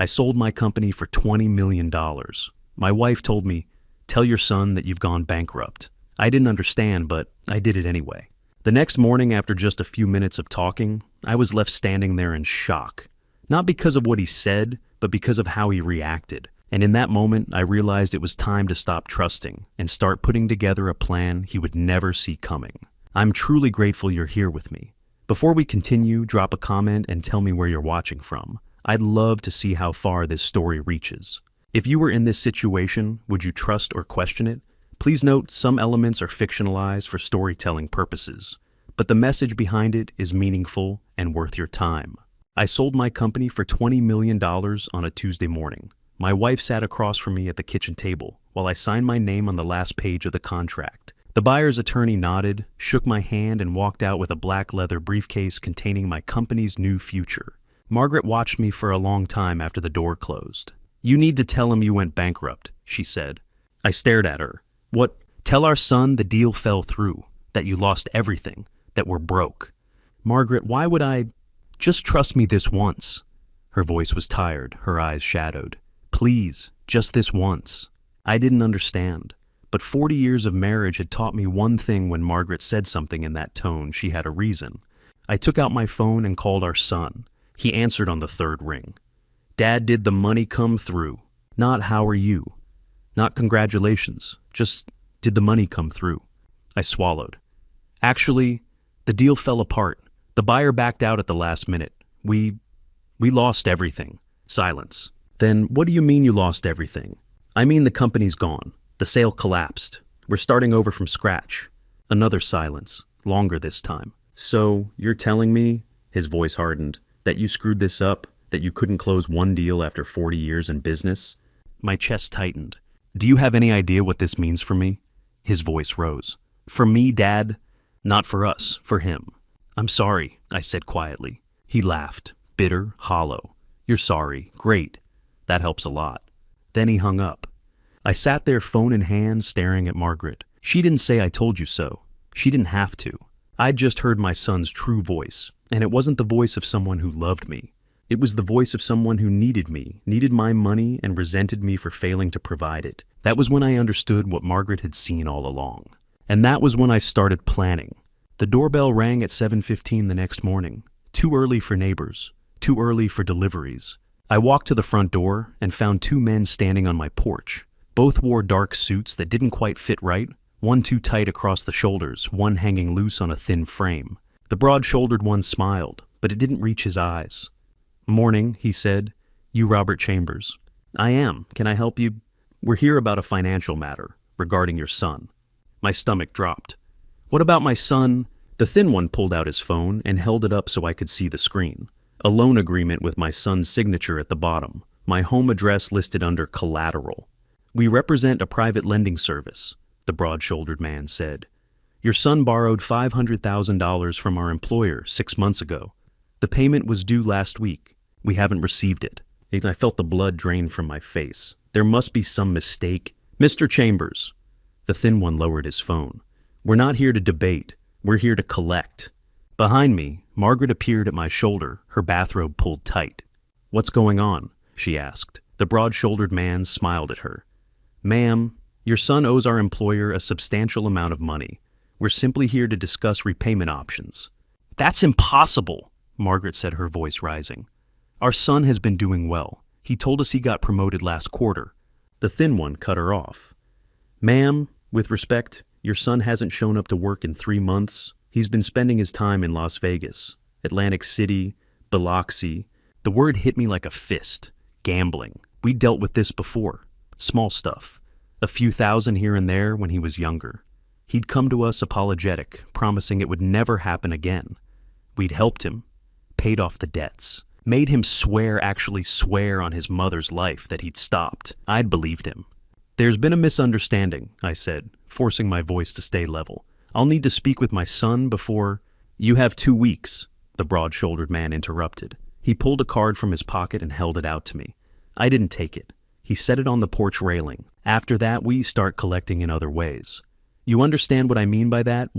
I sold my company for $20 million. My wife told me, tell your son that you've gone bankrupt. I didn't understand, but I did it anyway. The next morning, after just a few minutes of talking, I was left standing there in shock. Not because of what he said, but because of how he reacted. And in that moment, I realized it was time to stop trusting and start putting together a plan he would never see coming. I'm truly grateful you're here with me. Before we continue, drop a comment and tell me where you're watching from. I'd love to see how far this story reaches. If you were in this situation, would you trust or question it? Please note some elements are fictionalized for storytelling purposes, but the message behind it is meaningful and worth your time. I sold my company for $20 million on a Tuesday morning. My wife sat across from me at the kitchen table while I signed my name on the last page of the contract. The buyer's attorney nodded, shook my hand, and walked out with a black leather briefcase containing my company's new future. Margaret watched me for a long time after the door closed. You need to tell him you went bankrupt, she said. I stared at her. What? Tell our son the deal fell through, that you lost everything, that we're broke. Margaret, why would I? Just trust me this once. Her voice was tired, her eyes shadowed. Please, just this once. I didn't understand, but 40 years of marriage had taught me one thing. When Margaret said something in that tone, she had a reason. I took out my phone and called our son. He answered on the third ring. Dad, did the money come through? Not how are you? Not congratulations, just did the money come through? I swallowed. Actually, the deal fell apart. The buyer backed out at the last minute. We lost everything. Silence. Then what do you mean you lost everything? I mean the company's gone. The sale collapsed. We're starting over from scratch. Another silence, longer this time. So you're telling me, his voice hardened, that you screwed this up, that you couldn't close one deal after 40 years in business? My chest tightened. Do you have any idea what this means for me? His voice rose. For me, Dad? Not for us, for him. I'm sorry, I said quietly. He laughed, bitter, hollow. You're sorry, great. That helps a lot. Then he hung up. I sat there, phone in hand, staring at Margaret. She didn't say I told you so. She didn't have to. I'd just heard my son's true voice, and it wasn't the voice of someone who loved me. It was the voice of someone who needed me, needed my money, and resented me for failing to provide it. That was when I understood what Margaret had seen all along. And that was when I started planning. The doorbell rang at 7:15 the next morning. Too early for neighbors. Too early for deliveries. I walked to the front door and found two men standing on my porch. Both wore dark suits that didn't quite fit right, one too tight across the shoulders, one hanging loose on a thin frame. The broad-shouldered one smiled, but it didn't reach his eyes. Morning, he said. You Robert Chambers? I am. Can I help you? We're here about a financial matter, regarding your son. My stomach dropped. What about my son? The thin one pulled out his phone and held it up so I could see the screen. A loan agreement with my son's signature at the bottom. My home address listed under collateral. We represent a private lending service, the broad-shouldered man said. Your son borrowed $500,000 from our employer 6 months ago. The payment was due last week. We haven't received it. I felt the blood drain from my face. There must be some mistake. Mr. Chambers. The thin one lowered his phone. We're not here to debate. We're here to collect. Behind me, Margaret appeared at my shoulder, her bathrobe pulled tight. What's going on? She asked. The broad-shouldered man smiled at her. Ma'am, your son owes our employer a substantial amount of money. We're simply here to discuss repayment options. That's impossible, Margaret said, her voice rising. Our son has been doing well. He told us he got promoted last quarter. The thin one cut her off. Ma'am, with respect, your son hasn't shown up to work in 3 months. He's been spending his time in Las Vegas, Atlantic City, Biloxi. The word hit me like a fist. Gambling. We dealt with this before. Small stuff. A few thousand here and there when he was younger. He'd come to us apologetic, promising it would never happen again. We'd helped him, paid off the debts, made him actually swear on his mother's life that he'd stopped. I'd believed him. There's been a misunderstanding, I said, forcing my voice to stay level. I'll need to speak with my son before... You have 2 weeks, the broad-shouldered man interrupted. He pulled a card from his pocket and held it out to me. I didn't take it. He set it on the porch railing. After that, we start collecting in other ways. You understand what I mean by that?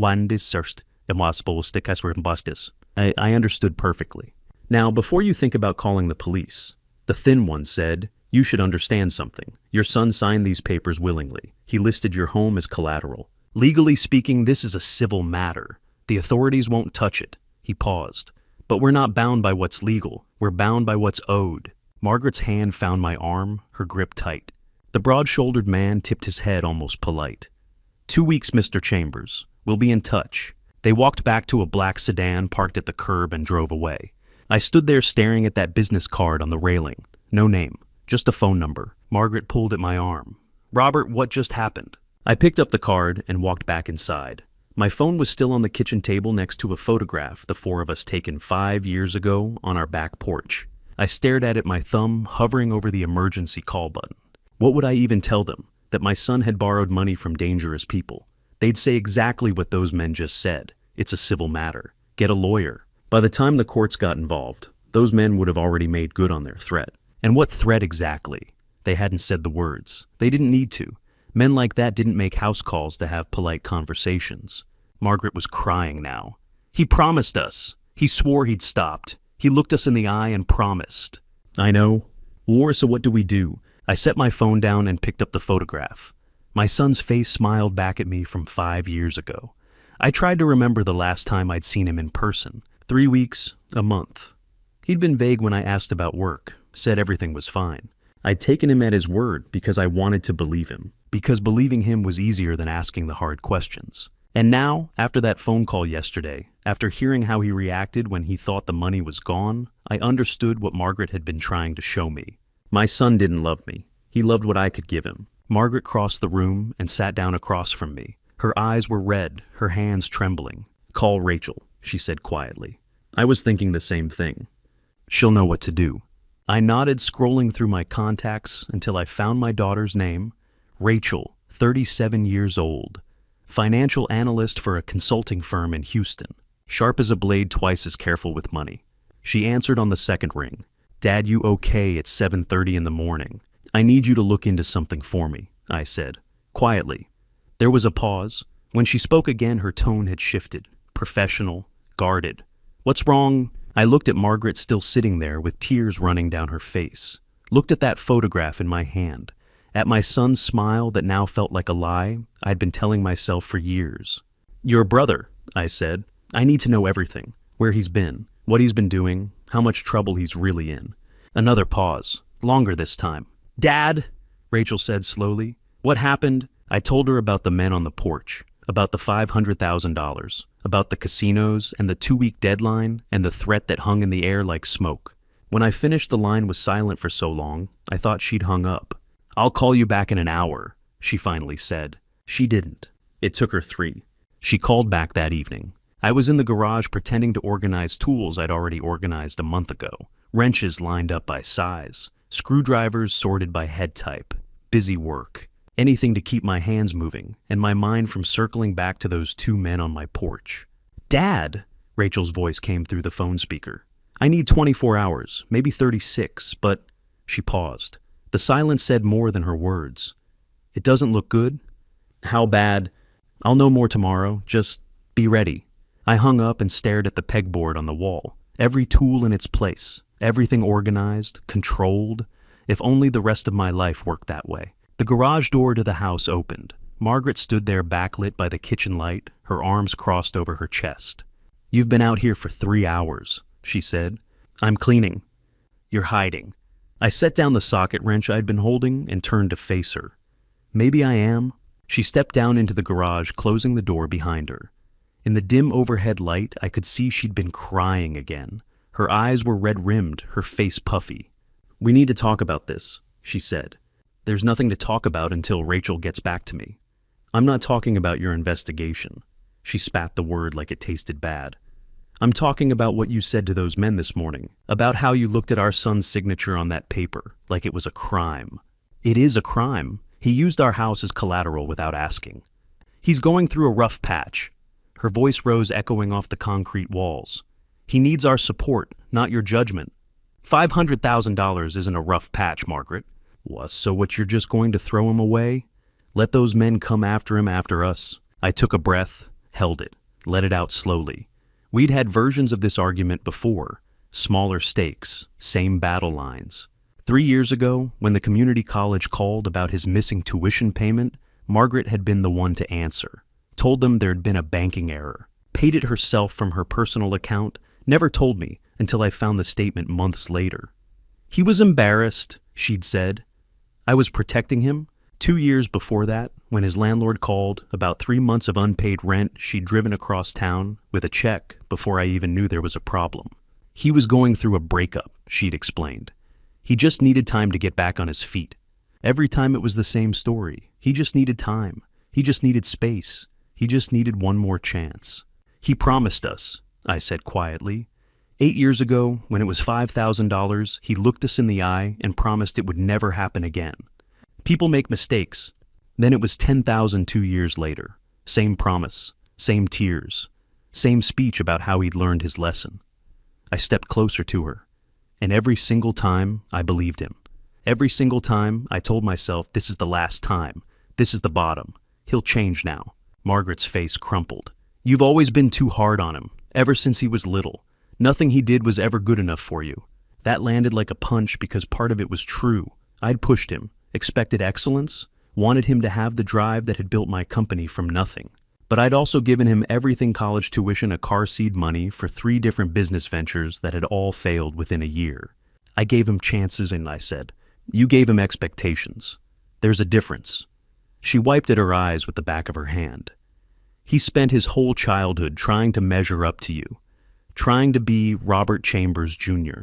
I understood perfectly. Now, before you think about calling the police, The thin one said, "You should understand something. Your son signed these papers willingly. He listed your home as collateral. Legally speaking, this is a civil matter. The authorities won't touch it." He paused. "But we're not bound by what's legal. We're bound by what's owed." Margaret's hand found my arm, her grip tight. The broad-shouldered man tipped his head almost polite. 2 weeks, Mr. Chambers. We'll be in touch." They walked back to a black sedan parked at the curb and drove away. I stood there staring at that business card on the railing. No name, just a phone number. Margaret pulled at my arm. "Robert, what just happened?" I picked up the card and walked back inside. My phone was still on the kitchen table next to a photograph the four of us taken 5 years ago on our back porch. I stared at it, my thumb hovering over the emergency call button. What would I even tell them? That my son had borrowed money from dangerous people. They'd say exactly what those men just said. It's a civil matter. Get a lawyer. By the time the courts got involved, those men would have already made good on their threat. And what threat exactly? They hadn't said the words. They didn't need to. Men like that didn't make house calls to have polite conversations. Margaret was crying now. "He promised us. He swore he'd stopped. He looked us in the eye and promised." "I know. War, so what do we do?" I set my phone down and picked up the photograph. My son's face smiled back at me from 5 years ago. I tried to remember the last time I'd seen him in person. 3 weeks, a month. He'd been vague when I asked about work, said everything was fine. I'd taken him at his word because I wanted to believe him, because believing him was easier than asking the hard questions. And now, after that phone call yesterday, after hearing how he reacted when he thought the money was gone, I understood what Margaret had been trying to show me. My son didn't love me. He loved what I could give him. Margaret crossed the room and sat down across from me. Her eyes were red, her hands trembling. "Call Rachel," she said quietly. I was thinking the same thing. She'll know what to do. I nodded, scrolling through my contacts until I found my daughter's name. Rachel, 37 years old. Financial analyst for a consulting firm in Houston. Sharp as a blade, twice as careful with money. She answered on the second ring. "Dad, you okay? It's 7:30 in the morning. I need you to look into something for me," I said, quietly. There was a pause. When she spoke again, her tone had shifted. Professional, guarded. "What's wrong?" I looked at Margaret still sitting there with tears running down her face. Looked at that photograph in my hand. At my son's smile that now felt like a lie I'd been telling myself for years. "Your brother," I said. "I need to know everything. Where he's been, what he's been doing, how much trouble he's really in." Another pause. Longer this time. "Dad," Rachel said slowly. "What happened?" I told her about the men on the porch, about the $500,000, about the casinos and the 2-week deadline and the threat that hung in the air like smoke. When I finished, the line was silent for so long, I thought she'd hung up. "I'll call you back in an hour," she finally said. She didn't. It took her 3. She called back that evening. I was in the garage pretending to organize tools I'd already organized a month ago. Wrenches lined up by size. Screwdrivers sorted by head type. Busy work. Anything to keep my hands moving, and my mind from circling back to those 2 men on my porch. "Dad," Rachel's voice came through the phone speaker. "I need 24 hours, maybe 36, but..." She paused. The silence said more than her words. "It doesn't look good?" "How bad?" "I'll know more tomorrow. Just be ready." I hung up and stared at the pegboard on the wall. Every tool in its place. Everything organized, controlled. If only the rest of my life worked that way. The garage door to the house opened. Margaret stood there backlit by the kitchen light, her arms crossed over her chest. "You've been out here for 3 hours, she said. "I'm cleaning." "You're hiding." I set down the socket wrench I'd been holding and turned to face her. "Maybe I am." She stepped down into the garage, closing the door behind her. In the dim overhead light, I could see she'd been crying again. Her eyes were red-rimmed, her face puffy. "We need to talk about this," she said. "There's nothing to talk about until Rachel gets back to me." "I'm not talking about your investigation." She spat the word like it tasted bad. "I'm talking about what you said to those men this morning, about how you looked at our son's signature on that paper, like it was a crime." "It is a crime. He used our house as collateral without asking. He's going through a rough patch." Her voice rose, echoing off the concrete walls. "He needs our support, not your judgment. $500,000 isn't a rough patch, Margaret." So what, you're just going to throw him away? Let those men come after him after us." I took a breath, held it, let it out slowly. We'd had versions of this argument before. Smaller stakes, same battle lines. 3 years ago, when the community college called about his missing tuition payment, Margaret had been the one to answer. Told them there'd been a banking error. Paid it herself from her personal account, never told me until I found the statement months later. He was embarrassed, she'd said. I was protecting him. 2 years before that, when his landlord called about 3 months of unpaid rent she'd driven across town with a check before I even knew there was a problem. He was going through a breakup, she'd explained. He just needed time to get back on his feet. Every time it was the same story. He just needed time. He just needed space. He just needed one more chance. He promised us, I said quietly. 8 years ago, when it was $5,000, he looked us in the eye and promised it would never happen again. People make mistakes. Then it was 10,000 2 years later. Same promise, same tears, same speech about how he'd learned his lesson. I stepped closer to her, and every single time I believed him. Every single time I told myself this is the last time. This is the bottom. He'll change now. Margaret's face crumpled. You've always been too hard on him, ever since he was little. Nothing he did was ever good enough for you. That landed like a punch because part of it was true. I'd pushed him, expected excellence, wanted him to have the drive that had built my company from nothing. But I'd also given him everything college tuition, a car seed money for 3 different business ventures that had all failed within a year. I gave him chances and I said, you gave him expectations. There's a difference. She wiped at her eyes with the back of her hand. He spent his whole childhood trying to measure up to you, trying to be Robert Chambers Jr.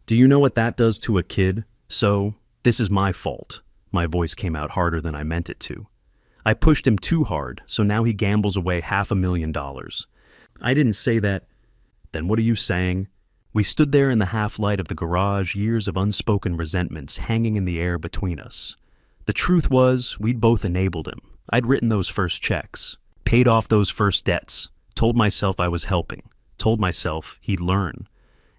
Do you know what that does to a kid? So, this is my fault. My voice came out harder than I meant it to. I pushed him too hard, so now he gambles away $500,000. I didn't say that. Then what are you saying? We stood there in the half-light of the garage, years of unspoken resentments hanging in the air between us. The truth was, we'd both enabled him. I'd written those first checks, paid off those first debts, told myself I was helping, told myself he'd learn.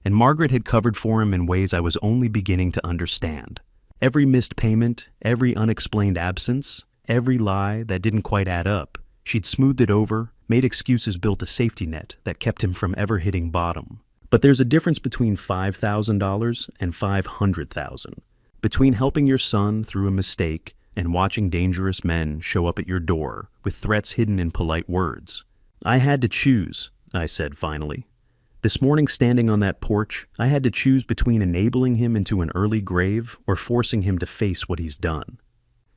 And Margaret had covered for him in ways I was only beginning to understand. Every missed payment, every unexplained absence, every lie that didn't quite add up, she'd smoothed it over, made excuses, built a safety net that kept him from ever hitting bottom. But there's a difference between $5,000 and $500,000. Between helping your son through a mistake and watching dangerous men show up at your door with threats hidden in polite words. I had to choose, I said finally. This morning, standing on that porch, I had to choose between enabling him into an early grave or forcing him to face what he's done.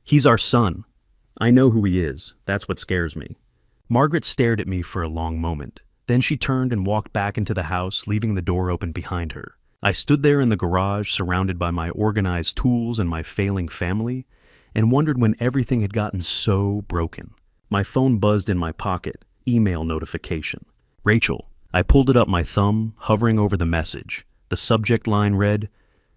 He's our son. I know who he is. That's what scares me. Margaret stared at me for a long moment. Then she turned and walked back into the house, leaving the door open behind her. I stood there in the garage, surrounded by my organized tools and my failing family, and wondered when everything had gotten so broken. My phone buzzed in my pocket, email notification. Rachel. I pulled it up my thumb, hovering over the message. The subject line read,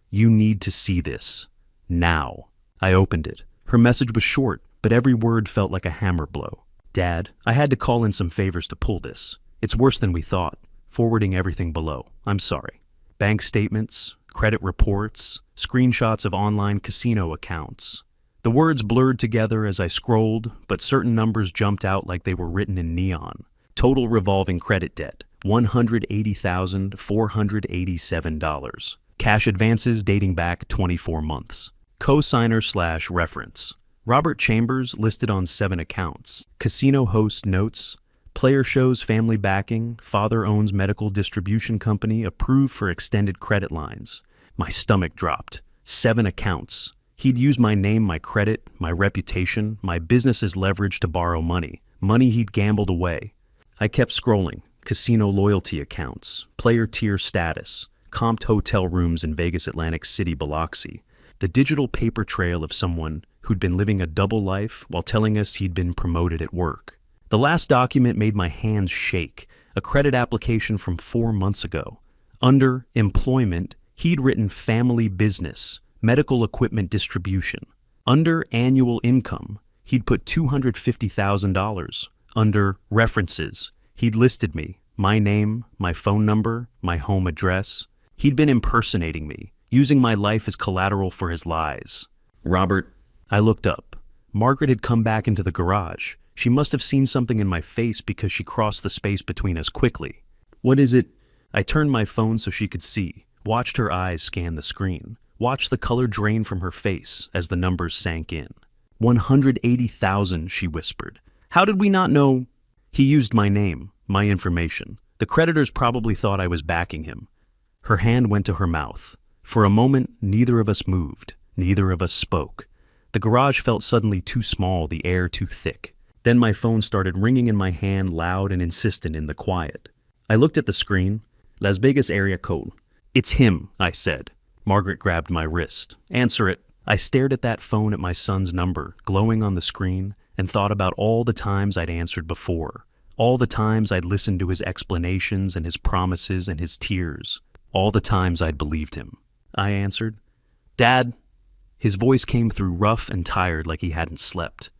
"You need to see this. Now." I opened it. Her message was short, but every word felt like a hammer blow. Dad, I had to call in some favors to pull this. It's worse than we thought. Forwarding everything below. I'm sorry. Bank statements, credit reports, screenshots of online casino accounts. The words blurred together as I scrolled, but certain numbers jumped out like they were written in neon. Total revolving credit debt, $180,487. Cash advances dating back 24 months. Co-signer/reference. Robert Chambers listed on 7 accounts. Casino host notes. Player shows family backing. Father owns medical distribution company approved for extended credit lines. My stomach dropped. 7 accounts. He'd used my name, my credit, my reputation, my business as leverage to borrow money. Money he'd gambled away. I kept scrolling. Casino loyalty accounts. Player tier status. Comped hotel rooms in Vegas, Atlantic City, Biloxi. The digital paper trail of someone who'd been living a double life while telling us he'd been promoted at work. The last document made my hands shake. A credit application from 4 months ago. Under employment, he'd written family business, medical equipment distribution. Under annual income, he'd put $250,000. Under references, he'd listed me, my name, my phone number, my home address. He'd been impersonating me, using my life as collateral for his lies. Robert, I looked up. Margaret had come back into the garage. She must have seen something in my face because she crossed the space between us quickly. What is it? I turned my phone so she could see, watched her eyes scan the screen. watched the color drain from her face as the numbers sank in. 180,000, she whispered. How did we not know? He used my name, my information. The creditors probably thought I was backing him. Her hand went to her mouth. For a moment, neither of us moved. Neither of us spoke. The garage felt suddenly too small, the air too thick. Then my phone started ringing in my hand, loud and insistent in the quiet. I looked at the screen. Las Vegas area code. It's him, I said. Margaret grabbed my wrist. Answer it. I stared at that phone at my son's number, glowing on the screen, and thought about all the times I'd answered before. All the times I'd listened to his explanations and his promises and his tears. All the times I'd believed him. I answered. Dad. His voice came through rough and tired like he hadn't slept.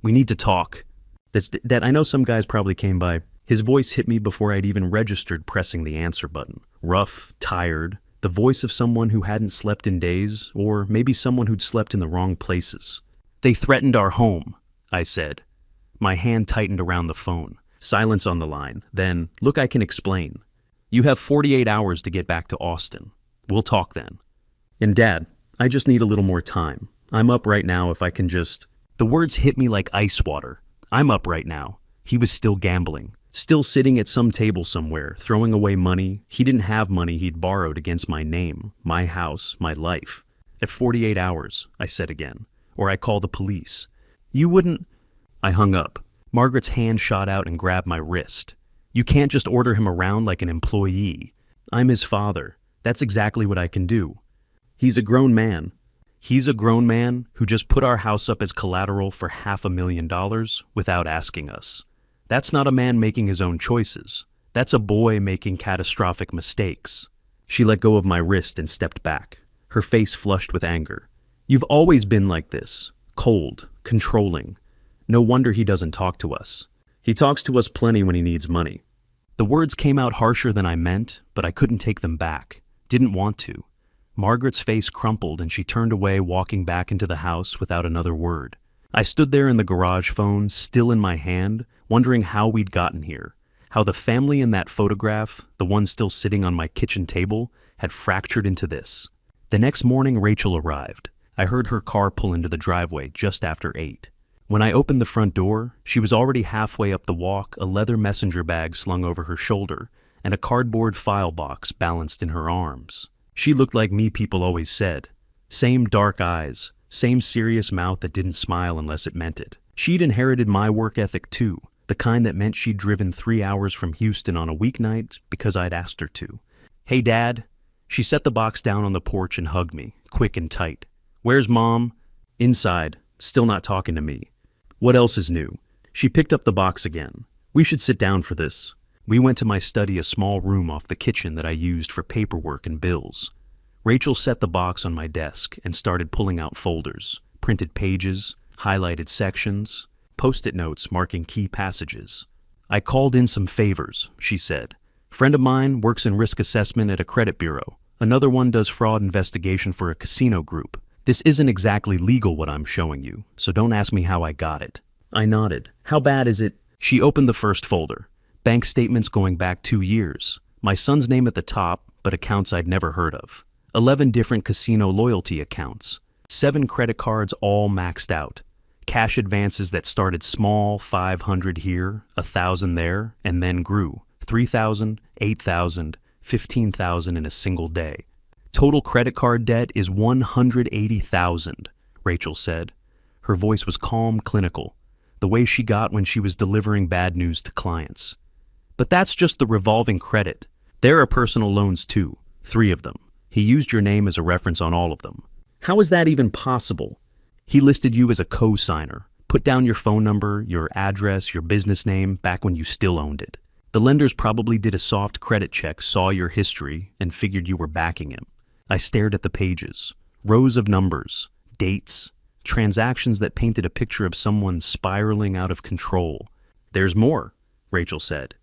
We need to talk. Dad, I know some guys probably came by. His voice hit me before I'd even registered pressing the answer button. Rough, tired, the voice of someone who hadn't slept in days, or maybe someone who'd slept in the wrong places. They threatened our home, I said. My hand tightened around the phone. Silence on the line. Then, look, I can explain. You have 48 hours to get back to Austin. We'll talk then. And Dad, I just need a little more time. I'm up right now if I can just... The words hit me like ice water. I'm up right now. He was still gambling. Still sitting at some table somewhere, throwing away money. He didn't have money he'd borrowed against my name, my house, my life. At 48 hours, I said again. Or I call the police. You wouldn't... I hung up. Margaret's hand shot out and grabbed my wrist. You can't just order him around like an employee. I'm his father. That's exactly what I can do. He's a grown man. He's a grown man who just put our house up as collateral for $500,000 without asking us. That's not a man making his own choices. That's a boy making catastrophic mistakes. She let go of my wrist and stepped back, her face flushed with anger. You've always been like this, cold, controlling. No wonder he doesn't talk to us. He talks to us plenty when he needs money. The words came out harsher than I meant, but I couldn't take them back. Didn't want to. Margaret's face crumpled and she turned away, walking back into the house without another word. I stood there in the garage phone, still in my hand, wondering how we'd gotten here, how the family in that photograph, the one still sitting on my kitchen table, had fractured into this. The next morning, Rachel arrived. I heard her car pull into the driveway just after 8. When I opened the front door, she was already halfway up the walk, a leather messenger bag slung over her shoulder, and a cardboard file box balanced in her arms. She looked like me people always said. Same dark eyes, same serious mouth that didn't smile unless it meant it. She'd inherited my work ethic too, the kind that meant she'd driven 3 hours from Houston on a weeknight because I'd asked her to. Hey, Dad. She set the box down on the porch and hugged me, quick and tight. Where's Mom? Inside, still not talking to me. What else is new? She picked up the box again. We should sit down for this. We went to my study, a small room off the kitchen that I used for paperwork and bills. Rachel set the box on my desk and started pulling out folders, printed pages, highlighted sections, post-it notes marking key passages. I called in some favors, she said. Friend of mine works in risk assessment at a credit bureau. Another one does fraud investigation for a casino group. This isn't exactly legal what I'm showing you, so don't ask me how I got it. I nodded. How bad is it? She opened the first folder. Bank statements going back 2 years. My son's name at the top, but accounts I'd never heard of. 11 different casino loyalty accounts. 7 credit cards all maxed out. Cash advances that started small, 500 here, 1,000 there, and then grew. 3,000, 8,000, 15,000 in a single day. Total credit card debt is 180,000, Rachel said. Her voice was calm, clinical, the way she got when she was delivering bad news to clients. But that's just the revolving credit. There are personal loans too, 3 of them. He used your name as a reference on all of them. How is that even possible? He listed you as a co-signer. Put down your phone number, your address, your business name back when you still owned it. The lenders probably did a soft credit check, saw your history, and figured you were backing him. I stared at the pages. Rows of numbers, dates, transactions that painted a picture of someone spiraling out of control. There's more, Rachel said.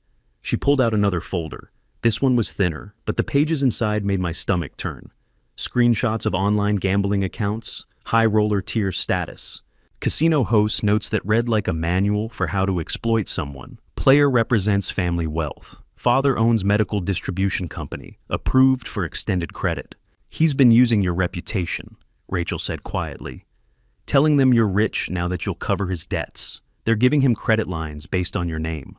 She pulled out another folder. This one was thinner, but the pages inside made my stomach turn. Screenshots of online gambling accounts, high roller tier status. Casino host notes that read like a manual for how to exploit someone. Player represents family wealth. Father owns medical distribution company, approved for extended credit. He's been using your reputation, Rachel said quietly. Telling them you're rich now that you'll cover his debts. They're giving him credit lines based on your name.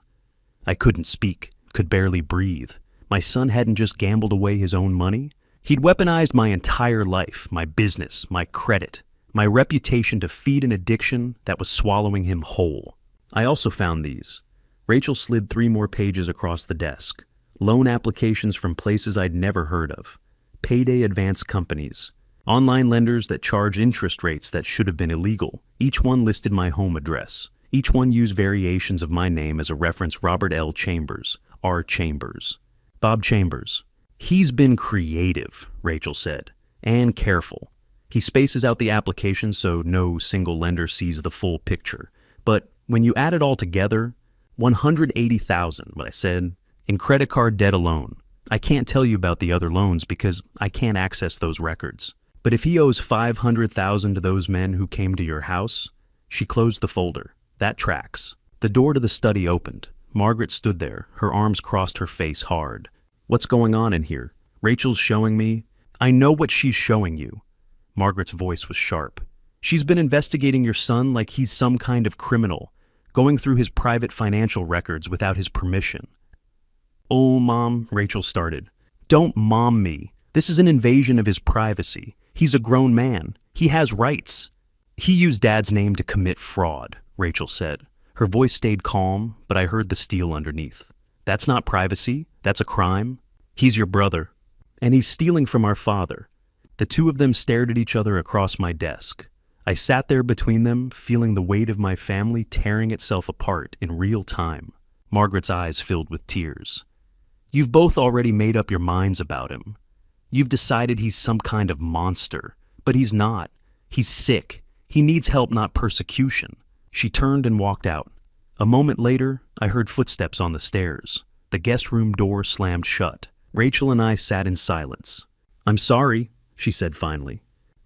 I couldn't speak, could barely breathe. My son hadn't just gambled away his own money. He'd weaponized my entire life, my business, my credit, my reputation to feed an addiction that was swallowing him whole. I also found these. Rachel slid 3 more pages across the desk. Loan applications from places I'd never heard of. Payday advance companies. Online lenders that charge interest rates that should have been illegal. Each one listed my home address. Each one used variations of my name as a reference: Robert L. Chambers, R. Chambers. Bob Chambers. He's been creative, Rachel said, and careful. He spaces out the application so no single lender sees the full picture. But when you add it all together, $180,000, what I said, in credit card debt alone. I can't tell you about the other loans because I can't access those records. But if he owes $500,000 to those men who came to your house, she closed the folder. That tracks. The door to the study opened. Margaret stood there, her arms crossed, her face hard. What's going on in here? Rachel's showing me. I know what she's showing you. Margaret's voice was sharp. She's been investigating your son like he's some kind of criminal, going through his private financial records without his permission. Oh, Mom, Rachel started. Don't mom me. This is an invasion of his privacy. He's a grown man. He has rights. He used Dad's name to commit fraud, Rachel said. Her voice stayed calm, but I heard the steel underneath. That's not privacy. That's a crime. He's your brother. And he's stealing from our father. The two of them stared at each other across my desk. I sat there between them, feeling the weight of my family tearing itself apart in real time. Margaret's eyes filled with tears. You've both already made up your minds about him. You've decided he's some kind of monster, but he's not. He's sick. He needs help, not persecution. She turned and walked out. A moment later, I heard footsteps on the stairs. The guest room door slammed shut. Rachel and I sat in silence. I'm sorry, she said finally.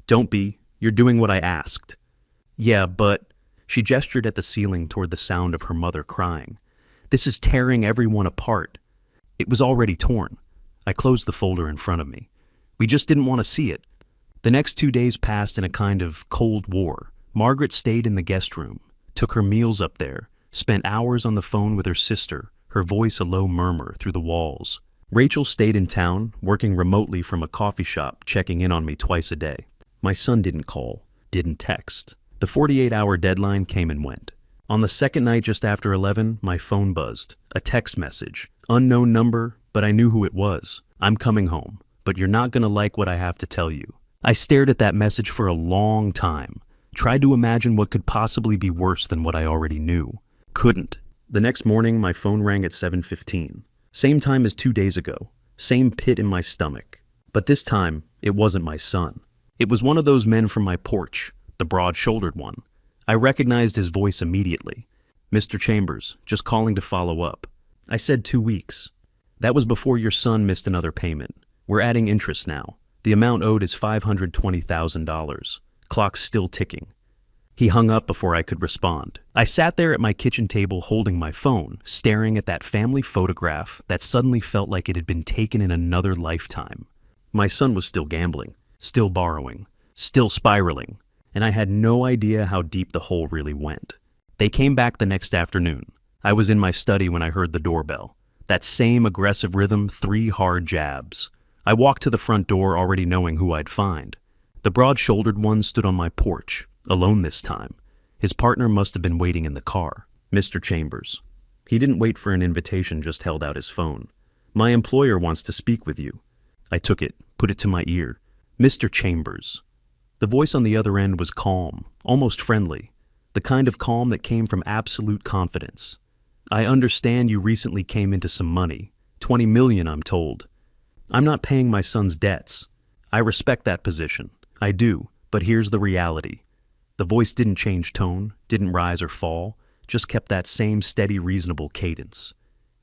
Don't be. You're doing what I asked. Yeah, but... She gestured at the ceiling toward the sound of her mother crying. This is tearing everyone apart. It was already torn. I closed the folder in front of me. We just didn't want to see it. The next 2 days passed in a kind of cold war. Margaret stayed in the guest room, took her meals up there, spent hours on the phone with her sister, her voice a low murmur through the walls. Rachel stayed in town, working remotely from a coffee shop, checking in on me twice a day. My son didn't call, didn't text. The 48-hour deadline came and went. On the second night just after 11, my phone buzzed. A text message. Unknown number, but I knew who it was. I'm coming home, but you're not gonna like what I have to tell you. I stared at that message for a long time. Tried to imagine what could possibly be worse than what I already knew. Couldn't. The next morning, my phone rang at 7:15. Same time as 2 days ago. Same pit in my stomach. But this time, it wasn't my son. It was one of those men from my porch, the broad-shouldered one. I recognized his voice immediately. Mr. Chambers, just calling to follow up. I said 2 weeks. That was before your son missed another payment. We're adding interest now. The amount owed is $520,000. Clock's still ticking. He hung up before I could respond. I sat there at my kitchen table holding my phone, staring at that family photograph that suddenly felt like it had been taken in another lifetime. My son was still gambling, still borrowing, still spiraling, and I had no idea how deep the hole really went. They came back the next afternoon. I was in my study when I heard the doorbell. That same aggressive rhythm, 3 hard jabs. I walked to the front door already knowing who I'd find. The broad-shouldered one stood on my porch, alone this time. His partner must have been waiting in the car. Mr. Chambers. He didn't wait for an invitation, just held out his phone. My employer wants to speak with you. I took it, put it to my ear. Mr. Chambers. The voice on the other end was calm, almost friendly. The kind of calm that came from absolute confidence. I understand you recently came into some money. $20 million, I'm told. I'm not paying my son's debts. I respect that position. I do, but here's the reality. The voice didn't change tone, didn't rise or fall, just kept that same steady, reasonable cadence.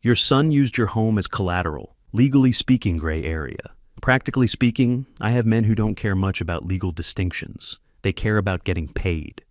Your son used your home as collateral, legally speaking, gray area. Practically speaking, I have men who don't care much about legal distinctions. They care about getting paid.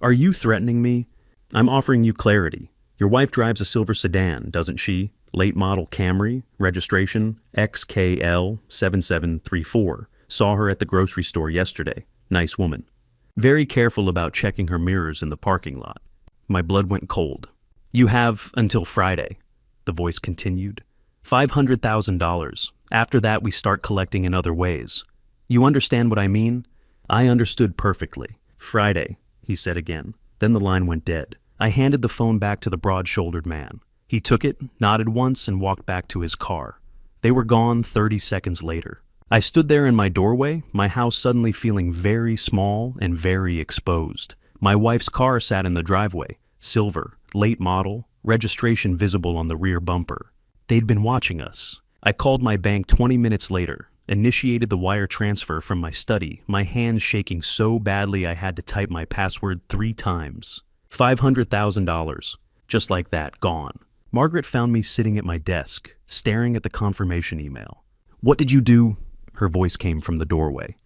Are you threatening me? I'm offering you clarity. Your wife drives a silver sedan, doesn't she? Late model Camry, registration XKL7734. Saw her at the grocery store yesterday. Nice woman. Very careful about checking her mirrors in the parking lot. My blood went cold. You have until Friday, the voice continued. $500,000. After that, we start collecting in other ways. You understand what I mean? I understood perfectly. Friday, he said again. Then the line went dead. I handed the phone back to the broad-shouldered man. He took it, nodded once, and walked back to his car. They were gone 30 seconds later. I stood there in my doorway, my house suddenly feeling very small and very exposed. My wife's car sat in the driveway, silver, late model, registration visible on the rear bumper. They'd been watching us. I called my bank 20 minutes later, initiated the wire transfer from my study, my hands shaking so badly I had to type my password 3 times. $500,000. Just like that, gone. Margaret found me sitting at my desk, staring at the confirmation email. What did you do? Her voice came from the doorway.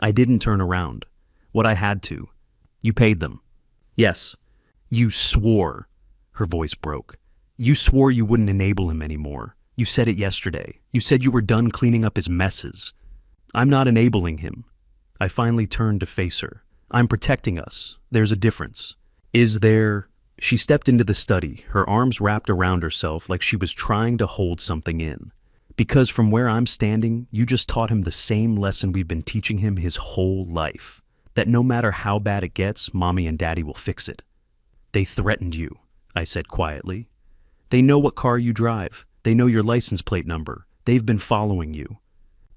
I didn't turn around. What I had to. You paid them. Yes. You swore. Her voice broke. You swore you wouldn't enable him anymore. You said it yesterday. You said you were done cleaning up his messes. I'm not enabling him. I finally turned to face her. I'm protecting us. There's a difference. Is there... She stepped into the study, her arms wrapped around herself like she was trying to hold something in. Because from where I'm standing, you just taught him the same lesson we've been teaching him his whole life. That no matter how bad it gets, Mommy and Daddy will fix it. They threatened you, I said quietly. They know what car you drive. They know your license plate number. They've been following you.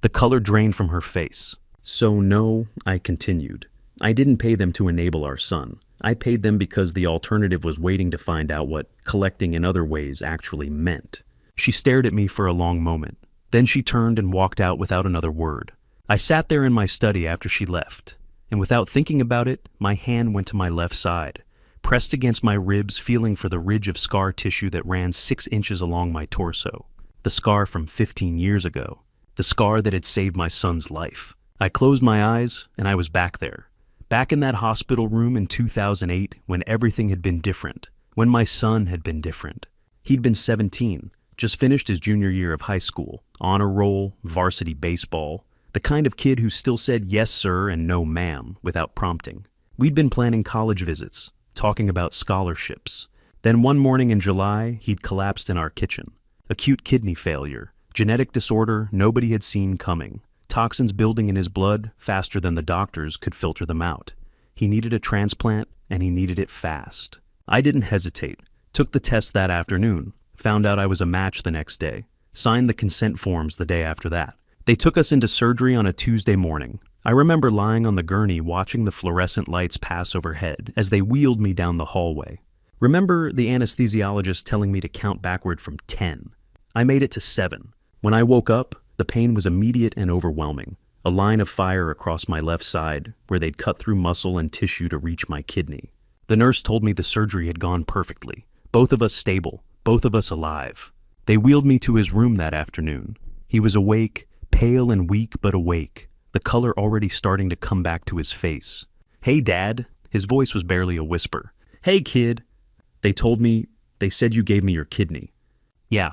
The color drained from her face. So no, I continued. I didn't pay them to enable our son. I paid them because the alternative was waiting to find out what collecting in other ways actually meant. She stared at me for a long moment. Then she turned and walked out without another word. I sat there in my study after she left, and without thinking about it, my hand went to my left side, pressed against my ribs, feeling for the ridge of scar tissue that ran 6 inches along my torso. The scar from 15 years ago. The scar that had saved my son's life. I closed my eyes, and I was back there. Back in that hospital room in 2008 when everything had been different, when my son had been different. He'd been 17, just finished his junior year of high school, honor roll, varsity baseball, the kind of kid who still said yes sir and no ma'am without prompting. We'd been planning college visits, talking about scholarships. Then one morning in July, he'd collapsed in our kitchen. Acute kidney failure, genetic disorder nobody had seen coming. Toxins building in his blood faster than the doctors could filter them out. He needed a transplant, and he needed it fast. I didn't hesitate. Took the test that afternoon. Found out I was a match the next day. Signed the consent forms the day after that. They took us into surgery on a Tuesday morning. I remember lying on the gurney watching the fluorescent lights pass overhead as they wheeled me down the hallway. Remember the anesthesiologist telling me to count backward from 10. I made it to 7. When I woke up, the pain was immediate and overwhelming. A line of fire across my left side, where they'd cut through muscle and tissue to reach my kidney. The nurse told me the surgery had gone perfectly. Both of us stable, both of us alive. They wheeled me to his room that afternoon. He was awake, pale and weak but awake, the color already starting to come back to his face. Hey, Dad. His voice was barely a whisper. Hey, kid. They said you gave me your kidney. Yeah.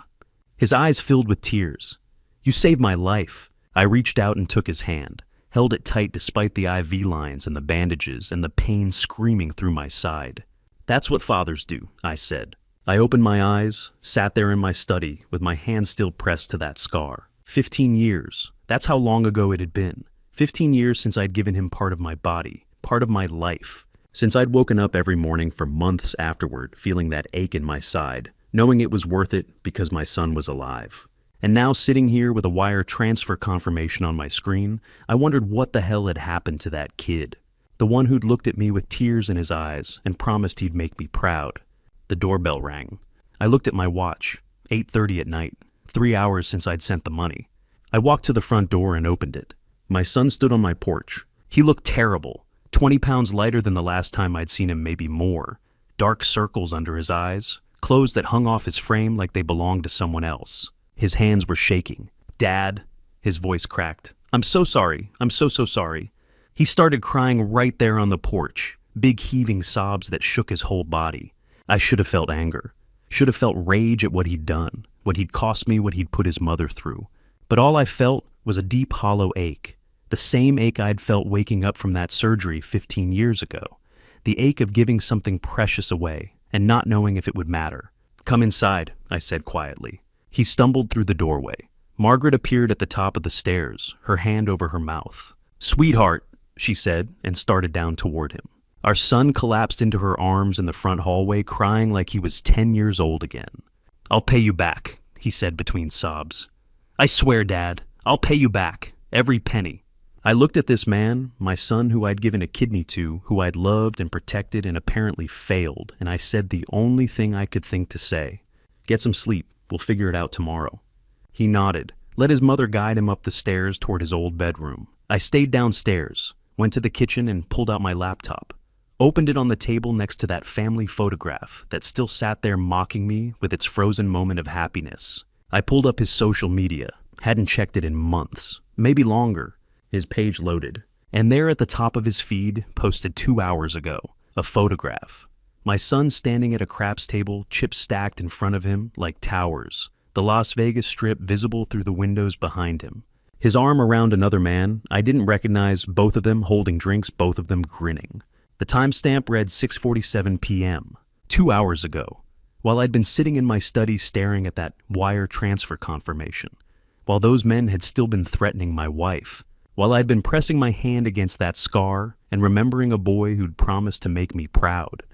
His eyes filled with tears. You saved my life. I reached out and took his hand, held it tight despite the IV lines and the bandages and the pain screaming through my side. That's what fathers do, I said. I opened my eyes, sat there in my study with my hand still pressed to that scar. 15 years. That's how long ago it had been. 15 years since I'd given him part of my body, part of my life. Since I'd woken up every morning for months afterward, feeling that ache in my side, knowing it was worth it because my son was alive. And now sitting here with a wire transfer confirmation on my screen, I wondered what the hell had happened to that kid. The one who'd looked at me with tears in his eyes and promised he'd make me proud. The doorbell rang. I looked at my watch. 8:30 at night. 3 hours since I'd sent the money. I walked to the front door and opened it. My son stood on my porch. He looked terrible. 20 pounds lighter than the last time I'd seen him, maybe more. Dark circles under his eyes. Clothes that hung off his frame like they belonged to someone else. His hands were shaking. Dad, his voice cracked. I'm so sorry. I'm so sorry. He started crying right there on the porch, big heaving sobs that shook his whole body. I should have felt anger. Should have felt rage at what he'd done, what he'd cost me, what he'd put his mother through. But all I felt was a deep, hollow ache. The same ache I'd felt waking up from that surgery 15 years ago. The ache of giving something precious away and not knowing if it would matter. "Come inside," I said quietly. He stumbled through the doorway. Margaret appeared at the top of the stairs, her hand over her mouth. "Sweetheart," she said, and started down toward him. Our son collapsed into her arms in the front hallway, crying like he was 10 years old again. "I'll pay you back," he said between sobs. "I swear, Dad, I'll pay you back, every penny." I looked at this man, my son who I'd given a kidney to, who I'd loved and protected and apparently failed, and I said the only thing I could think to say. "Get some sleep, we'll figure it out tomorrow." He nodded, let his mother guide him up the stairs toward his old bedroom. I stayed downstairs, went to the kitchen and pulled out my laptop. Opened it on the table next to that family photograph that still sat there mocking me with its frozen moment of happiness. I pulled up his social media, hadn't checked it in months, maybe longer. His page loaded, and there at the top of his feed, posted 2 hours ago, a photograph. My son standing at a craps table, chips stacked in front of him like towers, the Las Vegas Strip visible through the windows behind him. His arm around another man, I didn't recognize, both of them holding drinks, both of them grinning. The timestamp read 6:47 p.m., 2 hours ago, while I'd been sitting in my study staring at that wire transfer confirmation, while those men had still been threatening my wife, while I'd been pressing my hand against that scar and remembering a boy who'd promised to make me proud.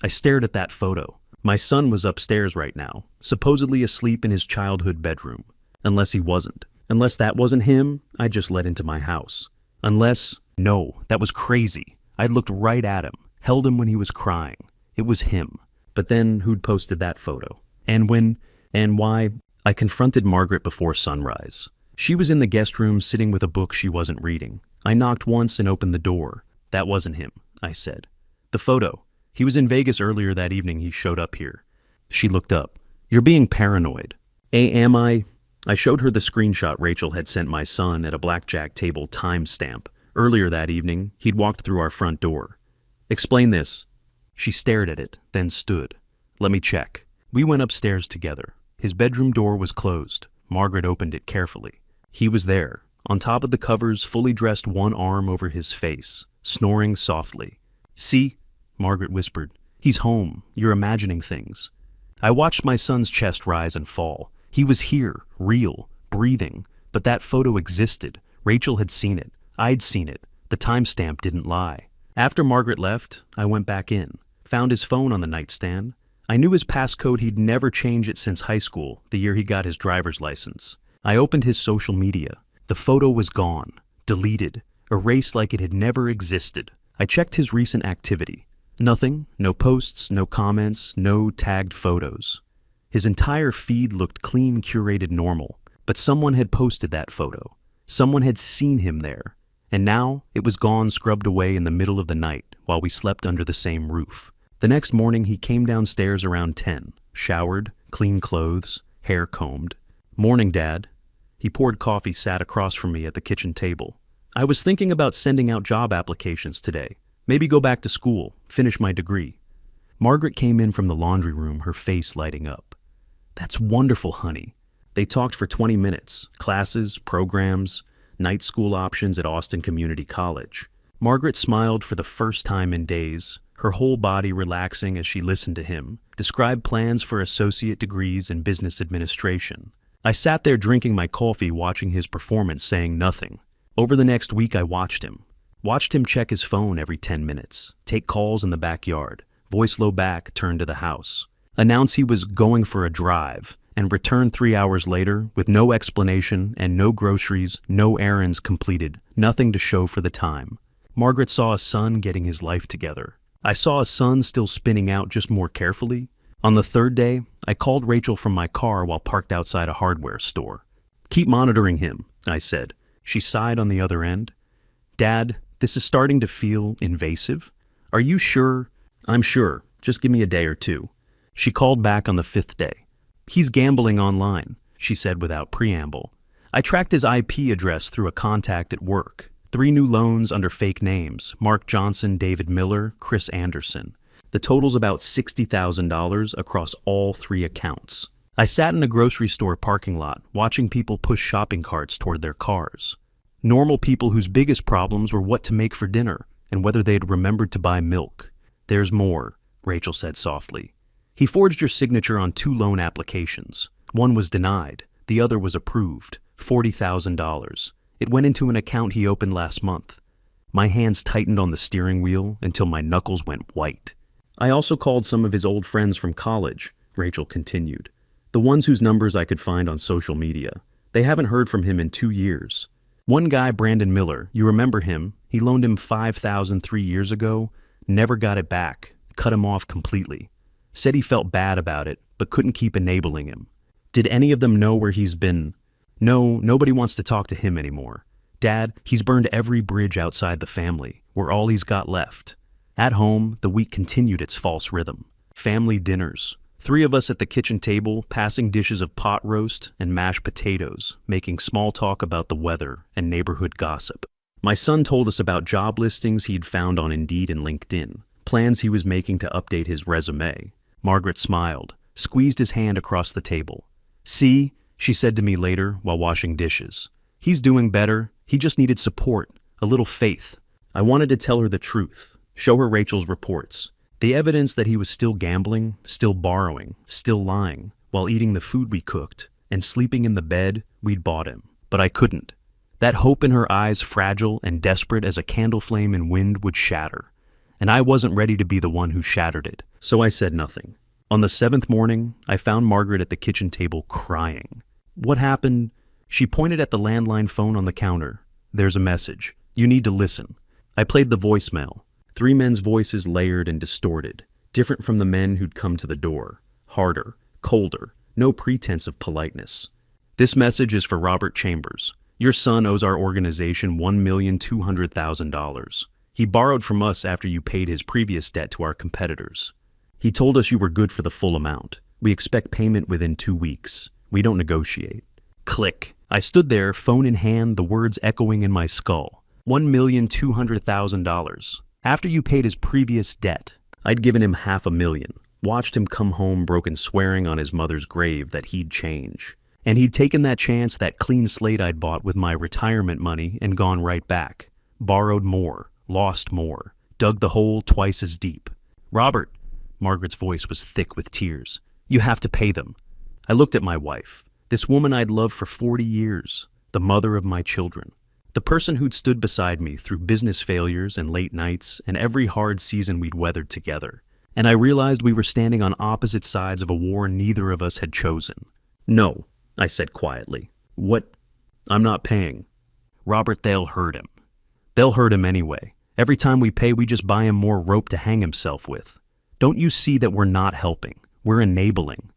I stared at that photo. My son was upstairs right now, supposedly asleep in his childhood bedroom. Unless he wasn't. Unless that wasn't him, I just let into my house. No, that was crazy. I'd looked right at him, held him when he was crying. It was him. But then who'd posted that photo? And why? I confronted Margaret before sunrise. She was in the guest room sitting with a book she wasn't reading. I knocked once and opened the door. "That wasn't him," I said. "The photo. He was in Vegas earlier that evening. He showed up here." She looked up. "You're being paranoid." Am I? I showed her the screenshot Rachel had sent my son at a blackjack table timestamp. Earlier that evening, he'd walked through our front door. "Explain this." She stared at it, then stood. "Let me check." We went upstairs together. His bedroom door was closed. Margaret opened it carefully. He was there, on top of the covers, fully dressed, one arm over his face, snoring softly. "See?" Margaret whispered. "He's home. You're imagining things." I watched my son's chest rise and fall. He was here, real, breathing, but that photo existed. Rachel had seen it. I'd seen it. The timestamp didn't lie. After Margaret left, I went back in, found his phone on the nightstand. I knew his passcode. He'd never changed it since high school, the year he got his driver's license. I opened his social media. The photo was gone, deleted, erased like it had never existed. I checked his recent activity. Nothing, no posts, no comments, no tagged photos. His entire feed looked clean, curated, normal, but someone had posted that photo. Someone had seen him there, and now it was gone, scrubbed away in the middle of the night while we slept under the same roof. The next morning he came downstairs around 10, showered, clean clothes, hair combed. "Morning, Dad." He poured coffee, sat across from me at the kitchen table. "I was thinking about sending out job applications today. Maybe go back to school, finish my degree." Margaret came in from the laundry room, her face lighting up. "That's wonderful, honey." They talked for 20 minutes, classes, programs, night school options at Austin Community College. Margaret smiled for the first time in days, her whole body relaxing as she listened to him, describe plans for associate degrees in business administration. I sat there drinking my coffee, watching his performance, saying nothing. Over the next week I watched him check his phone every 10 minutes, take calls in the backyard, voice low back, turn to the house, announce he was going for a drive, and return 3 hours later with no explanation and no groceries, no errands completed, nothing to show for the time. Margaret saw a son getting his life together. I saw a son still spinning out, just more carefully. On the third day, I called Rachel from my car while parked outside a hardware store. "Keep monitoring him," I said. She sighed on the other end. "Dad, this is starting to feel invasive. Are you sure?" "I'm sure. Just give me a day or two." She called back on the 5th day. "He's gambling online," she said without preamble. I tracked his IP address through a contact at work. 3 new loans under fake names: Mark Johnson, David Miller, Chris Anderson. The total's about $60,000 across all 3 accounts. I sat in a grocery store parking lot, watching people push shopping carts toward their cars. Normal people whose biggest problems were what to make for dinner and whether they had remembered to buy milk. There's more, Rachel said softly. He forged your signature on 2 loan applications. One was denied, the other was approved, $40,000. It went into an account he opened last month. My hands tightened on the steering wheel until my knuckles went white. I also called some of his old friends from college, Rachel continued. The ones whose numbers I could find on social media. They haven't heard from him in 2 years. One guy, Brandon Miller, you remember him? He loaned him $5,000 3 years ago, never got it back, cut him off completely. Said he felt bad about it, but couldn't keep enabling him. Did any of them know where he's been? No, nobody wants to talk to him anymore. Dad, he's burned every bridge outside the family. We're all he's got left. At home, the week continued its false rhythm. Family dinners. 3 of us at the kitchen table, passing dishes of pot roast and mashed potatoes, making small talk about the weather and neighborhood gossip. My son told us about job listings he'd found on Indeed and LinkedIn, plans he was making to update his resume. Margaret smiled, squeezed his hand across the table. See, she said to me later while washing dishes. He's doing better. He just needed support, a little faith. I wanted to tell her the truth, show her Rachel's reports, the evidence that he was still gambling, still borrowing, still lying, while eating the food we cooked and sleeping in the bed we'd bought him. But I couldn't. That hope in her eyes, fragile and desperate as a candle flame in wind, would shatter. And I wasn't ready to be the one who shattered it, so I said nothing. On the 7th morning, I found Margaret at the kitchen table crying. What happened? She pointed at the landline phone on the counter. There's a message. You need to listen. I played the voicemail. 3 men's voices layered and distorted, different from the men who'd come to the door. Harder, colder, no pretense of politeness. This message is for Robert Chambers. Your son owes our organization $1,200,000. He borrowed from us after you paid his previous debt to our competitors. He told us you were good for the full amount. We expect payment within 2 weeks. We don't negotiate. Click. I stood there, phone in hand, the words echoing in my skull. $1,200,000. After you paid his previous debt. I'd given him $500,000. Watched him come home broken, swearing on his mother's grave that he'd change. And he'd taken that chance, that clean slate I'd bought with my retirement money, and gone right back. Borrowed more, lost more, dug the hole twice as deep. Robert, Margaret's voice was thick with tears. You have to pay them. I looked at my wife, this woman I'd loved for 40 years, the mother of my children, the person who'd stood beside me through business failures and late nights and every hard season we'd weathered together. And I realized we were standing on opposite sides of a war neither of us had chosen. No, I said quietly. What? I'm not paying. Robert, they'll hurt him. They'll hurt him anyway. Every time we pay, we just buy him more rope to hang himself with. Don't you see that we're not helping? We're enabling.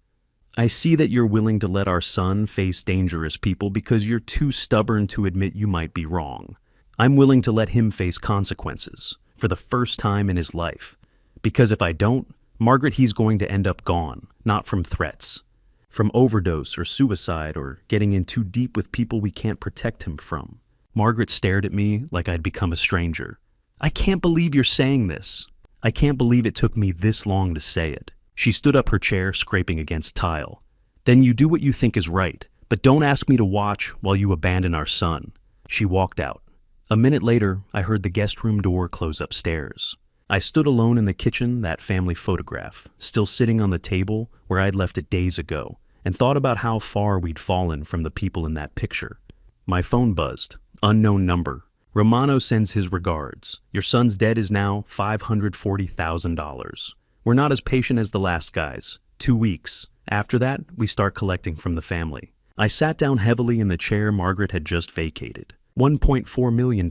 I see that you're willing to let our son face dangerous people because you're too stubborn to admit you might be wrong. I'm willing to let him face consequences for the first time in his life. Because if I don't, Margaret, he's going to end up gone, not from threats. From overdose or suicide or getting in too deep with people we can't protect him from. Margaret stared at me like I'd become a stranger. I can't believe you're saying this. I can't believe it took me this long to say it. She stood up her chair, scraping against tile. Then you do what you think is right, but don't ask me to watch while you abandon our son. She walked out. A minute later, I heard the guest room door close upstairs. I stood alone in the kitchen, that family photograph, still sitting on the table where I'd left it days ago, and thought about how far we'd fallen from the people in that picture. My phone buzzed. Unknown number. Romano sends his regards. Your son's debt is now $540,000. We're not as patient as the last guys. 2 weeks. After that, we start collecting from the family. I sat down heavily in the chair Margaret had just vacated. $1.4 million.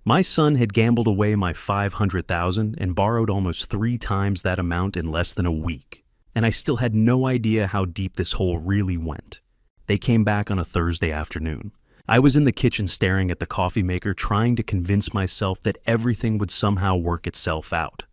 My son had gambled away my $500,000 and borrowed almost 3 times that amount in less than a week. And I still had no idea how deep this hole really went. They came back on a Thursday afternoon. I was in the kitchen staring at the coffee maker, trying to convince myself that everything would somehow work itself out.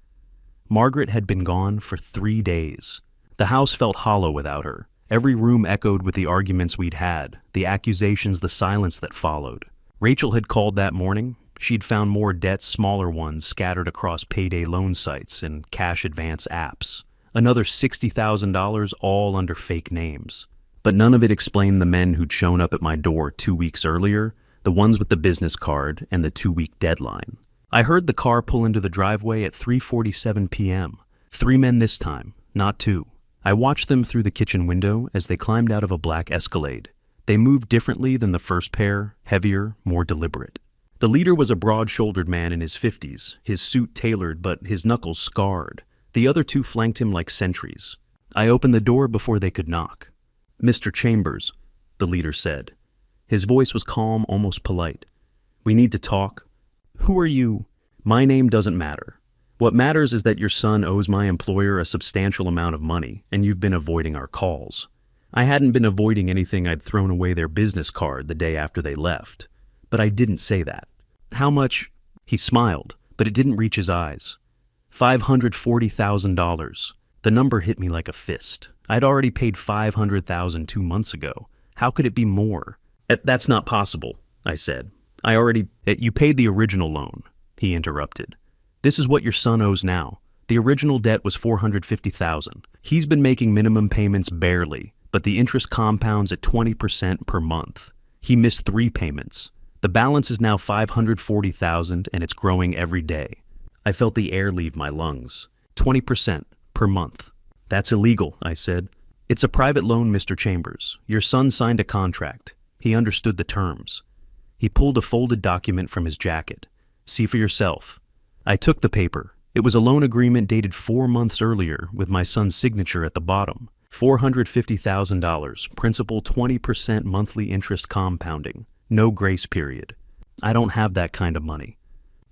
Margaret had been gone for 3 days. The house felt hollow without her. Every room echoed with the arguments we'd had, the accusations, the silence that followed. Rachel had called that morning. She'd found more debts, smaller ones, scattered across payday loan sites and cash advance apps. Another $60,000, all under fake names. But none of it explained the men who'd shown up at my door 2 weeks earlier, the ones with the business card and the 2-week deadline. I heard the car pull into the driveway at 3:47 p.m. 3 men this time, not 2. I watched them through the kitchen window as they climbed out of a black Escalade. They moved differently than the first pair, heavier, more deliberate. The leader was a broad-shouldered man in his 50s, his suit tailored but his knuckles scarred. The other 2 flanked him like sentries. I opened the door before they could knock. "Mr. Chambers," the leader said. His voice was calm, almost polite. "We need to talk." "Who are you?" "My name doesn't matter. What matters is that your son owes my employer a substantial amount of money, and you've been avoiding our calls." I hadn't been avoiding anything. I'd thrown away their business card the day after they left. But I didn't say that. "How much?" He smiled, but it didn't reach his eyes. $540,000. The number hit me like a fist. I'd already paid $500,000 2 months ago. How could it be more? "That's not possible," I said. You paid the original loan," he interrupted. "This is what your son owes now. The original debt was $450,000. He's been making minimum payments barely, but the interest compounds at 20% per month. He missed 3 payments. The balance is now $540,000 and it's growing every day." I felt the air leave my lungs. 20% per month. "That's illegal," I said. "It's a private loan, Mr. Chambers. Your son signed a contract. He understood the terms." He pulled a folded document from his jacket. "See for yourself." I took the paper. It was a loan agreement dated 4 months earlier with my son's signature at the bottom. $450,000, principal 20% monthly interest compounding, no grace period. I don't have that kind of money.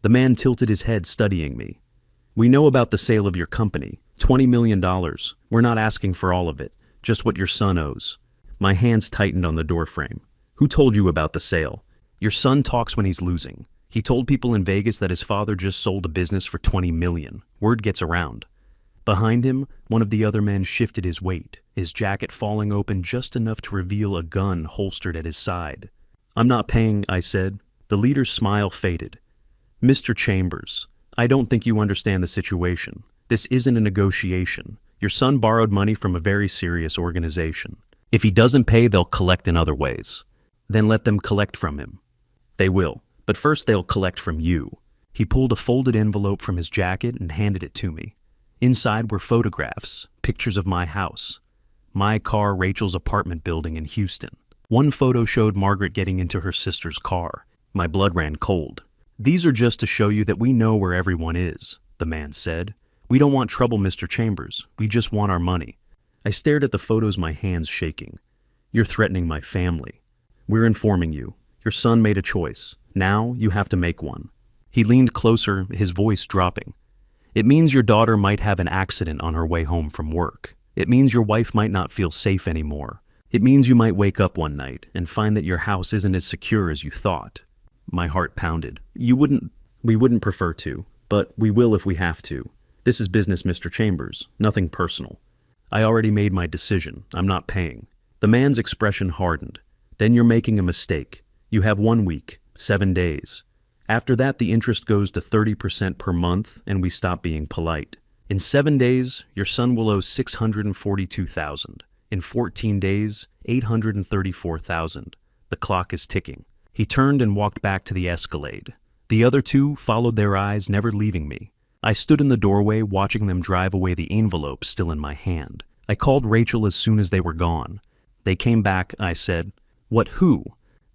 The man tilted his head, studying me. "We know about the sale of your company, $20 million. We're not asking for all of it, just what your son owes." My hands tightened on the doorframe. "Who told you about the sale?" "Your son talks when he's losing. He told people in Vegas that his father just sold a business for $20 million. Word gets around." Behind him, one of the other men shifted his weight, his jacket falling open just enough to reveal a gun holstered at his side. "I'm not paying," I said. The leader's smile faded. "Mr. Chambers, I don't think you understand the situation. This isn't a negotiation. Your son borrowed money from a very serious organization. If he doesn't pay, they'll collect in other ways. Then let them collect from him. They will, but first they'll collect from you." He pulled a folded envelope from his jacket and handed it to me. Inside were photographs, pictures of my house, my car, Rachel's apartment building in Houston. One photo showed Margaret getting into her sister's car. My blood ran cold. "These are just to show you that we know where everyone is," the man said. "We don't want trouble, Mr. Chambers. We just want our money." I stared at the photos, my hands shaking. "You're threatening my family. We're informing you. Your son made a choice. Now you have to make one." He leaned closer, his voice dropping. "It means your daughter might have an accident on her way home from work. It means your wife might not feel safe anymore. It means you might wake up one night and find that your house isn't as secure as you thought." My heart pounded. We wouldn't prefer to, but we will if we have to. This is business, Mr. Chambers, nothing personal." "I already made my decision. I'm not paying." The man's expression hardened. "Then you're making a mistake. You have 1 week, 7 days. After that, the interest goes to 30% per month, and we stop being polite. In 7 days, your son will owe $642,000. In 14 days, $834,000. The clock is ticking." He turned and walked back to the Escalade. The other 2 followed their eyes, never leaving me. I stood in the doorway, watching them drive away, the envelope still in my hand. I called Rachel as soon as they were gone. "They came back," I said. "What, who?"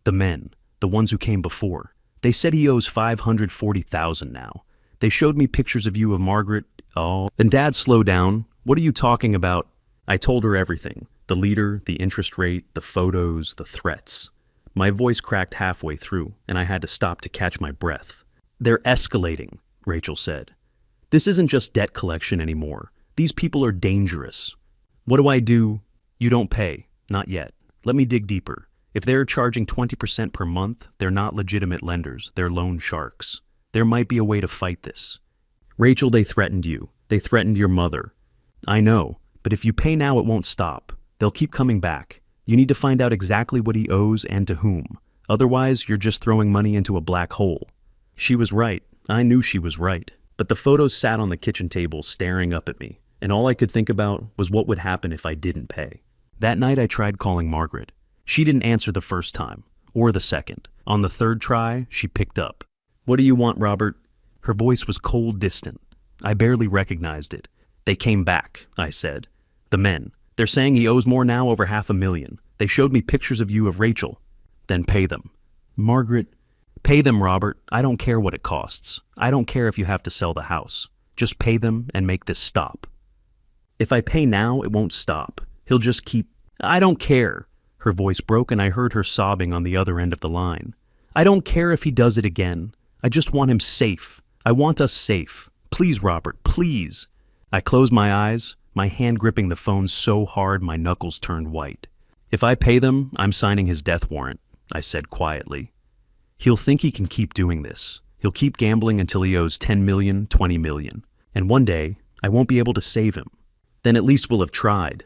"The men, the ones who came before. They said he owes $540,000 now. They showed me pictures of you, of Margaret." "Oh." "Then Dad, slow down. What are you talking about?" I told her everything. The leader, the interest rate, the photos, the threats. My voice cracked halfway through, and I had to stop to catch my breath. "They're escalating," Rachel said. "This isn't just debt collection anymore. These people are dangerous." "What do I do?" "You don't pay. Not yet. Let me dig deeper. If they're charging 20% per month, they're not legitimate lenders. They're loan sharks. There might be a way to fight this." "Rachel, they threatened you. They threatened your mother." "I know, but if you pay now, it won't stop. They'll keep coming back. You need to find out exactly what he owes and to whom. Otherwise, you're just throwing money into a black hole." She was right. I knew she was right. But the photos sat on the kitchen table staring up at me, and all I could think about was what would happen if I didn't pay. That night I tried calling Margaret. She didn't answer the first time. or the second. On the third try, she picked up. "What do you want, Robert?" Her voice was cold, distant. I barely recognized it. "They came back," I said. "The men. They're saying he owes more now, over $500,000. They showed me pictures of you of Rachel." "Then pay them." "Margaret." "Pay them, Robert. I don't care what it costs. I don't care if you have to sell the house. Just pay them and make this stop." "If I pay now, it won't stop. He'll just keep—" "I don't care." Her voice broke and I heard her sobbing on the other end of the line. "I don't care if he does it again. I just want him safe. I want us safe. Please, Robert, please." I closed my eyes, my hand gripping the phone so hard my knuckles turned white. "If I pay them, I'm signing his death warrant," I said quietly. "He'll think he can keep doing this. He'll keep gambling until he owes 10 million, 20 million. And one day, I won't be able to save him. Then at least we'll have tried.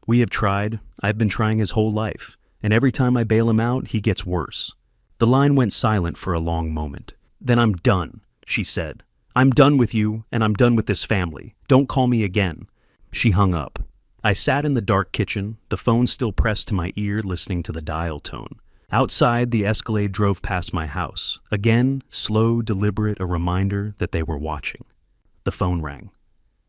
We have tried. I've been trying his whole life. And every time I bail him out, he gets worse." The line went silent for a long moment. "Then I'm done," she said. "I'm done with you, and I'm done with this family. Don't call me again." She hung up. I sat in the dark kitchen, the phone still pressed to my ear, listening to the dial tone. Outside, the Escalade drove past my house. Again, slow, deliberate, a reminder that they were watching. The phone rang.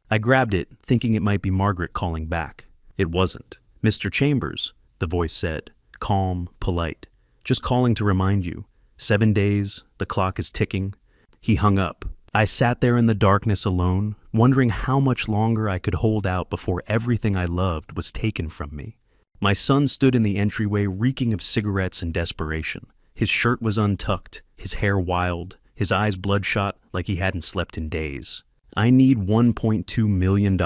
I grabbed it, thinking it might be Margaret calling back. It wasn't. "Mr. Chambers," the voice said, calm, polite. "Just calling to remind you. 7 days, the clock is ticking." He hung up. I sat there in the darkness alone, wondering how much longer I could hold out before everything I loved was taken from me. My son stood in the entryway reeking of cigarettes and desperation. His shirt was untucked, his hair wild, his eyes bloodshot like he hadn't slept in days. "I need $1.2 million,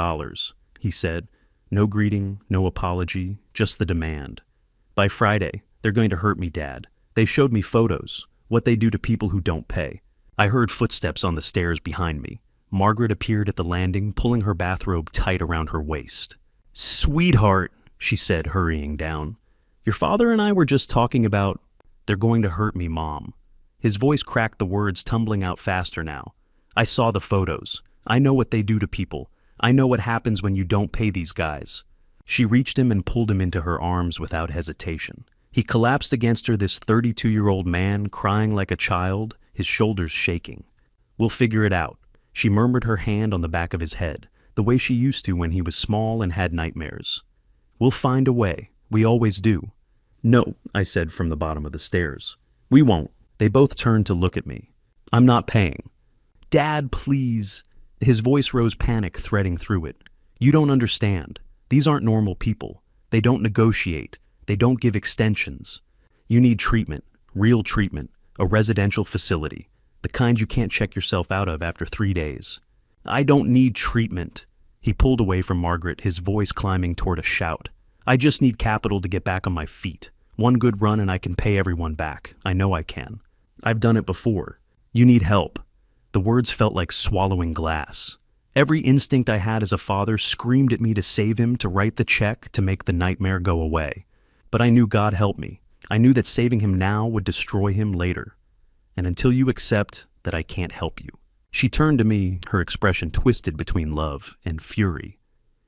he said. No greeting, no apology, just the demand. "By Friday, they're going to hurt me, Dad. They showed me photos, what they do to people who don't pay." I heard footsteps on the stairs behind me. Margaret appeared at the landing, pulling her bathrobe tight around her waist. "Sweetheart," she said, hurrying down. "Your father and I were just talking about—" "They're going to hurt me, Mom." His voice cracked, the words tumbling out faster now. "I saw the photos. I know what they do to people. I know what happens when you don't pay these guys." She reached him and pulled him into her arms without hesitation. He collapsed against her, this 32-year-old man, crying like a child, his shoulders shaking. "We'll figure it out." She murmured, her hand on the back of his head, the way she used to when he was small and had nightmares. "We'll find a way. We always do." "No," I said from the bottom of the stairs. "We won't." They both turned to look at me. "I'm not paying." "Dad, please." His voice rose, panic threading through it. "You don't understand. These aren't normal people. They don't negotiate. They don't give extensions. You need treatment, real treatment, a residential facility, the kind you can't check yourself out of after 3 days." "I don't need treatment." He pulled away from Margaret, his voice climbing toward a shout. "I just need capital to get back on my feet. One good run and I can pay everyone back. I know I can. I've done it before. You need help." The words felt like swallowing glass. Every instinct I had as a father screamed at me to save him, to write the check, to make the nightmare go away. But I knew, God help me, I knew that saving him now would destroy him later. "And until you accept that I can't help you." She turned to me, her expression twisted between love and fury.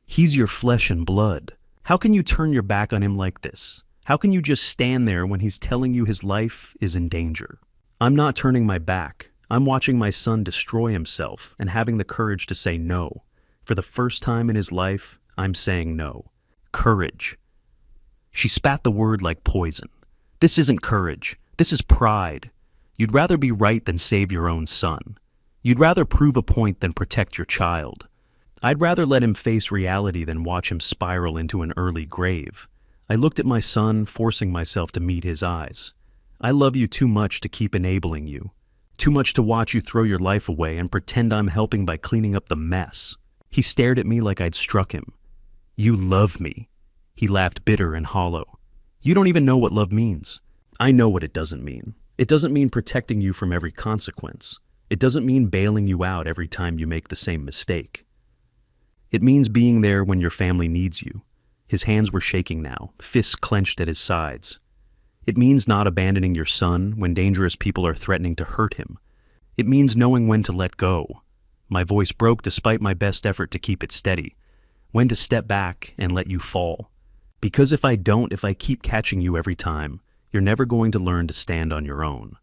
"He's your flesh and blood. How can you turn your back on him like this? How can you just stand there when he's telling you his life is in danger?" "I'm not turning my back. I'm watching my son destroy himself and having the courage to say no. For the first time in his life, I'm saying no. Courage." She spat the word like poison. "This isn't courage. This is pride. You'd rather be right than save your own son. You'd rather prove a point than protect your child. I'd rather let him face reality than watch him spiral into an early grave." I looked at my son, forcing myself to meet his eyes. "I love you too much to keep enabling you. Too much to watch you throw your life away and pretend I'm helping by cleaning up the mess." He stared at me like I'd struck him. "You love me." He laughed, bitter and hollow. "You don't even know what love means." "I know what it doesn't mean. It doesn't mean protecting you from every consequence. It doesn't mean bailing you out every time you make the same mistake. It means being there when your family needs you." His hands were shaking now, fists clenched at his sides. "It means not abandoning your son when dangerous people are threatening to hurt him. It means knowing when to let go." My voice broke despite my best effort to keep it steady. "When to step back and let you fall. Because if I don't, if I keep catching you every time, You're never going to learn to stand on your own.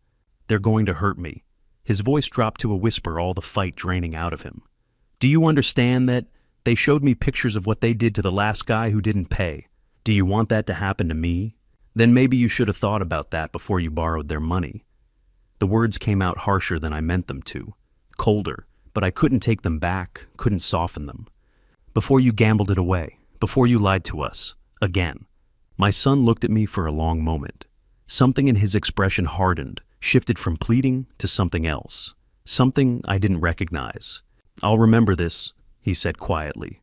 They're going to hurt me." His voice dropped to a whisper, all the fight draining out of him. "Do you understand that they showed me pictures of what they did to the last guy who didn't pay? Do you want that to happen to me? Then maybe you should have thought about that before you borrowed their money." The words came out harsher than I meant them to, colder, but I couldn't take them back, couldn't soften them. "Before you gambled it away, before you lied to us, again." My son looked at me for a long moment. Something in his expression hardened, shifted from pleading to something else, something I didn't recognize. "I'll remember this," he said quietly.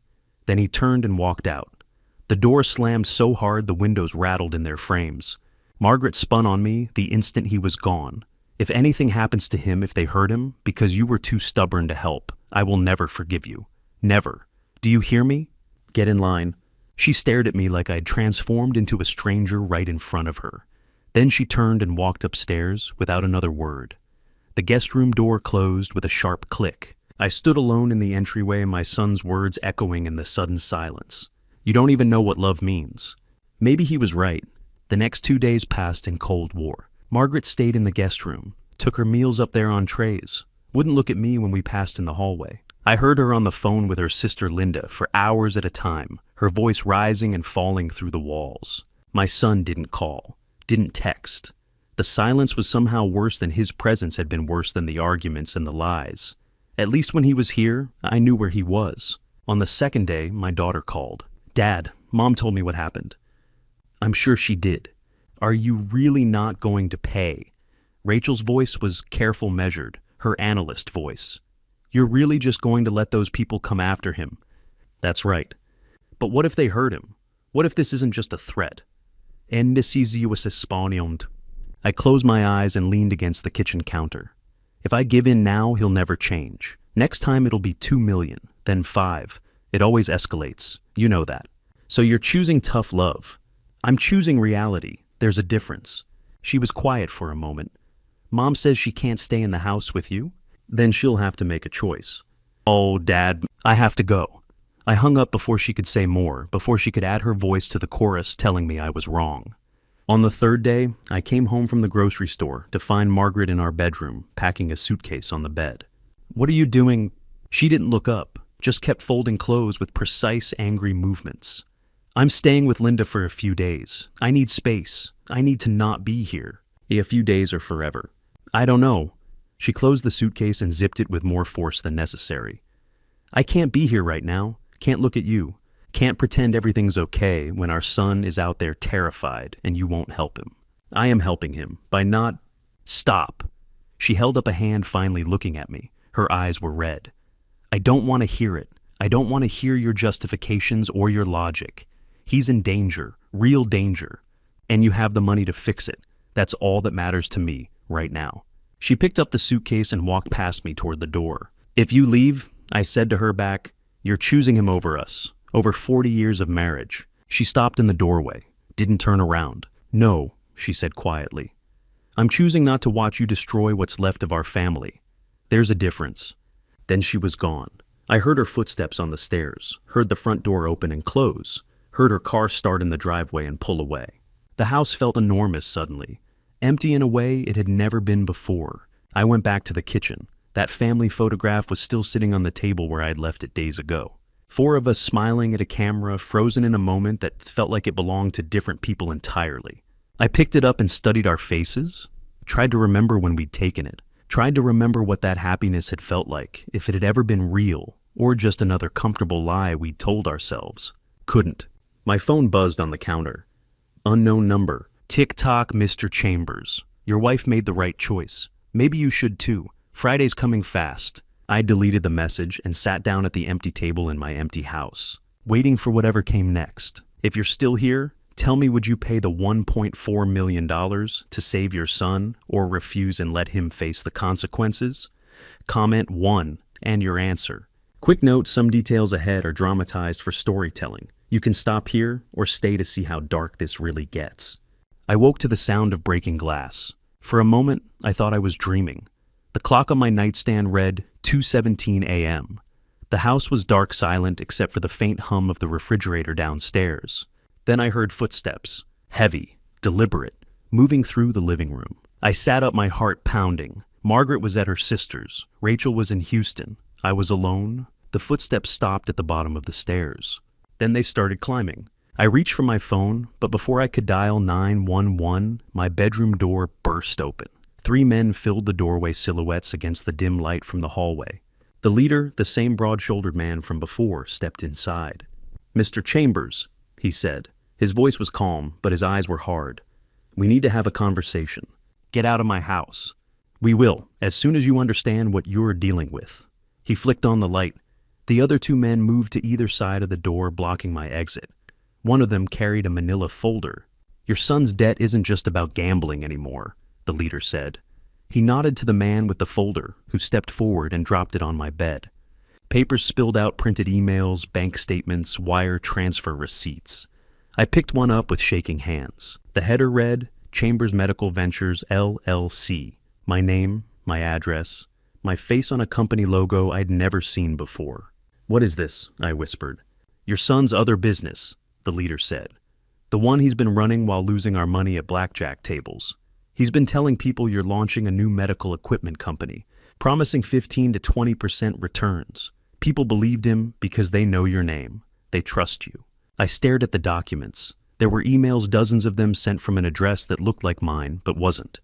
Then he turned and walked out. The door slammed so hard the windows rattled in their frames. Margaret spun on me the instant he was gone. "If anything happens to him, if they hurt him, because you were too stubborn to help, I will never forgive you. Never. Do you hear me? Get in line." She stared at me like I'd transformed into a stranger right in front of her. Then she turned and walked upstairs without another word. The guest room door closed with a sharp click. I stood alone in the entryway, my son's words echoing in the sudden silence. "You don't even know what love means." Maybe he was right. The next 2 days passed in Cold War. Margaret stayed in the guest room, took her meals up there on trays, wouldn't look at me when we passed in the hallway. I heard her on the phone with her sister Linda for hours at a time, her voice rising and falling through the walls. My son didn't call, didn't text. The silence was somehow worse than his presence had been worse than the arguments and the lies. At least when he was here, I knew where he was. On the second day, my daughter called. "Dad, Mom told me what happened." "I'm sure she did. Are you really not going to pay?" Rachel's voice was careful, measured, her analyst voice. "You're really just going to let those people come after him?" "That's right. But what if they hurt him? What if this isn't just a threat?" I closed my eyes and leaned against the kitchen counter. If I give in now, he'll never change. Next time it'll be 2 million, then 5. It always escalates. You know that. "So you're choosing tough love." "I'm choosing reality. There's a difference." She was quiet for a moment. "Mom says she can't stay in the house with you?" "Then she'll have to make a choice." "Oh, Dad, I have to go." I hung up before she could say more, before she could add her voice to the chorus telling me I was wrong. On the third day, I came home from the grocery store to find Margaret in our bedroom, packing a suitcase on the bed. "What are you doing?" She didn't look up, just kept folding clothes with precise, angry movements. "I'm staying with Linda for a few days. I need space. I need to not be here." "A few days or forever?" "I don't know." She closed the suitcase and zipped it with more force than necessary. "I can't be here right now. Can't look at you. Can't pretend everything's okay when our son is out there terrified and you won't help him. I am helping him by not—" "Stop." She held up a hand, finally looking at me. Her eyes were red. "I don't want to hear it. I don't want to hear your justifications or your logic. He's in danger, real danger. And you have the money to fix it. That's all that matters to me right now." She picked up the suitcase and walked past me toward the door. "If you leave," I said to her back, "you're choosing him over us, over 40 years of marriage." She stopped in the doorway, didn't turn around. "No," she said quietly. "I'm choosing not to watch you destroy what's left of our family. There's a difference." Then she was gone. I heard her footsteps on the stairs, heard the front door open and close, heard her car start in the driveway and pull away. The house felt enormous suddenly, empty in a way it had never been before. I went back to the kitchen. That family photograph was still sitting on the table where I had left it days ago. 4 of us smiling at a camera, frozen in a moment that felt like it belonged to different people entirely. I picked it up and studied our faces, tried to remember when we'd taken it, tried to remember what that happiness had felt like, if it had ever been real, or just another comfortable lie we'd told ourselves. Couldn't. My phone buzzed on the counter. Unknown number. "Tick-tock, Mr. Chambers. Your wife made the right choice. Maybe you should too. Friday's coming fast." I deleted the message and sat down at the empty table in my empty house, waiting for whatever came next. "If you're still here, tell me, would you pay the $1.4 million to save your son, or refuse and let him face the consequences? Comment 1 and your answer. Quick note, some details ahead are dramatized for storytelling. You can stop here or stay to see how dark this really gets. I woke to the sound of breaking glass. For a moment, I thought I was dreaming. The clock on my nightstand read 2:17 a.m. The house was dark, silent, except for the faint hum of the refrigerator downstairs. Then I heard footsteps, heavy, deliberate, moving through the living room. I sat up, my heart pounding. Margaret was at her sister's. Rachel was in Houston. I was alone. The footsteps stopped at the bottom of the stairs. Then they started climbing. I reached for my phone, but before I could dial 911, my bedroom door burst open. 3 men filled the doorway silhouettes against the dim light from the hallway. The leader, the same broad-shouldered man from before, stepped inside. "Mr. Chambers," he said. His voice was calm, but his eyes were hard. "We need to have a conversation. Get out of my house." "We will, as soon as you understand what you're dealing with." He flicked on the light. The other 2 men moved to either side of the door, blocking my exit. One of them carried a manila folder. "Your son's debt isn't just about gambling anymore," the leader said. He nodded to the man with the folder, who stepped forward and dropped it on my bed. Papers spilled out, printed emails, bank statements, wire transfer receipts. I picked one up with shaking hands. The header read, Chambers Medical Ventures, LLC. My name, my address, my face on a company logo I'd never seen before. "What is this?" I whispered. "Your son's other business," the leader said. "The one he's been running while losing our money at blackjack tables. He's been telling people you're launching a new medical equipment company, promising 15 to 20% returns. People believed him because they know your name. They trust you." I stared at the documents. There were emails, dozens of them sent from an address that looked like mine, but wasn't.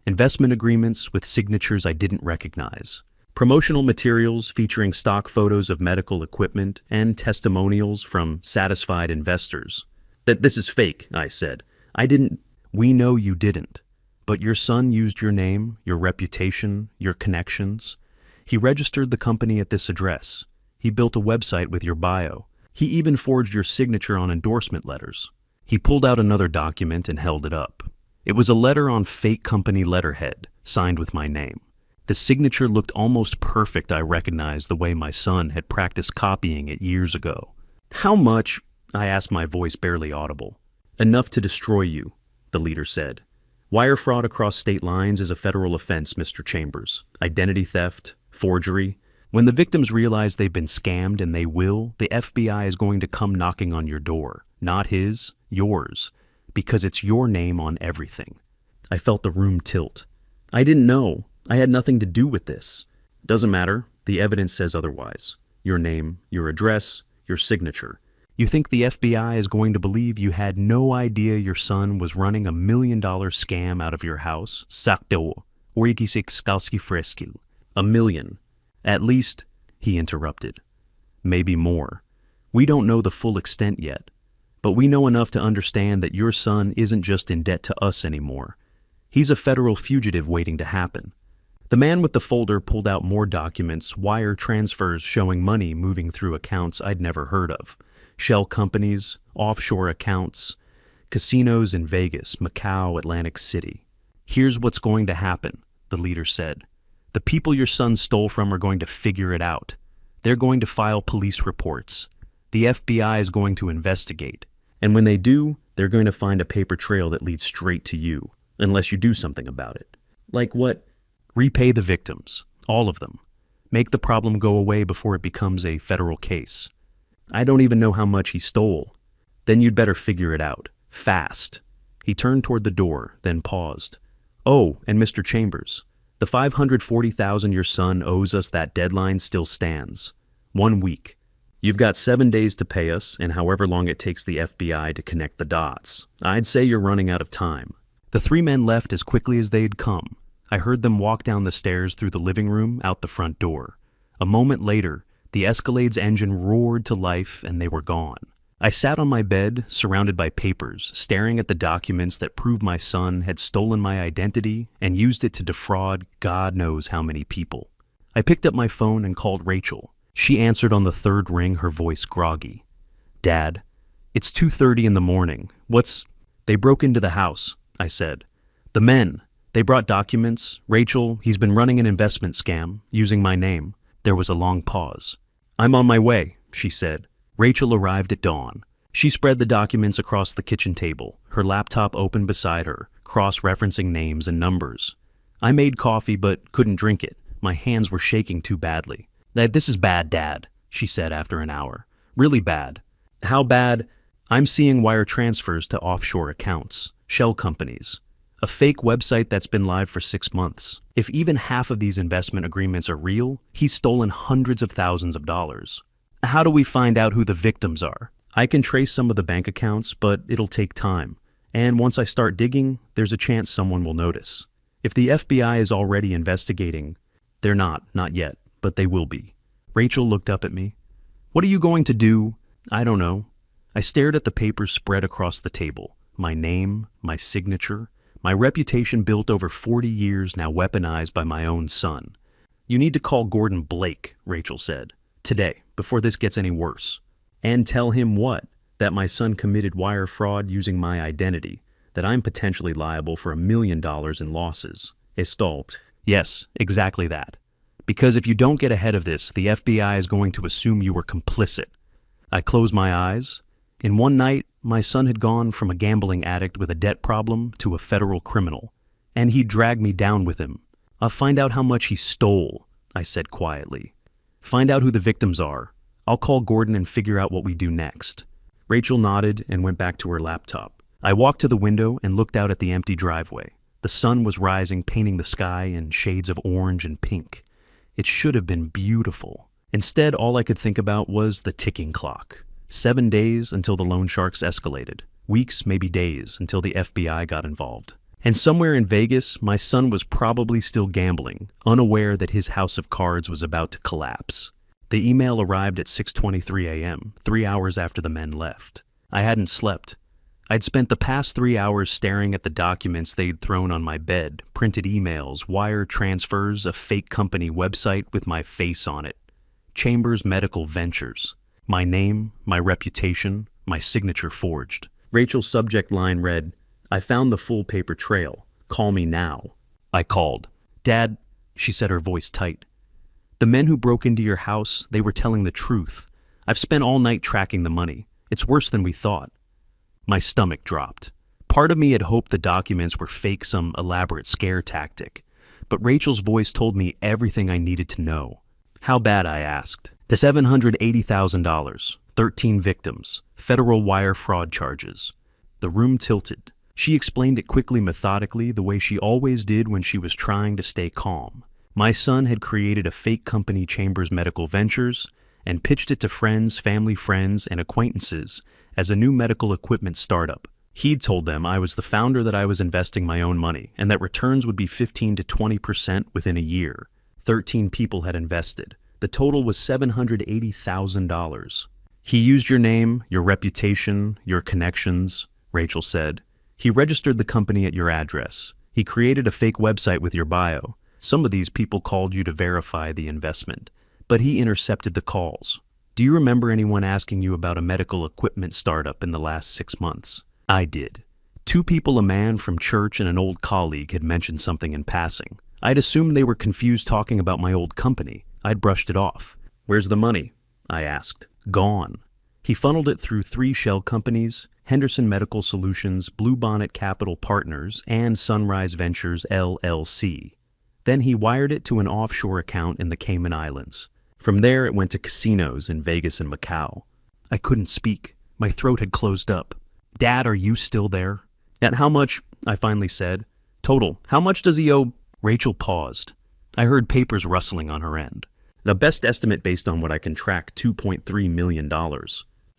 Investment agreements with signatures I didn't recognize. Promotional materials featuring stock photos of medical equipment and testimonials from satisfied investors. "This is fake," I said. "I didn't." "We know you didn't. But your son used your name, your reputation, your connections. He registered the company at this address. He built a website with your bio. He even forged your signature on endorsement letters." He pulled out another document and held it up. It was a letter on fake company letterhead, signed with my name. The signature looked almost perfect. I recognized the way my son had practiced copying it years ago. "How much?" I asked, my voice barely audible. "Enough to destroy you," the leader said. "Wire fraud across state lines is a federal offense, Mr. Chambers. Identity theft, forgery. When the victims realize they've been scammed, and they will, the FBI is going to come knocking on your door. Not his, yours. Because it's your name on everything." I felt the room tilt. "I didn't know. I had nothing to do with this." "Doesn't matter. The evidence says otherwise. Your name, your address, your signature. You think the FBI is going to believe you had no idea your son was running $1 million scam out of your house? Sakto. Orikisik freskil. $1 million. At least," he interrupted. "Maybe more. We don't know the full extent yet. But we know enough to understand that your son isn't just in debt to us anymore. He's a federal fugitive waiting to happen." The man with the folder pulled out more documents, wire transfers showing money moving through accounts I'd never heard of. Shell companies, offshore accounts, casinos in Vegas, Macau, Atlantic City. "Here's what's going to happen," the leader said. "The people your son stole from are going to figure it out. They're going to file police reports. The FBI is going to investigate. And when they do, they're going to find a paper trail that leads straight to you, unless you do something about it." "Like what?" "Repay the victims, all of them. Make the problem go away before it becomes a federal case." "I don't even know how much he stole." "Then you'd better figure it out. Fast." He turned toward the door, then paused. "Oh, and Mr. Chambers, the $540,000 your son owes us, that deadline still stands. 1 week. You've got 7 days to pay us, and however long it takes the FBI to connect the dots. I'd say you're running out of time." The 3 men left as quickly as they'd come. I heard them walk down the stairs through the living room, out the front door. A moment later, the Escalade's engine roared to life, and they were gone. I sat on my bed, surrounded by papers, staring at the documents that proved my son had stolen my identity and used it to defraud God knows how many people. I picked up my phone and called Rachel. She answered on the 3rd ring, her voice groggy. "Dad, it's 2:30 in the morning. They broke into the house," I said. "The men. They brought documents. Rachel, he's been running an investment scam, using my name." There was a long pause. "I'm on my way," she said. Rachel arrived at dawn. She spread the documents across the kitchen table, her laptop open beside her, cross-referencing names and numbers. I made coffee but couldn't drink it. My hands were shaking too badly. "This is bad, Dad," she said after an hour. "Really bad." "How bad?" "I'm seeing wire transfers to offshore accounts, shell companies. A fake website that's been live for 6 months. If even half of these investment agreements are real, he's stolen hundreds of thousands of dollars. How do we find out who the victims are? I can trace some of the bank accounts, but it'll take time. And once I start digging, there's a chance someone will notice. If the FBI is already investigating, they're not yet, but they will be. Rachel looked up at me. What are you going to do? I don't know. I stared at the papers spread across the table. My name, my signature, my reputation built over 40 years now weaponized by my own son. You need to call Gordon Blake, Rachel said. Today, before this gets any worse. And tell him what? That my son committed wire fraud using my identity. That I'm potentially liable for $1 million in losses. Estolped. Yes, exactly that. Because if you don't get ahead of this, the FBI is going to assume you were complicit. I closed my eyes. In one night, my son had gone from a gambling addict with a debt problem to a federal criminal. And he dragged me down with him. I'll find out how much he stole, I said quietly. Find out who the victims are. I'll call Gordon and figure out what we do next. Rachel nodded and went back to her laptop. I walked to the window and looked out at the empty driveway. The sun was rising, painting the sky in shades of orange and pink. It should have been beautiful. Instead, all I could think about was the ticking clock. 7 days until the loan sharks escalated. Weeks, maybe days, until the FBI got involved. And somewhere in Vegas, my son was probably still gambling, unaware that his house of cards was about to collapse. The email arrived at 6:23 a.m., 3 hours after the men left. I hadn't slept. I'd spent the past 3 hours staring at the documents they'd thrown on my bed, printed emails, wire transfers, a fake company website with my face on it. Chambers Medical Ventures. My name, my reputation, my signature forged. Rachel's subject line read, I found the full paper trail. Call me now. I called. Dad, she said, her voice tight. The men who broke into your house, they were telling the truth. I've spent all night tracking the money. It's worse than we thought. My stomach dropped. Part of me had hoped the documents were fake, some elaborate scare tactic. But Rachel's voice told me everything I needed to know. How bad, I asked. The $780,000, 13 victims, federal wire fraud charges. The room tilted. She explained it quickly, methodically, the way she always did when she was trying to stay calm. My son had created a fake company, Chambers Medical Ventures, and pitched it to friends, family friends, and acquaintances as a new medical equipment startup. He'd told them I was the founder, that I was investing my own money, and that returns would be 15 to 20% within a year. 13 people had invested. The total was $780,000. He used your name, your reputation, your connections, Rachel said. He registered the company at your address. He created a fake website with your bio. Some of these people called you to verify the investment, but he intercepted the calls. Do you remember anyone asking you about a medical equipment startup in the last 6 months? I did. 2 people, a man from church and an old colleague, had mentioned something in passing. I'd assumed they were confused talking about my old company. I'd brushed it off. Where's the money? I asked. Gone. He funneled it through 3 shell companies, Henderson Medical Solutions, Bluebonnet Capital Partners, and Sunrise Ventures, LLC. Then he wired it to an offshore account in the Cayman Islands. From there, it went to casinos in Vegas and Macau. I couldn't speak. My throat had closed up. Dad, are you still there? At how much? I finally said. Total. How much does he owe? Rachel paused. I heard papers rustling on her end. The best estimate based on what I can track, $2.3 million.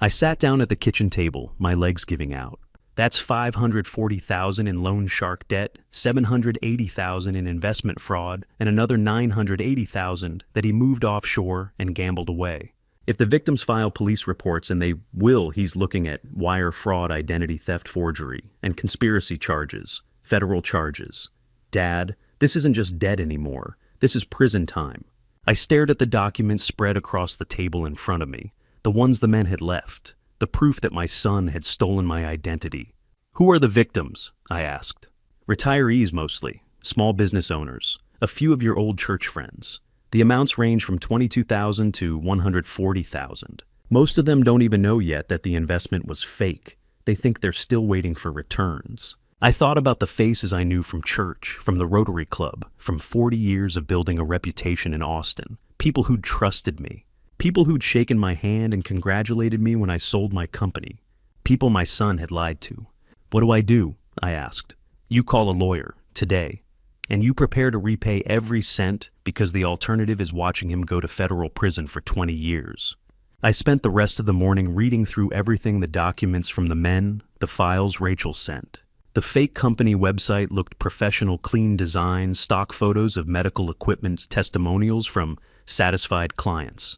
I sat down at the kitchen table, my legs giving out. That's $540,000 in loan shark debt, $780,000 in investment fraud, and another $980,000 that he moved offshore and gambled away. If the victims file police reports, and they will, he's looking at wire fraud, identity theft, forgery, and conspiracy charges, federal charges. Dad, this isn't just debt anymore. This is prison time. I stared at the documents spread across the table in front of me, the ones the men had left, the proof that my son had stolen my identity. Who are the victims? I asked. Retirees mostly, small business owners, a few of your old church friends. The amounts range from $22,000 to $140,000. Most of them don't even know yet that the investment was fake. They think they're still waiting for returns. I thought about the faces I knew from church, from the Rotary Club, from 40 years of building a reputation in Austin, people who'd trusted me, people who'd shaken my hand and congratulated me when I sold my company, people my son had lied to. What do? I asked. You call a lawyer, today, and you prepare to repay every cent because the alternative is watching him go to federal prison for 20 years. I spent the rest of the morning reading through everything, the documents from the men, the files Rachel sent. The fake company website looked professional, clean design, stock photos of medical equipment, testimonials from satisfied clients.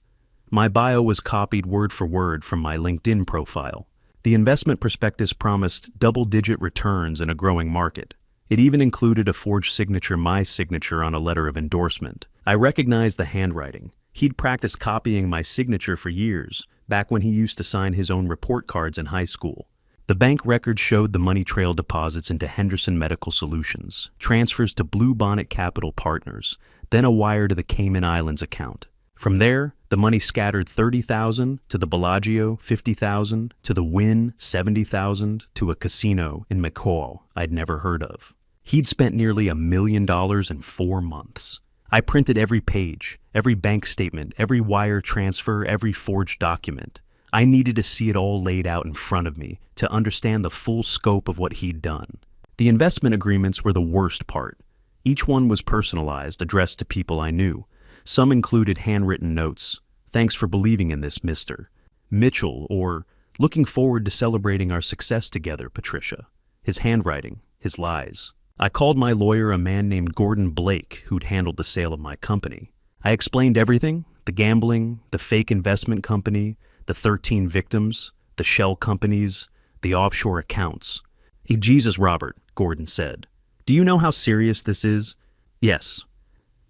My bio was copied word for word from my LinkedIn profile. The investment prospectus promised double-digit returns in a growing market. It even included a forged signature, my signature, on a letter of endorsement. I recognized the handwriting. He'd practiced copying my signature for years, back when he used to sign his own report cards in high school. The bank records showed the money trail deposits into Henderson Medical Solutions, transfers to Blue Bonnet Capital Partners, then a wire to the Cayman Islands account. From there, the money scattered $30,000 to the Bellagio, $50,000 to the Wynn, $70,000 to a casino in Macau I'd never heard of. He'd spent nearly $1 million in 4 months. I printed every page, every bank statement, every wire transfer, every forged document. I needed to see it all laid out in front of me to understand the full scope of what he'd done. The investment agreements were the worst part. Each one was personalized, addressed to people I knew. Some included handwritten notes. Thanks for believing in this, Mr. Mitchell, or looking forward to celebrating our success together, Patricia. His handwriting, his lies. I called my lawyer, a man named Gordon Blake, who'd handled the sale of my company. I explained everything, the gambling, the fake investment company, the 13 victims, the shell companies, the offshore accounts. Jesus, Robert, Gordon said. Do you know how serious this is? Yes.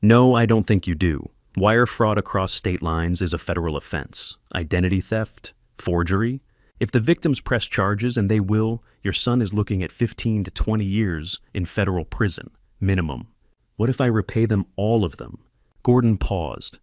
No, I don't think you do. Wire fraud across state lines is a federal offense. Identity theft, forgery. If the victims press charges, and they will, your son is looking at 15 to 20 years in federal prison, minimum. What if I repay them, all of them? Gordon paused.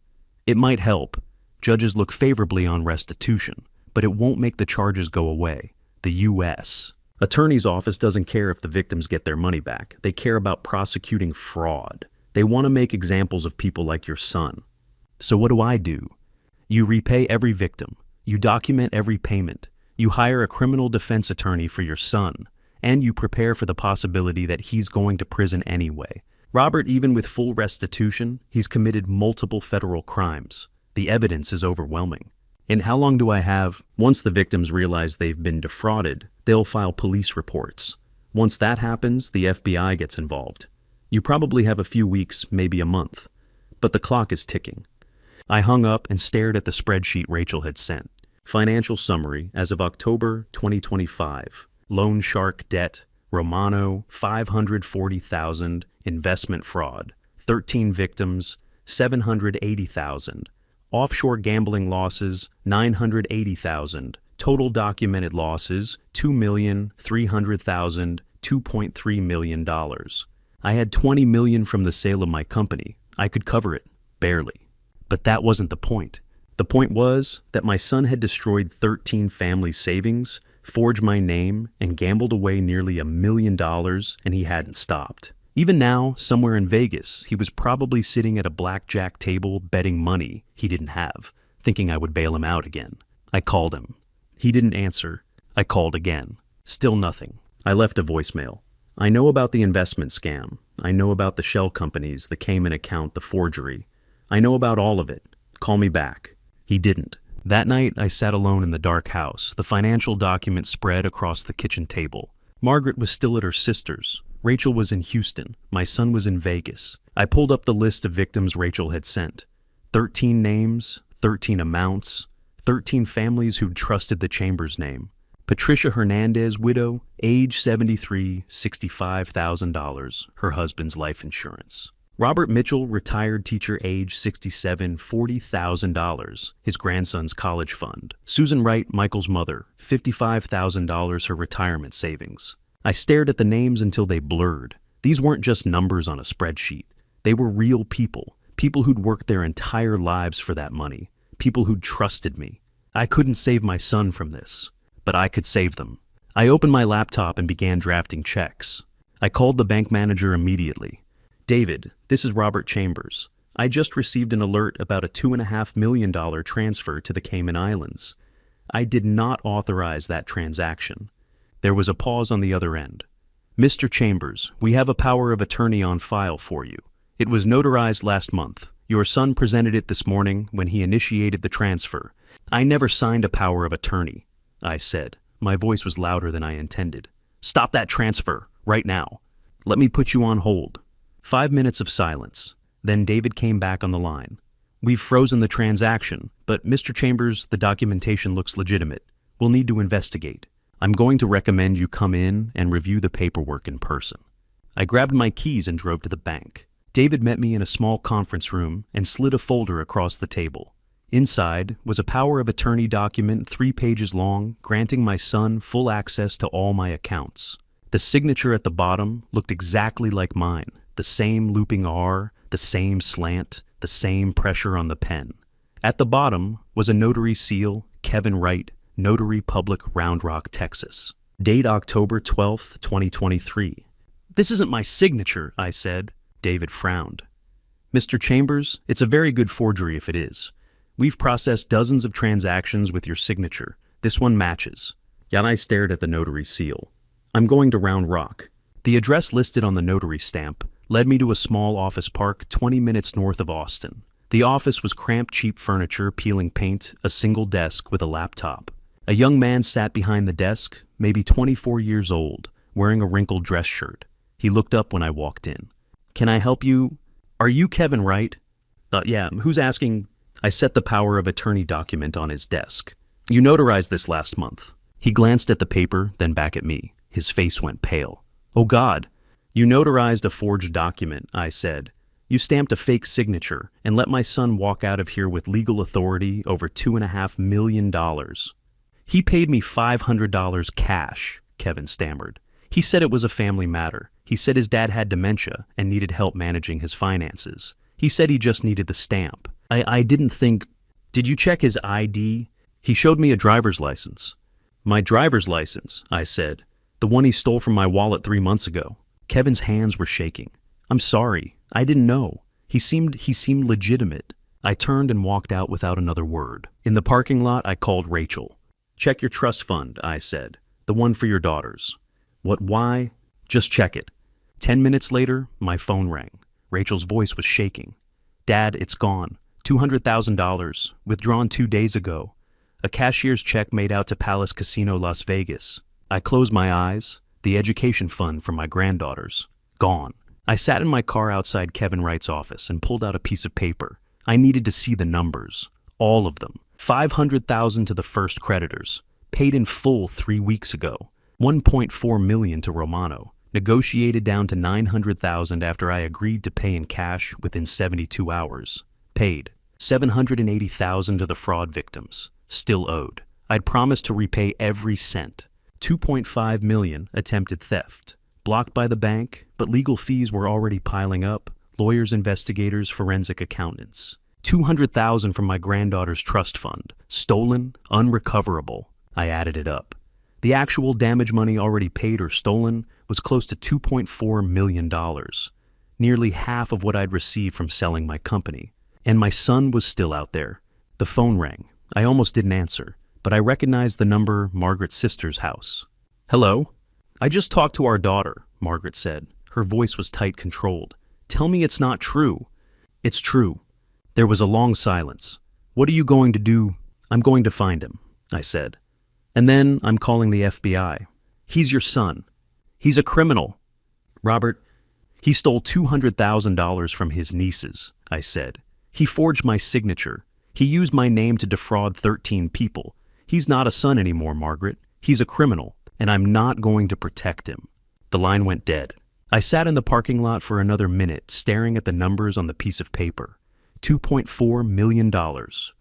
It might help. Judges look favorably on restitution, but it won't make the charges go away. The U.S. Attorney's office doesn't care if the victims get their money back. They care about prosecuting fraud. They want to make examples of people like your son. So what do? You repay every victim. You document every payment. You hire a criminal defense attorney for your son. And you prepare for the possibility that he's going to prison anyway. Robert, even with full restitution, he's committed multiple federal crimes. The evidence is overwhelming. And how long do I have? Once the victims realize they've been defrauded, they'll file police reports. Once that happens, the FBI gets involved. You probably have a few weeks, maybe a month. But the clock is ticking. I hung up and stared at the spreadsheet Rachel had sent. Financial summary as of October 2025. Loan shark debt, Romano, $540,000, investment fraud, 13 victims, $780,000. Offshore gambling losses, $980,000. Total documented losses, $2,300,000, $2.3 million. I had $20 million from the sale of my company. I could cover it, barely. But that wasn't the point. The point was that my son had destroyed 13 family savings, forged my name, and gambled away nearly $1 million, and he hadn't stopped. Even now, somewhere in Vegas, he was probably sitting at a blackjack table betting money he didn't have, thinking I would bail him out again. I called him. He didn't answer. I called again. Still nothing. I left a voicemail. I know about the investment scam. I know about the shell companies, the Cayman account, the forgery. I know about all of it. Call me back. He didn't. That night, I sat alone in the dark house, the financial documents spread across the kitchen table. Margaret was still at her sister's. Rachel was in Houston. My son was in Vegas. I pulled up the list of victims Rachel had sent. 13 names, 13 amounts, 13 families who'd trusted the Chamber's name. Patricia Hernandez, widow, age 73, $65,000, her husband's life insurance. Robert Mitchell, retired teacher, age 67, $40,000, his grandson's college fund. Susan Wright, Michael's mother, $55,000, her retirement savings. I stared at the names until they blurred. These weren't just numbers on a spreadsheet. They were real people, people who'd worked their entire lives for that money, people who'd trusted me. I couldn't save my son from this, but I could save them. I opened my laptop and began drafting checks. I called the bank manager immediately. David, this is Robert Chambers. I just received an alert about a $2.5 million transfer to the Cayman Islands. I did not authorize that transaction. There was a pause on the other end. Mr. Chambers, we have a power of attorney on file for you. It was notarized last month. Your son presented it this morning when he initiated the transfer. I never signed a power of attorney, I said. My voice was louder than I intended. Stop that transfer, right now. Let me put you on hold. 5 minutes of silence. Then David came back on the line. We've frozen the transaction, but Mr. Chambers, the documentation looks legitimate. We'll need to investigate. I'm going to recommend you come in and review the paperwork in person. I grabbed my keys and drove to the bank. David met me in a small conference room and slid a folder across the table. Inside was a power of attorney document 3 pages long, granting my son full access to all my accounts. The signature at the bottom looked exactly like mine. The same looping R, the same slant, the same pressure on the pen. At the bottom was a notary seal, Kevin Wright, Notary Public, Round Rock, Texas. Date October 12th, 2023. This isn't my signature, I said. David frowned. Mr. Chambers, it's a very good forgery if it is. We've processed dozens of transactions with your signature. This one matches. Yet I stared at the notary seal. I'm going to Round Rock. The address listed on the notary stamp led me to a small office park 20 minutes north of Austin. The office was cramped, cheap furniture, peeling paint, a single desk with a laptop. A young man sat behind the desk, maybe 24 years old, wearing a wrinkled dress shirt. He looked up when I walked in. Can I help you? Are you Kevin Wright? Yeah, who's asking? I set the power of attorney document on his desk. You notarized this last month. He glanced at the paper, then back at me. His face went pale. Oh God, you notarized a forged document, I said. You stamped a fake signature and let my son walk out of here with legal authority over $2.5 million. He paid me $500 cash, Kevin stammered. He said it was a family matter. He said his dad had dementia and needed help managing his finances. He said he just needed the stamp. I didn't think... Did you check his ID? He showed me a driver's license. My driver's license, I said. The one he stole from my wallet 3 months ago. Kevin's hands were shaking. I'm sorry. I didn't know. He seemed legitimate. I turned and walked out without another word. In the parking lot, I called Rachel. Check your trust fund, I said. The one for your daughters. What, why? Just check it. 10 minutes later, my phone rang. Rachel's voice was shaking. Dad, it's gone. $200,000, withdrawn 2 days ago. A cashier's check made out to Palace Casino, Las Vegas. I closed my eyes. The education fund for my granddaughters. Gone. I sat in my car outside Kevin Wright's office and pulled out a piece of paper. I needed to see the numbers. All of them. $500,000 to the first creditors. Paid in full 3 weeks ago. $1.4 million to Romano. Negotiated down to $900,000 after I agreed to pay in cash within 72 hours. Paid. $780,000 to the fraud victims. Still owed. I'd promised to repay every cent. $2.5 million attempted theft. Blocked by the bank, but legal fees were already piling up. Lawyers, investigators, forensic accountants. $200,000 from my granddaughter's trust fund. Stolen, unrecoverable. I added it up. The actual damage money already paid or stolen was close to $2.4 million. Nearly half of what I'd received from selling my company. And my son was still out there. The phone rang. I almost didn't answer, but I recognized the number, Margaret's sister's house. Hello? I just talked to our daughter, Margaret said. Her voice was tight, controlled. Tell me it's not true. It's true. There was a long silence. What are you going to do? I'm going to find him, I said. And then I'm calling the FBI. He's your son. He's a criminal. Robert, he stole $200,000 from his nieces, I said. He forged my signature. He used my name to defraud 13 people. He's not a son anymore, Margaret. He's a criminal, and I'm not going to protect him. The line went dead. I sat in the parking lot for another minute, staring at the numbers on the piece of paper. $2.4 million,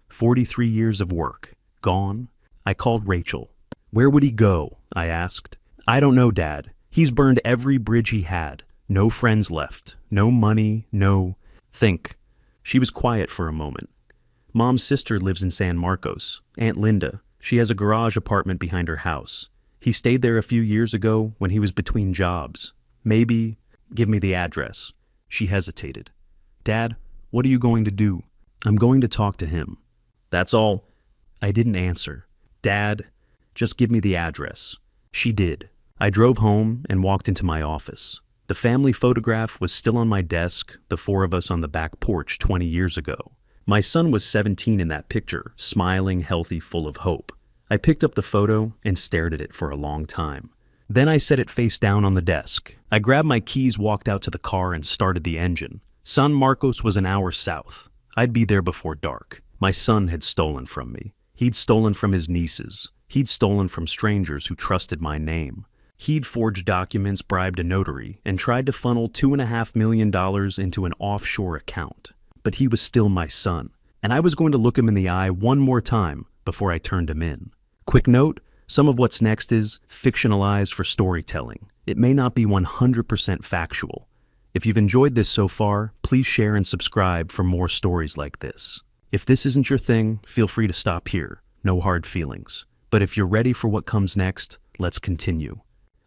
43 years of work, gone. I called Rachel. Where would he go? I asked. I don't know, Dad. He's burned every bridge he had. No friends left. No money, no... Think. She was quiet for a moment. Mom's sister lives in San Marcos. Aunt Linda. She has a garage apartment behind her house. He stayed there a few years ago when he was between jobs. Maybe... Give me the address. She hesitated. Dad, what are you going to do? I'm going to talk to him. That's all. I didn't answer. Dad, just give me the address. She did. I drove home and walked into my office. The family photograph was still on my desk, the four of us on the back porch 20 years ago. My son was 17 in that picture, smiling, healthy, full of hope. I picked up the photo and stared at it for a long time. Then I set it face down on the desk. I grabbed my keys, walked out to the car, and started the engine. San Marcos was an hour south. I'd be there before dark. My son had stolen from me. He'd stolen from his nieces. He'd stolen from strangers who trusted my name. He'd forged documents, bribed a notary, and tried to funnel $2.5 million into an offshore account. But he was still my son, and I was going to look him in the eye one more time before I turned him in. Quick note, some of what's next is fictionalized for storytelling. It may not be 100% factual. If you've enjoyed this so far, please share and subscribe for more stories like this. If this isn't your thing, feel free to stop here. No hard feelings. But if you're ready for what comes next, let's continue.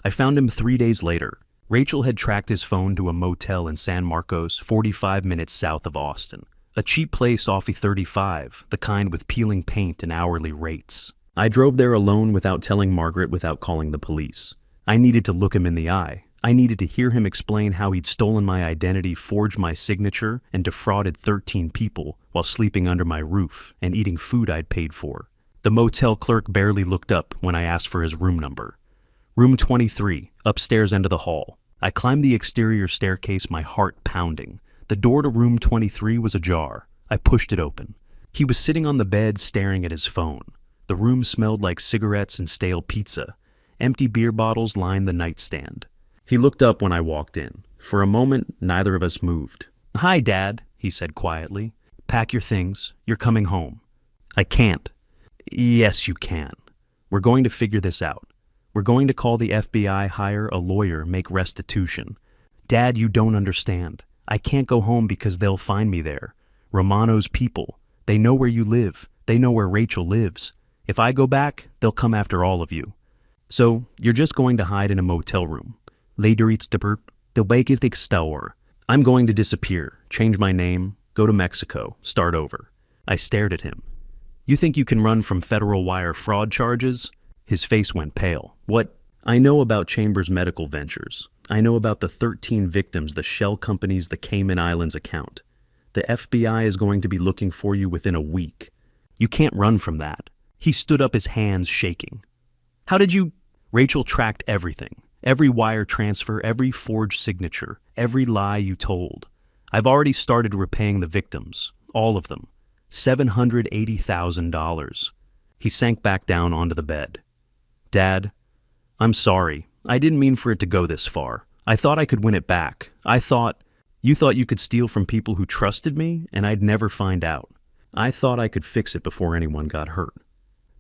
I found him 3 days later. Rachel had tracked his phone to a motel in San Marcos, 45 minutes south of Austin. A cheap place off E35, the kind with peeling paint and hourly rates. I drove there alone without telling Margaret, without calling the police. I needed to look him in the eye. I needed to hear him explain how he'd stolen my identity, forged my signature, and defrauded 13 people while sleeping under my roof and eating food I'd paid for. The motel clerk barely looked up when I asked for his room number. Room 23, upstairs end of the hall. I climbed the exterior staircase, my heart pounding. The door to room 23 was ajar. I pushed it open. He was sitting on the bed staring at his phone. The room smelled like cigarettes and stale pizza. Empty beer bottles lined the nightstand. He looked up when I walked in. For a moment, neither of us moved. "Hi, Dad," he said quietly. "Pack your things. You're coming home." "I can't." "Yes, you can. We're going to figure this out. We're going to call the FBI, hire a lawyer, make restitution." "Dad, you don't understand. I can't go home because they'll find me there. Romano's people. They know where you live. They know where Rachel lives. If I go back, they'll come after all of you. So, you're just going to hide in a motel room. Later it's the store. I'm going to disappear, change my name, go to Mexico, start over." I stared at him. "You think you can run from federal wire fraud charges?" His face went pale. "What?" "I know about Chambers' medical ventures. I know about the 13 victims, the shell companies, the Cayman Islands account. The FBI is going to be looking for you within a week. You can't run from that." He stood up, his hands shaking. "How did you—" "Rachel tracked everything. Every wire transfer, every forged signature, every lie you told. I've already started repaying the victims. All of them. $780,000. He sank back down onto the bed. "Dad, I'm sorry. I didn't mean for it to go this far. I thought I could win it back. You thought you could steal from people who trusted me and I'd never find out. I thought I could fix it before anyone got hurt.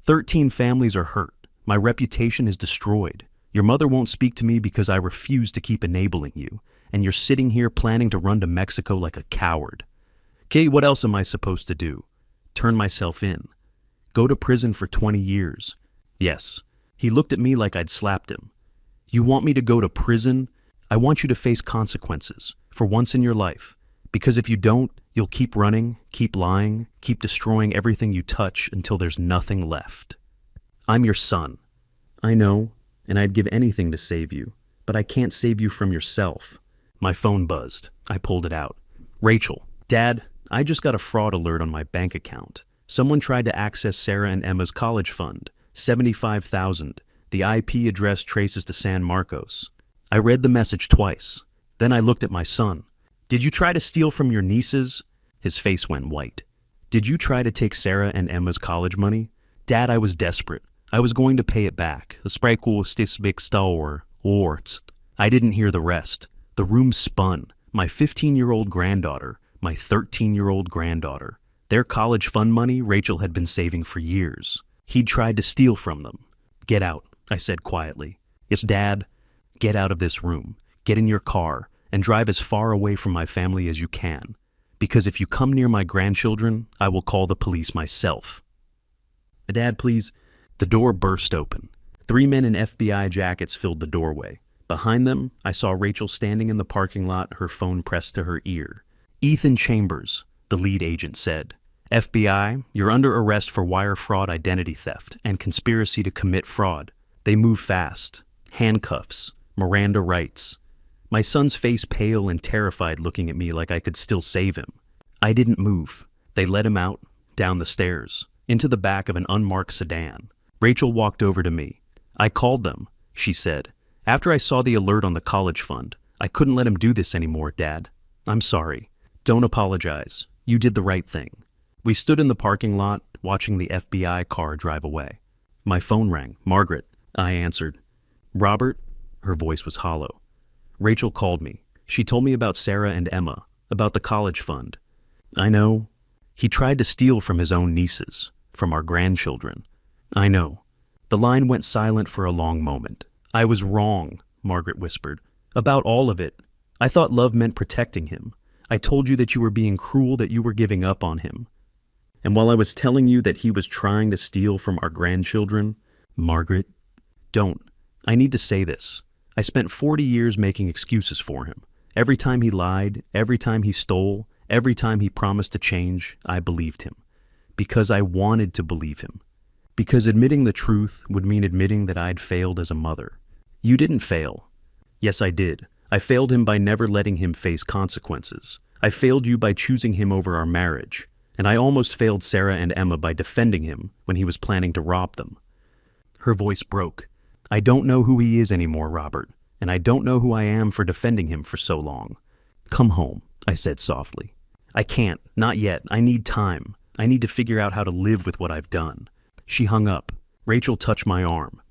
13 families are hurt. My reputation is destroyed. Your mother won't speak to me because I refuse to keep enabling you, and you're sitting here planning to run to Mexico like a coward. Okay, what else am I supposed to do? Turn myself in? Go to prison for 20 years? Yes." He looked at me like I'd slapped him. "You want me to go to prison? I want you to face consequences, for once in your life. Because if you don't, you'll keep running, keep lying, keep destroying everything you touch until there's nothing left. I'm your son. I know, and I'd give anything to save you, but I can't save you from yourself." My phone buzzed. I pulled it out. "Rachel, Dad, I just got a fraud alert on my bank account. Someone tried to access Sarah and Emma's college fund. $75,000. The IP address traces to San Marcos." I read the message twice. Then I looked at my son. "Did you try to steal from your nieces?" His face went white. "Did you try to take Sarah and Emma's college money?" "Dad, I was desperate. I was going to pay it back. I didn't hear the rest. The room spun. My 15-year-old granddaughter, my 13-year-old granddaughter. Their college fund money Rachel had been saving for years. He'd tried to steal from them. Get out," I said quietly. "Yes, Dad, get out of this room. Get in your car and drive as far away from my family as you can. Because if you come near my grandchildren, I will call the police myself." "Dad, please." The door burst open. 3 men in FBI jackets filled the doorway. Behind them, I saw Rachel standing in the parking lot, her phone pressed to her ear. "Ethan Chambers," the lead agent said. "FBI, you're under arrest for wire fraud, identity theft, and conspiracy to commit fraud." They move fast. handcuffs, Miranda rights. My son's face pale and terrified, looking at me like I could still save him. I didn't move. They let him out, down the stairs, into the back of an unmarked sedan. Rachel walked over to me. "I called them," she said. "After I saw the alert on the college fund. I couldn't let him do this anymore, Dad. I'm sorry. Don't apologize. You did the right thing." We stood in the parking lot, watching the FBI car drive away. My phone rang. "Margaret," I answered. "Robert?" Her voice was hollow. "Rachel called me. She told me about Sarah and Emma, about the college fund. I know. He tried to steal from his own nieces, from our grandchildren. I know." The line went silent for a long moment. "I was wrong," Margaret whispered. "About all of it. I thought love meant protecting him. I told you that you were being cruel, that you were giving up on him. And while I was telling you that he was trying to steal from our grandchildren, Margaret, don't. I need to say this. I spent 40 years making excuses for him. Every time he lied, every time he stole, every time he promised to change, I believed him. Because I wanted to believe him. Because admitting the truth would mean admitting that I'd failed as a mother. You didn't fail. Yes, I did. I failed him by never letting him face consequences. I failed you by choosing him over our marriage. And I almost failed Sarah and Emma by defending him when he was planning to rob them." Her voice broke. "I don't know who he is anymore, Robert, and I don't know who I am for defending him for so long. Come home," I said softly. "I can't, not yet. I need time. I need to figure out how to live with what I've done." She hung up. Rachel touched my arm.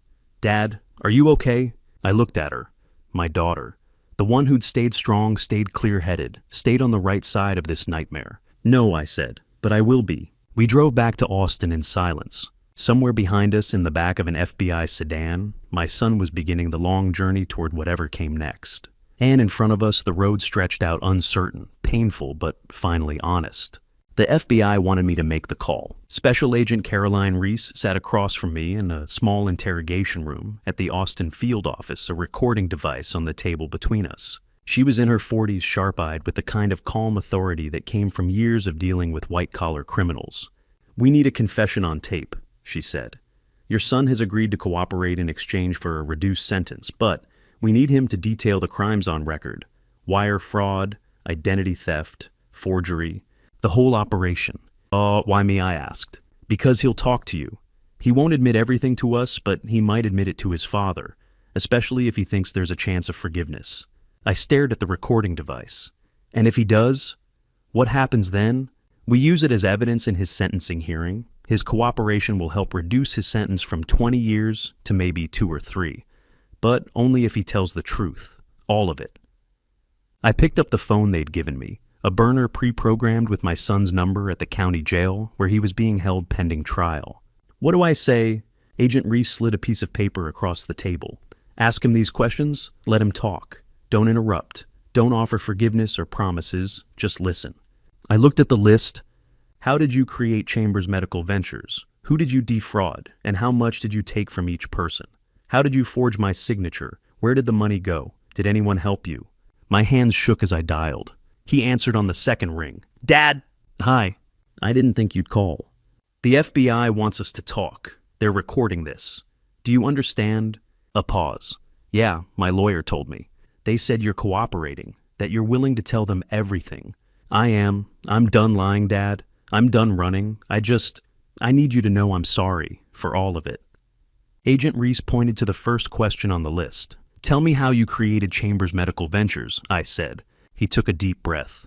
"Dad, are you okay?" I looked at her. My daughter. The one who'd stayed strong, stayed clear-headed, stayed on the right side of this nightmare. "No," I said, "but I will be." We drove back to Austin in silence. Somewhere behind us, in the back of an FBI sedan, my son was beginning the long journey toward whatever came next. And in front of us, the road stretched out uncertain, painful, but finally honest. The FBI wanted me to make the call. Special Agent Caroline Reese sat across from me in a small interrogation room at the Austin field office, a recording device on the table between us. She was in her 40s, sharp-eyed, with the kind of calm authority that came from years of dealing with white-collar criminals. "We need a confession on tape," she said. "Your son has agreed to cooperate in exchange for a reduced sentence, but we need him to detail the crimes on record: wire fraud, identity theft, forgery, the whole operation." Why me?" I asked. "Because he'll talk to you. He won't admit everything to us, but he might admit it to his father, especially if he thinks there's a chance of forgiveness." I stared at the recording device. "And if he does? What happens then? We use it as evidence in his sentencing hearing. His cooperation will help reduce his sentence from 20 years to maybe 2 or 3, but only if he tells the truth, all of it." I picked up the phone they'd given me, a burner pre-programmed with my son's number at the county jail where he was being held pending trial. "What do I say?" Agent Reese slid a piece of paper across the table. "Ask him these questions, let him talk. Don't interrupt. Don't offer forgiveness or promises, just listen." I looked at the list. "How did you create Chambers Medical Ventures? Who did you defraud, and how much did you take from each person? How did you forge my signature? Where did the money go? Did anyone help you?" My hands shook as I dialed. He answered on the second ring. "Dad!" "Hi. I didn't think you'd call." "The FBI wants us to talk. They're recording this. Do you understand?" A pause. "Yeah, my lawyer told me. They said you're cooperating, that you're willing to tell them everything." "I am. I'm done lying, Dad. I'm done running. I need you to know I'm sorry for all of it." Agent Reese pointed to the first question on the list. "Tell me how you created Chambers Medical Ventures," I said. He took a deep breath.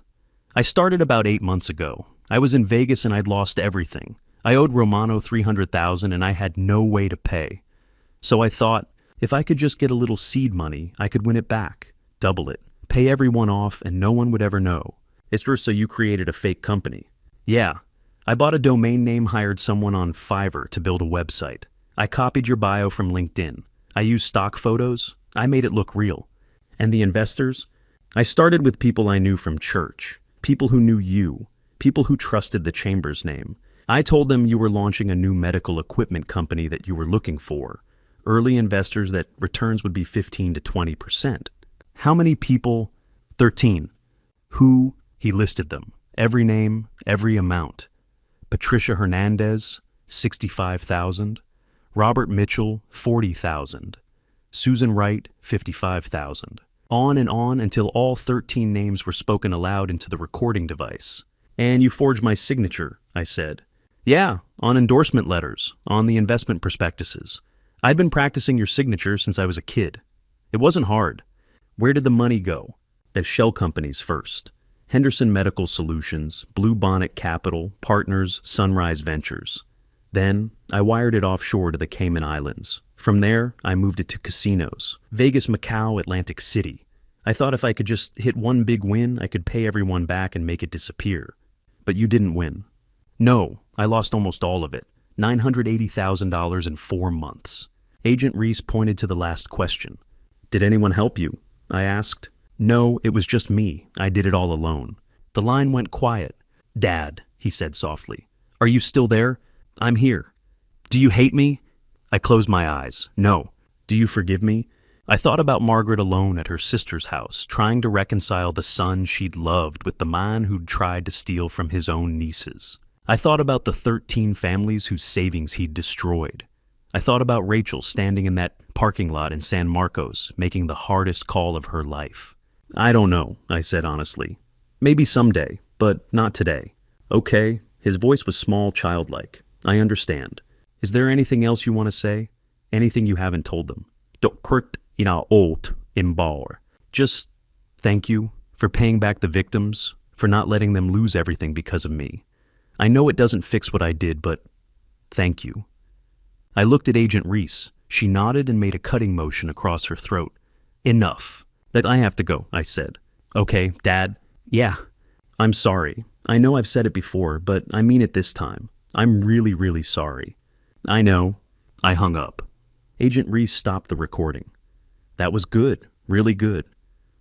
"I started about 8 months ago. I was in Vegas and I'd lost everything. I owed Romano $300,000 and I had no way to pay. So I thought, if I could just get a little seed money, I could win it back, double it, pay everyone off, and no one would ever know." "So you created a fake company?" "Yeah. I bought a domain name, hired someone on Fiverr to build a website. I copied your bio from LinkedIn. I used stock photos. I made it look real. And the investors? I started with people I knew from church, people who knew you, people who trusted the Chambers name. I told them you were launching a new medical equipment company that you were looking for, early investors that returns would be 15 to 20%. How many people? 13. Who? He listed them, every name, every amount. Patricia Hernandez, $65,000. Robert Mitchell, $40,000. Susan Wright, 55,000. On and on until all 13 names were spoken aloud into the recording device. And you forged my signature, I said. Yeah, on endorsement letters, on the investment prospectuses. I'd been practicing your signature since I was a kid. It wasn't hard. Where did the money go? The shell companies first. Henderson Medical Solutions, Blue Bonnet Capital, Partners, Sunrise Ventures. Then, I wired it offshore to the Cayman Islands. From there, I moved it to casinos. Vegas, Macau, Atlantic City. I thought if I could just hit one big win, I could pay everyone back and make it disappear. But you didn't win. No, I lost almost all of it. $980,000 in 4 months. Agent Reese pointed to the last question. Did anyone help you? I asked. No, it was just me. I did it all alone. The line went quiet. Dad, he said softly. Are you still there? I'm here. Do you hate me? I closed my eyes. No. Do you forgive me? I thought about Margaret alone at her sister's house, trying to reconcile the son she'd loved with the man who'd tried to steal from his own nieces. I thought about the 13 families whose savings he'd destroyed. I thought about Rachel standing in that parking lot in San Marcos, making the hardest call of her life. I don't know, I said honestly. Maybe someday, but not today. Okay, his voice was small, childlike. I understand. Is there anything else you want to say? Anything you haven't told them? Just thank you for paying back the victims, for not letting them lose everything because of me. I know it doesn't fix what I did, but thank you. I looked at Agent Reese. She nodded and made a cutting motion across her throat. Enough. That I have to go, I said. Okay, Dad. Yeah. I'm sorry. I know I've said it before, but I mean it this time. I'm really, really sorry. I know. I hung up. Agent Reese stopped the recording. That was good. Really good.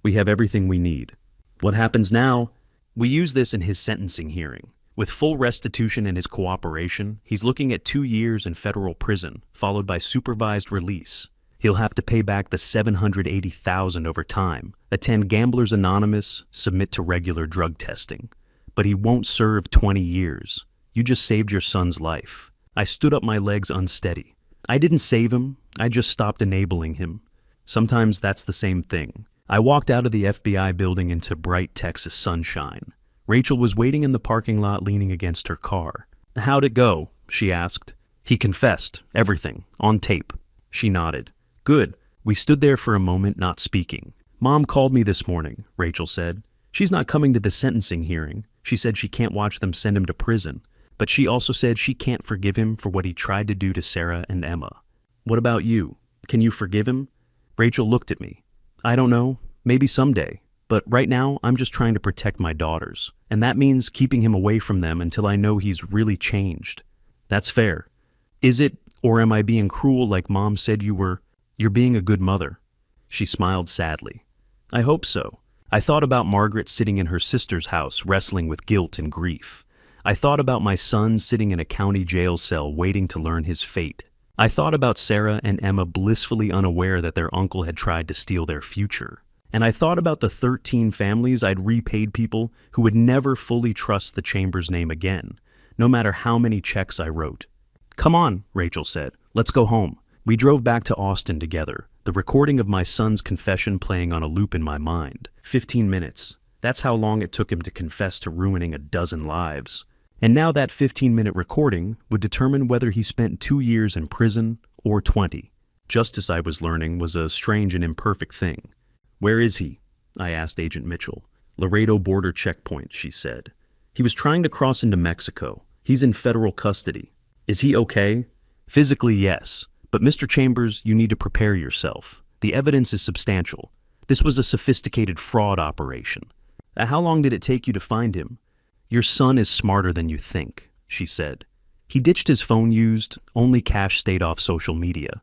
We have everything we need. What happens now? We use this in his sentencing hearing. With full restitution and his cooperation, he's looking at 2 years in federal prison, followed by supervised release. He'll have to pay back the $780,000 over time, attend Gamblers Anonymous, submit to regular drug testing. But he won't serve 20 years. You just saved your son's life. I stood up, my legs unsteady. I didn't save him, I just stopped enabling him. Sometimes that's the same thing. I walked out of the FBI building into bright Texas sunshine. Rachel was waiting in the parking lot leaning against her car. How'd it go? She asked. He confessed, everything, on tape. She nodded. Good. We stood there for a moment, not speaking. Mom called me this morning, Rachel said. She's not coming to the sentencing hearing. She said she can't watch them send him to prison. But she also said she can't forgive him for what he tried to do to Sarah and Emma. What about you? Can you forgive him? Rachel looked at me. I don't know. Maybe someday. But right now, I'm just trying to protect my daughters. And that means keeping him away from them until I know he's really changed. That's fair. Is it, or am I being cruel like Mom said you were? You're being a good mother. She smiled sadly. I hope so. I thought about Margaret sitting in her sister's house, wrestling with guilt and grief. I thought about my son sitting in a county jail cell waiting to learn his fate. I thought about Sarah and Emma blissfully unaware that their uncle had tried to steal their future. And I thought about the 13 families I'd repaid people who would never fully trust the Chamber's name again, no matter how many checks I wrote. Come on, Rachel said. Let's go home. We drove back to Austin together, the recording of my son's confession playing on a loop in my mind. 15 minutes. That's how long it took him to confess to ruining a dozen lives. And now that 15-minute recording would determine whether he spent 2 years in prison or 20. Justice, I was learning, was a strange and imperfect thing. Where is he? I asked Agent Mitchell. Laredo border checkpoint, she said. He was trying to cross into Mexico. He's in federal custody. Is he okay? Physically, yes. But Mr. Chambers, you need to prepare yourself. The evidence is substantial. This was a sophisticated fraud operation. How long did it take you to find him? Your son is smarter than you think, she said. He ditched his phone used, only cash stayed off social media.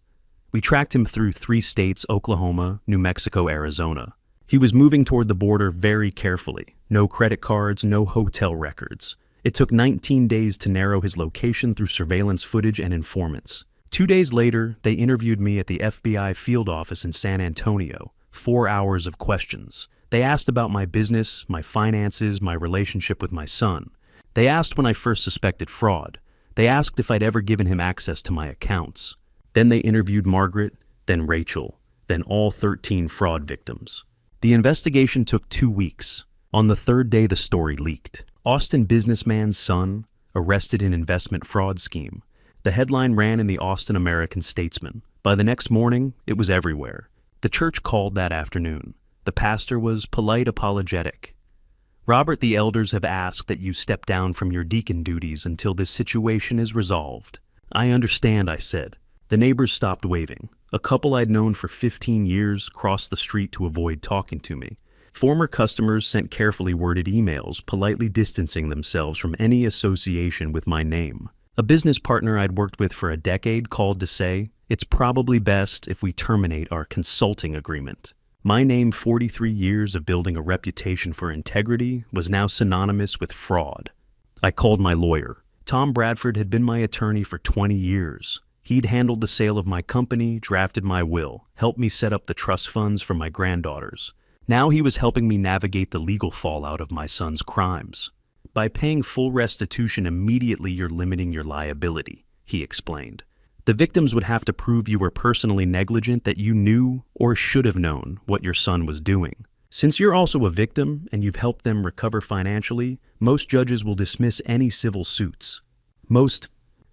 We tracked him through 3 states, Oklahoma, New Mexico, Arizona. He was moving toward the border very carefully. No credit cards, no hotel records. It took 19 days to narrow his location through surveillance footage and informants. 2 days later, they interviewed me at the FBI field office in San Antonio. 4 hours of questions. They asked about my business, my finances, my relationship with my son. They asked when I first suspected fraud. They asked if I'd ever given him access to my accounts. Then they interviewed Margaret, then Rachel. then all 13 fraud victims. The investigation took 2 weeks. On the third day, the story leaked. Austin businessman's son arrested in investment fraud scheme. The headline ran in the Austin American-Statesman. By the next morning, it was everywhere. The church called that afternoon. The pastor was polite apologetic. "Robert, the elders have asked that you step down from your deacon duties until this situation is resolved." "I understand," I said. The neighbors stopped waving. A couple I'd known for 15 years crossed the street to avoid talking to me. Former customers sent carefully worded emails, politely distancing themselves from any association with my name. A business partner I'd worked with for a decade called to say, "It's probably best if we terminate our consulting agreement." My name, 43 years of building a reputation for integrity, was now synonymous with fraud. I called my lawyer. Tom Bradford had been my attorney for 20 years. He'd handled the sale of my company, drafted my will, helped me set up the trust funds for my granddaughters. Now he was helping me navigate the legal fallout of my son's crimes. "By paying full restitution immediately, you're limiting your liability," he explained. "The victims would have to prove you were personally negligent, that you knew or should have known what your son was doing. Since you're also a victim and you've helped them recover financially, most judges will dismiss any civil suits.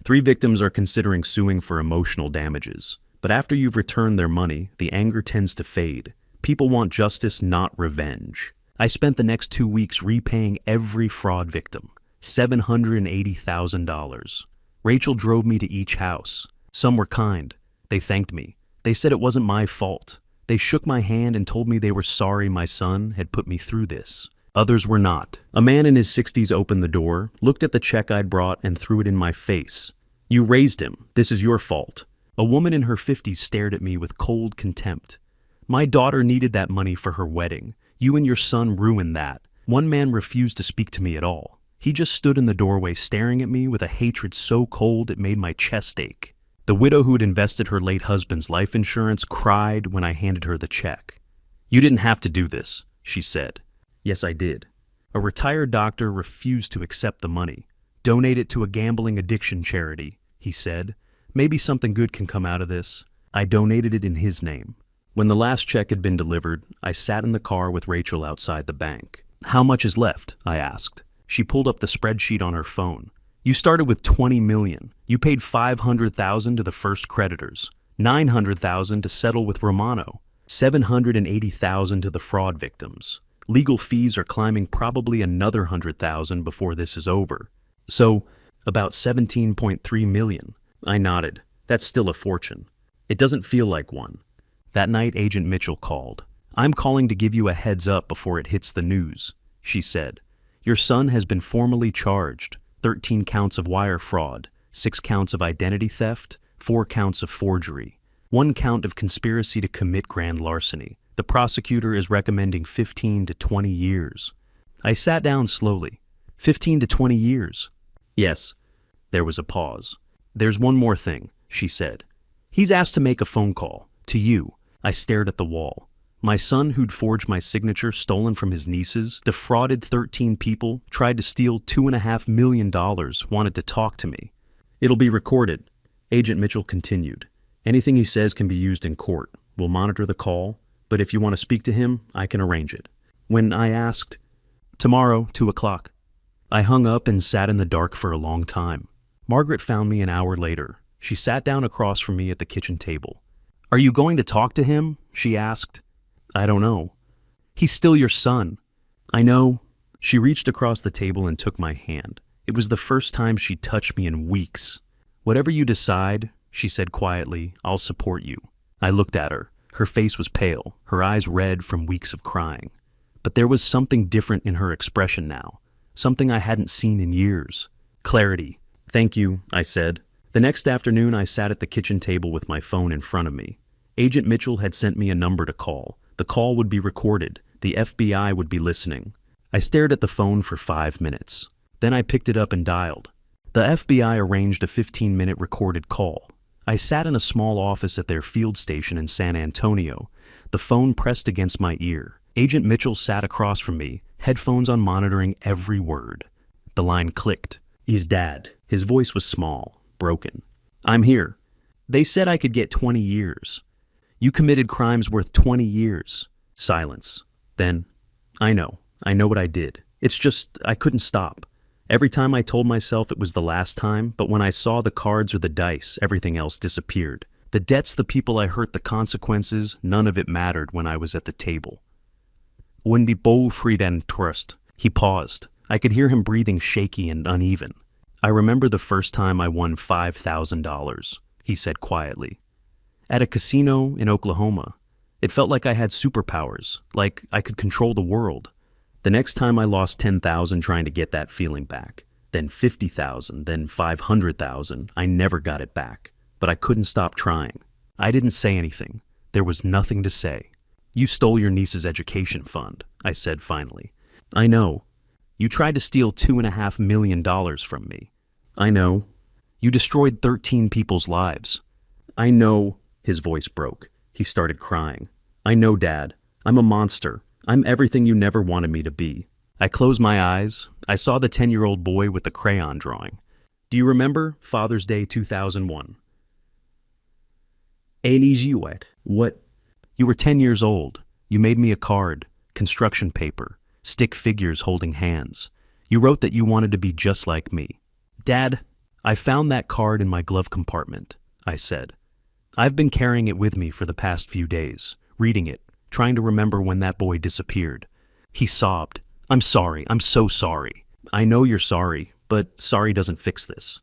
3 victims are considering suing for emotional damages. But after you've returned their money, the anger tends to fade. People want justice, not revenge." I spent the next 2 weeks repaying every fraud victim, $780,000. Rachel drove me to each house. Some were kind. They thanked me. They said it wasn't my fault. They shook my hand and told me they were sorry my son had put me through this. Others were not. A man in his 60s opened the door, looked at the check I'd brought, and threw it in my face. "You raised him. This is your fault." A woman in her 50s stared at me with cold contempt. "My daughter needed that money for her wedding. You and your son ruined that." One man refused to speak to me at all. He just stood in the doorway staring at me with a hatred so cold it made my chest ache. The widow who had invested her late husband's life insurance cried when I handed her the check. "You didn't have to do this," she said. "Yes, I did." A retired doctor refused to accept the money. "Donate it to a gambling addiction charity," he said. "Maybe something good can come out of this." I donated it in his name. When the last check had been delivered, I sat in the car with Rachel outside the bank. "How much is left?" I asked. She pulled up the spreadsheet on her phone. "You started with $20 million. You paid $500,000 to the first creditors, $900,000 to settle with Romano, $780,000 to the fraud victims. Legal fees are climbing probably another $100,000 before this is over. So, about $17.3 million. I nodded. "That's still a fortune." "It doesn't feel like one." That night, Agent Mitchell called. "I'm calling to give you a heads up before it hits the news," she said. "Your son has been formally charged. 13 counts of wire fraud, 6 counts of identity theft, 4 counts of forgery, 1 count of conspiracy to commit grand larceny. The prosecutor is recommending 15 to 20 years." I sat down slowly. 15 to 20 years. "Yes." There was a pause. "There's one more thing," she said. "He's asked to make a phone call. To you." I stared at the wall. My son, who'd forged my signature stolen from his nieces, defrauded 13 people, tried to steal $2.5 million, wanted to talk to me. "It'll be recorded," Agent Mitchell continued. "Anything he says can be used in court. We'll monitor the call, but if you want to speak to him, I can arrange it." When I asked, "Tomorrow, 2 o'clock." I hung up and sat in the dark for a long time. Margaret found me an hour later. She sat down across from me at the kitchen table. "Are you going to talk to him?" she asked. "I don't know." "He's still your son." "I know." She reached across the table and took my hand. It was the first time she'd touched me in weeks. "Whatever you decide," she said quietly, "I'll support you." I looked at her. Her face was pale, her eyes red from weeks of crying. But there was something different in her expression now, something I hadn't seen in years. Clarity. "Thank you," I said. The next afternoon, I sat at the kitchen table with my phone in front of me. Agent Mitchell had sent me a number to call. The call would be recorded. The FBI would be listening. I stared at the phone for 5 minutes. Then I picked it up and dialed. The FBI arranged a 15-minute recorded call. I sat in a small office at their field station in San Antonio. The phone pressed against my ear. Agent Mitchell sat across from me, headphones on, monitoring every word. The line clicked. "He's Dad." His voice was small, broken. "I'm here. They said I could get 20 years. You committed crimes worth 20 years. Silence. Then, I know what I did. It's just, I couldn't stop. Every time I told myself it was the last time, but when I saw the cards or the dice, everything else disappeared. The debts, the people I hurt, the consequences, none of it mattered when I was at the table. When die Frieden trust, he paused. I could hear him breathing shaky and uneven. I remember the first time I won $5,000, he said quietly. At a casino in Oklahoma. It felt like I had superpowers, like I could control the world. The next time I lost $10,000 trying to get that feeling back. Then $50,000, then $500,000. I never got it back. But I couldn't stop trying. I didn't say anything. There was nothing to say. You stole your niece's education fund, I said finally. I know. You tried to steal $2.5 million from me. I know. You destroyed 13 people's lives. I know. His voice broke. He started crying. I know, Dad. I'm a monster. I'm everything you never wanted me to be. I closed my eyes. I saw the 10-year-old boy with the crayon drawing. Do you remember Father's Day 2001? What? You were 10 years old. You made me a card, construction paper, stick figures holding hands. You wrote that you wanted to be just like me. Dad, I found that card in my glove compartment, I said. I've been carrying it with me for the past few days, reading it, trying to remember when that boy disappeared. He sobbed. I'm sorry. I'm so sorry. I know you're sorry, but sorry doesn't fix this.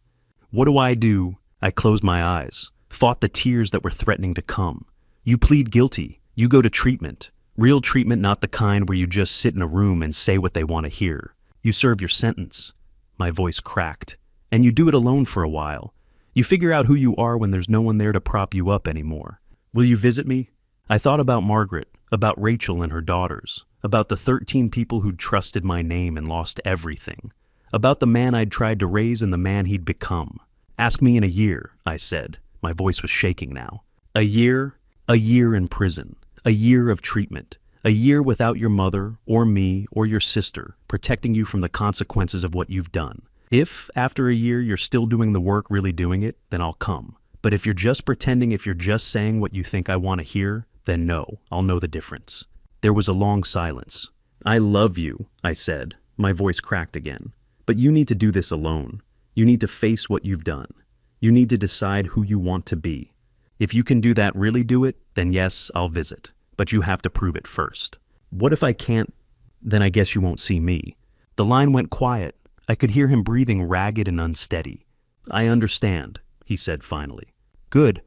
What do? I closed my eyes. Fought the tears that were threatening to come. You plead guilty. You go to treatment. Real treatment, not the kind where you just sit in a room and say what they want to hear. You serve your sentence. My voice cracked. And you do it alone for a while. You figure out who you are when there's no one there to prop you up anymore. Will you visit me? I thought about Margaret, about Rachel and her daughters, about the 13 people who'd trusted my name and lost everything, about the man I'd tried to raise and the man he'd become. Ask me in a year, I said. My voice was shaking now. A year in prison, a year of treatment, a year without your mother or me or your sister protecting you from the consequences of what you've done. If, after a year, you're still doing the work, really doing it, then I'll come. But if you're just pretending, if you're just saying what you think I want to hear, then no, I'll know the difference. There was a long silence. I love you, I said. My voice cracked again. But you need to do this alone. You need to face what you've done. You need to decide who you want to be. If you can do that, really do it, then yes, I'll visit. But you have to prove it first. What if I can't? Then I guess you won't see me. The line went quiet. I could hear him breathing ragged and unsteady. I understand, he said finally. Good.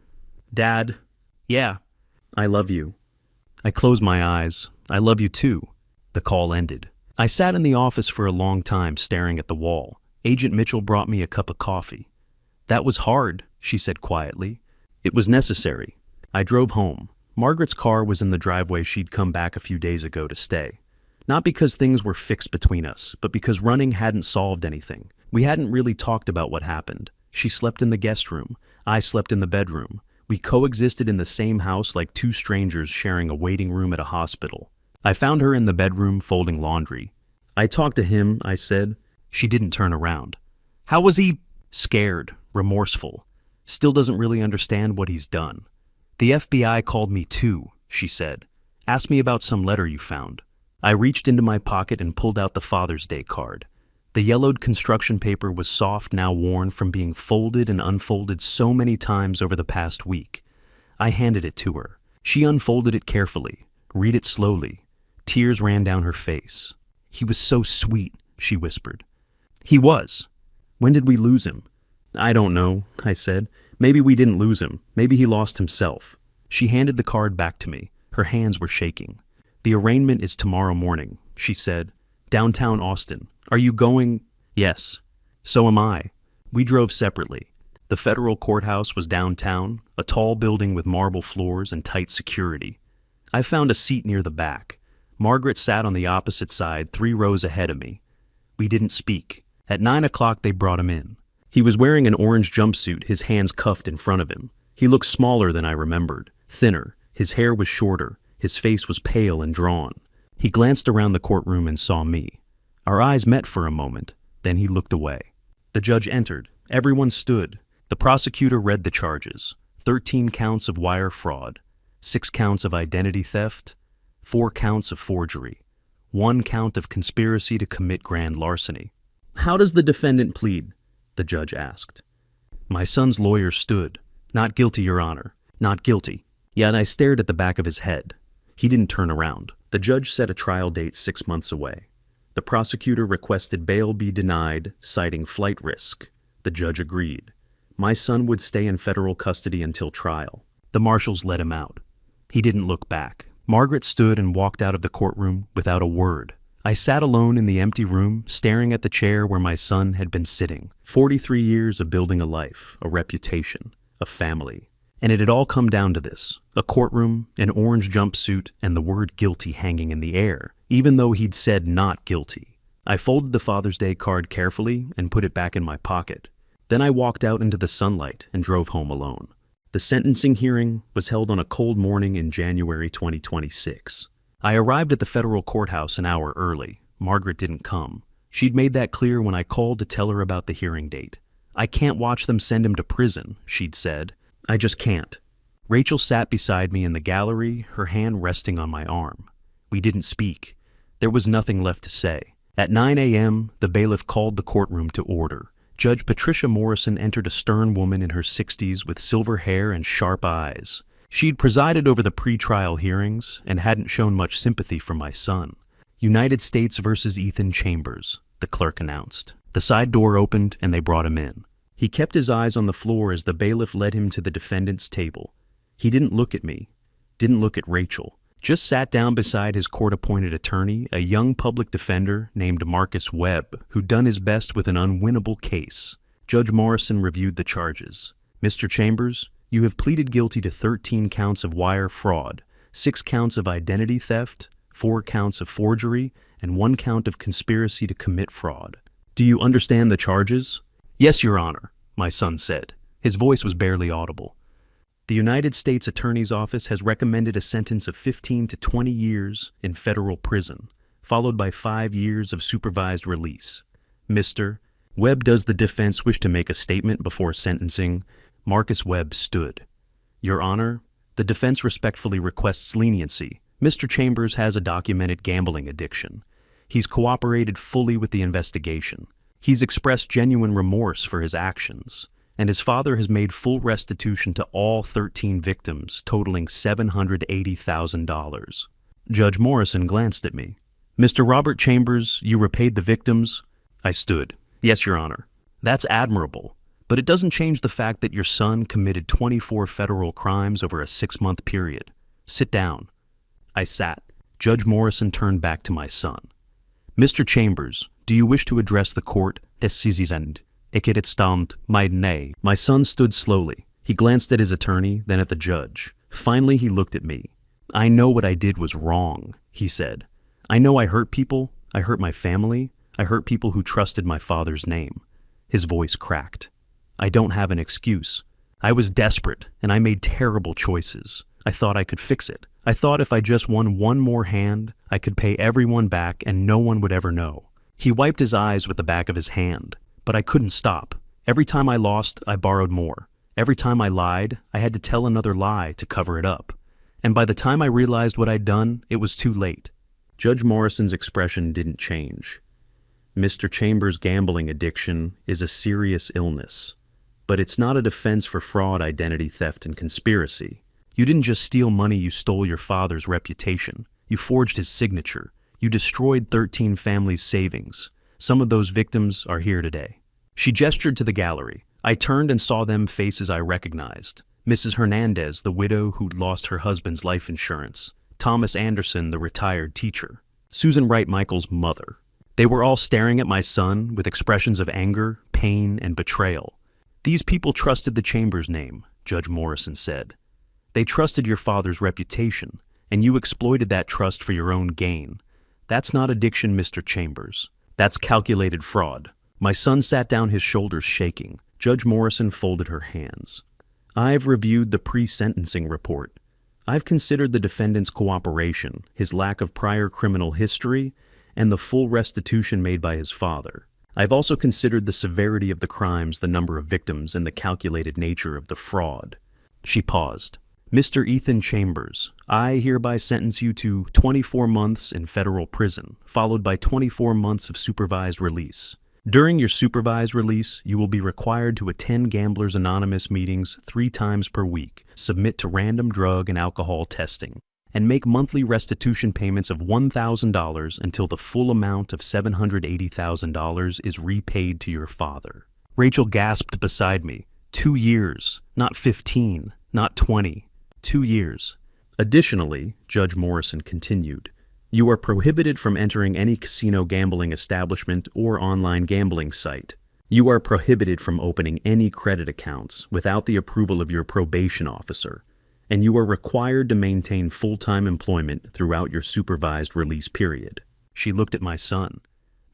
Dad. Yeah. I love you. I closed my eyes. I love you too. The call ended. I sat in the office for a long time staring at the wall. Agent Mitchell brought me a cup of coffee. That was hard, she said quietly. It was necessary. I drove home. Margaret's car was in the driveway. She'd come back a few days ago to stay. Not because things were fixed between us, but because running hadn't solved anything. We hadn't really talked about what happened. She slept in the guest room. I slept in the bedroom. We coexisted in the same house like two strangers sharing a waiting room at a hospital. I found her in the bedroom folding laundry. I talked to him, I said. She didn't turn around. How was he? Scared, remorseful. Still doesn't really understand what he's done. The FBI called me too, she said. Asked me about some letter you found. I reached into my pocket and pulled out the Father's Day card. The yellowed construction paper was soft, now worn from being folded and unfolded so many times over the past week. I handed it to her. She unfolded it carefully, read it slowly. Tears ran down her face. He was so sweet, she whispered. He was. When did we lose him? I don't know, I said. Maybe we didn't lose him. Maybe he lost himself. She handed the card back to me. Her hands were shaking. The arraignment is tomorrow morning, she said. Downtown Austin. Are you going? Yes. So am I. We drove separately. The federal courthouse was downtown, a tall building with marble floors and tight security. I found a seat near the back. Margaret sat on the opposite side, 3 rows ahead of me. We didn't speak. At 9 o'clock, they brought him in. He was wearing an orange jumpsuit, his hands cuffed in front of him. He looked smaller than I remembered, thinner. His hair was shorter. His face was pale and drawn. He glanced around the courtroom and saw me. Our eyes met for a moment. Then he looked away. The judge entered. Everyone stood. The prosecutor read the charges. 13 counts of wire fraud. 6 counts of identity theft, 4 counts of forgery, 1 count of conspiracy to commit grand larceny. How does the defendant plead? The judge asked. My son's lawyer stood. Not guilty, Your Honor. Not guilty. Yet I stared at the back of his head. He didn't turn around. The judge set a trial date 6 months away. The prosecutor requested bail be denied, citing flight risk. The judge agreed. My son would stay in federal custody until trial. The marshals let him out. He didn't look back. Margaret stood and walked out of the courtroom without a word. I sat alone in the empty room, staring at the chair where my son had been sitting. 43 years of building a life, a reputation, a family. And it had all come down to this: a courtroom, an orange jumpsuit, and the word guilty hanging in the air, even though he'd said not guilty. I folded the Father's Day card carefully and put it back in my pocket. Then I walked out into the sunlight and drove home alone. The sentencing hearing was held on a cold morning in January 2026. I arrived at the federal courthouse an hour early. Margaret didn't come. She'd made that clear when I called to tell her about the hearing date. I can't watch them send him to prison, she'd said. I just can't. Rachel sat beside me in the gallery, her hand resting on my arm. We didn't speak. There was nothing left to say. At 9 a.m., the bailiff called the courtroom to order. Judge Patricia Morrison entered, a stern woman in her 60s with silver hair and sharp eyes. She'd presided over the pre-trial hearings and hadn't shown much sympathy for my son. United States versus Ethan Chambers, the clerk announced. The side door opened and they brought him in. He kept his eyes on the floor as the bailiff led him to the defendant's table. He didn't look at me, didn't look at Rachel, just sat down beside his court-appointed attorney, a young public defender named Marcus Webb, who'd done his best with an unwinnable case. Judge Morrison reviewed the charges. Mr. Chambers, you have pleaded guilty to 13 counts of wire fraud, 6 counts of identity theft, 4 counts of forgery, and 1 count of conspiracy to commit fraud. Do you understand the charges? Yes, Your Honor, my son said. His voice was barely audible. The United States Attorney's Office has recommended a sentence of 15 to 20 years in federal prison, followed by 5 years of supervised release. Mr. Webb, does the defense wish to make a statement before sentencing? Marcus Webb stood. Your Honor, the defense respectfully requests leniency. Mr. Chambers has a documented gambling addiction. He's cooperated fully with the investigation. He's expressed genuine remorse for his actions, and his father has made full restitution to all 13 victims, totaling $780,000. Judge Morrison glanced at me. Mr. Robert Chambers, you repaid the victims? I stood. Yes, Your Honor. That's admirable, but it doesn't change the fact that your son committed 24 federal crimes over a 6-month period. Sit down. I sat. Judge Morrison turned back to my son. Mr. Chambers, do you wish to address the court? My son stood slowly. He glanced at his attorney, then at the judge. Finally, he looked at me. I know what I did was wrong, he said. I know I hurt people. I hurt my family. I hurt people who trusted my father's name. His voice cracked. I don't have an excuse. I was desperate, and I made terrible choices. I thought I could fix it. I thought if I just won one more hand, I could pay everyone back and no one would ever know. He wiped his eyes with the back of his hand, but I couldn't stop. Every time I lost, I borrowed more. Every time I lied, I had to tell another lie to cover it up. And by the time I realized what I'd done, it was too late. Judge Morrison's expression didn't change. Mr. Chambers' gambling addiction is a serious illness, but it's not a defense for fraud, identity theft, and conspiracy. You didn't just steal money, you stole your father's reputation. You forged his signature. You destroyed 13 families' savings. Some of those victims are here today. She gestured to the gallery. I turned and saw them, faces I recognized. Mrs. Hernandez, the widow who'd lost her husband's life insurance. Thomas Anderson, the retired teacher. Susan Wright Michael's mother. They were all staring at my son with expressions of anger, pain, and betrayal. These people trusted the Chambers name, Judge Morrison said. They trusted your father's reputation, and you exploited that trust for your own gain. That's not addiction, Mr. Chambers. That's calculated fraud. My son sat down, his shoulders shaking. Judge Morrison folded her hands. I've reviewed the pre-sentencing report. I've considered the defendant's cooperation, his lack of prior criminal history, and the full restitution made by his father. I've also considered the severity of the crimes, the number of victims, and the calculated nature of the fraud. She paused. Mr. Ethan Chambers, I hereby sentence you to 24 months in federal prison, followed by 24 months of supervised release. During your supervised release, you will be required to attend Gamblers Anonymous meetings 3 times per week, submit to random drug and alcohol testing, and make monthly restitution payments of $1,000 until the full amount of $780,000 is repaid to your father. Rachel gasped beside me. 2 years, not 15, not 20. 2 years. Additionally, Judge Morrison continued, you are prohibited from entering any casino gambling establishment or online gambling site. You are prohibited from opening any credit accounts without the approval of your probation officer, and you are required to maintain full-time employment throughout your supervised release period. She looked at my son.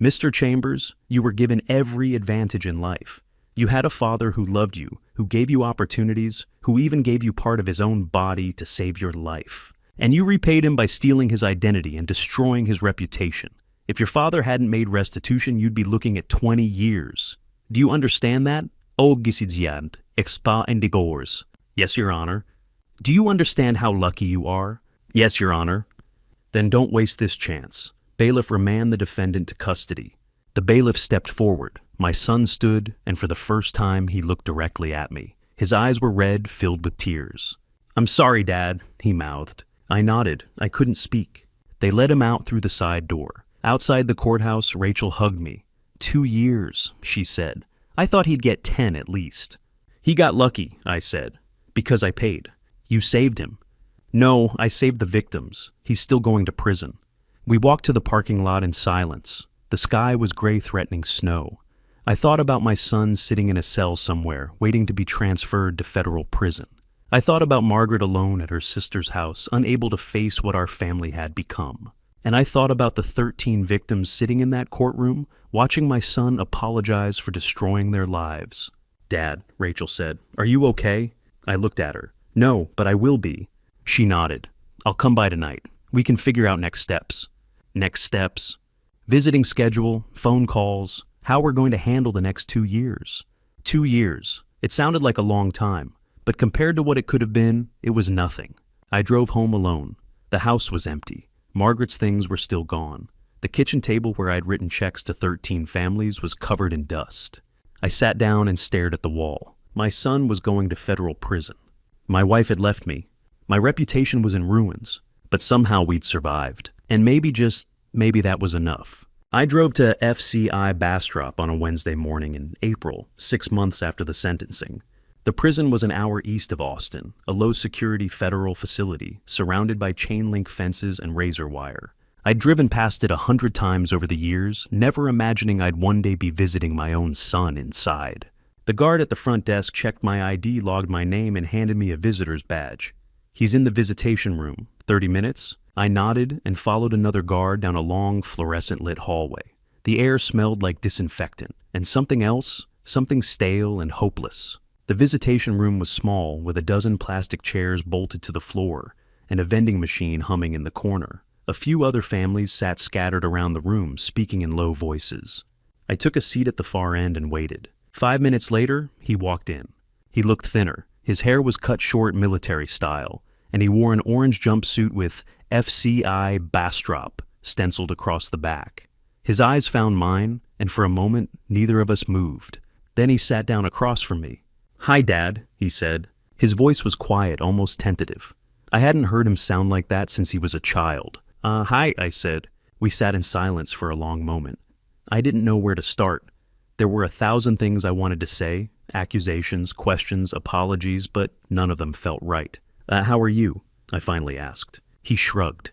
Mr. Chambers, you were given every advantage in life. You had a father who loved you, who gave you opportunities, who even gave you part of his own body to save your life. And you repaid him by stealing his identity and destroying his reputation. If your father hadn't made restitution, you'd be looking at 20 years. Do you understand that? O gisidziad, expa indigors. Yes, Your Honor. Do you understand how lucky you are? Yes, Your Honor. Then don't waste this chance. Bailiff, remand the defendant to custody. The bailiff stepped forward. My son stood, and for the first time he looked directly at me. His eyes were red, filled with tears. I'm sorry, Dad, he mouthed. I nodded. I couldn't speak. They let him out through the side door. Outside the courthouse, Rachel hugged me. 2 years, she said. I thought he'd get 10 at least. He got lucky, I said, because I paid. You saved him. No, I saved the victims. He's still going to prison. We walked to the parking lot in silence. The sky was gray, threatening snow. I thought about my son sitting in a cell somewhere, waiting to be transferred to federal prison. I thought about Margaret alone at her sister's house, unable to face what our family had become. And I thought about the 13 victims sitting in that courtroom, watching my son apologize for destroying their lives. Dad, Rachel said, are you okay? I looked at her. No, but I will be. She nodded. I'll come by tonight. We can figure out next steps. Next steps? Visiting schedule, phone calls, how we're going to handle the next 2 years. 2 years. It sounded like a long time, but compared to what it could have been, it was nothing. I drove home alone. The house was empty. Margaret's things were still gone. The kitchen table where I'd written checks to 13 families was covered in dust. I sat down and stared at the wall. My son was going to federal prison. My wife had left me. My reputation was in ruins, but somehow we'd survived. And maybe that was enough. I drove to FCI Bastrop on a Wednesday morning in April, 6 months after the sentencing. The prison was an hour east of Austin, a low-security federal facility surrounded by chain-link fences and razor wire. I'd driven past it 100 times over the years, never imagining I'd one day be visiting my own son inside. The guard at the front desk checked my ID, logged my name, and handed me a visitor's badge. He's in the visitation room. 30 minutes? I nodded and followed another guard down a long, fluorescent-lit hallway. The air smelled like disinfectant, and something else, something stale and hopeless. The visitation room was small, with a dozen plastic chairs bolted to the floor, and a vending machine humming in the corner. A few other families sat scattered around the room, speaking in low voices. I took a seat at the far end and waited. 5 minutes later, he walked in. He looked thinner. His hair was cut short military style, and he wore an orange jumpsuit with FCI Bastrop stenciled across the back. His eyes found mine, and for a moment, neither of us moved. Then he sat down across from me. "Hi, Dad," he said. His voice was quiet, almost tentative. I hadn't heard him sound like that since he was a child. Hi, I said. We sat in silence for a long moment. I didn't know where to start. There were 1,000 things I wanted to say, accusations, questions, apologies, but none of them felt right. How are you?" I finally asked. He shrugged.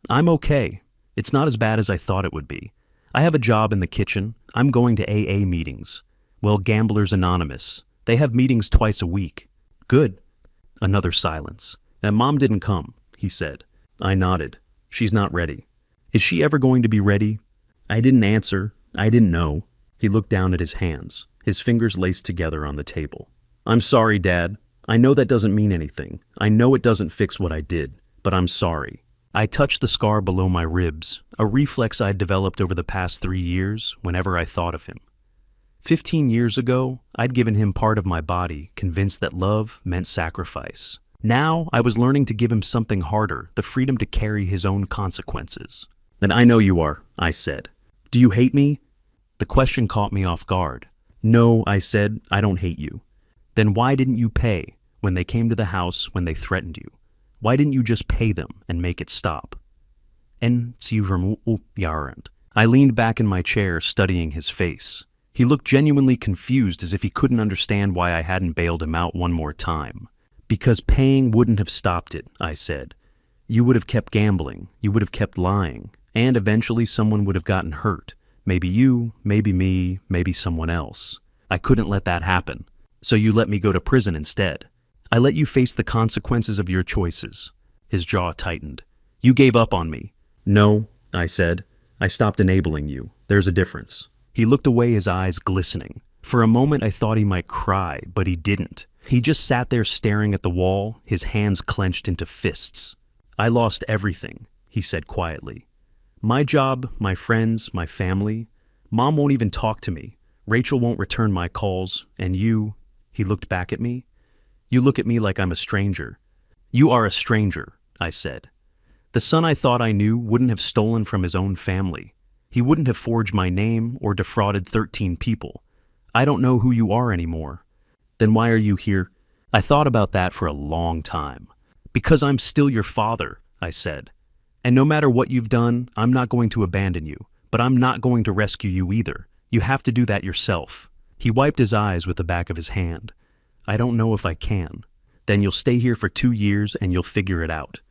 "I'm okay. It's not as bad as I thought it would be. I have a job in the kitchen. I'm going to AA meetings. Well, Gamblers Anonymous. They have meetings twice a week." "Good." Another silence. "Mom didn't come," he said. I nodded. "She's not ready." "Is she ever going to be ready?" I didn't answer. I didn't know. He looked down at his hands, his fingers laced together on the table. "I'm sorry, Dad. I know that doesn't mean anything. I know it doesn't fix what I did, but I'm sorry." I touched the scar below my ribs, a reflex I'd developed over the past 3 years whenever I thought of him. 15 years ago, I'd given him part of my body, convinced that love meant sacrifice. Now I was learning to give him something harder, the freedom to carry his own consequences. "Then I know you are," I said. "Do you hate me?" The question caught me off guard. "No," I said, "I don't hate you." "Then why didn't you pay when they came to the house when they threatened you? Why didn't you just pay them and make it stop?" En yarent. I leaned back in my chair, studying his face. He looked genuinely confused, as if he couldn't understand why I hadn't bailed him out one more time. "Because paying wouldn't have stopped it," I said. "You would have kept gambling, you would have kept lying, and eventually someone would have gotten hurt. Maybe you, maybe me, maybe someone else. I couldn't let that happen. So you let me go to prison instead. I let you face the consequences of your choices." His jaw tightened. "You gave up on me." "No," I said. "I stopped enabling you. There's a difference." He looked away, his eyes glistening. For a moment I thought he might cry, but he didn't. He just sat there staring at the wall, his hands clenched into fists. "I lost everything," he said quietly. "My job, my friends, my family. Mom won't even talk to me. Rachel won't return my calls. And you," he looked back at me, "you look at me like I'm a stranger." "You are a stranger," I said. "The son I thought I knew wouldn't have stolen from his own family. He wouldn't have forged my name or defrauded 13 people. I don't know who you are anymore." "Then why are you here?" I thought about that for a long time. "Because I'm still your father," I said. "And no matter what you've done, I'm not going to abandon you, but I'm not going to rescue you either. You have to do that yourself." He wiped his eyes with the back of his hand. "I don't know if I can." "Then you'll stay here for 2 years and you'll figure it out.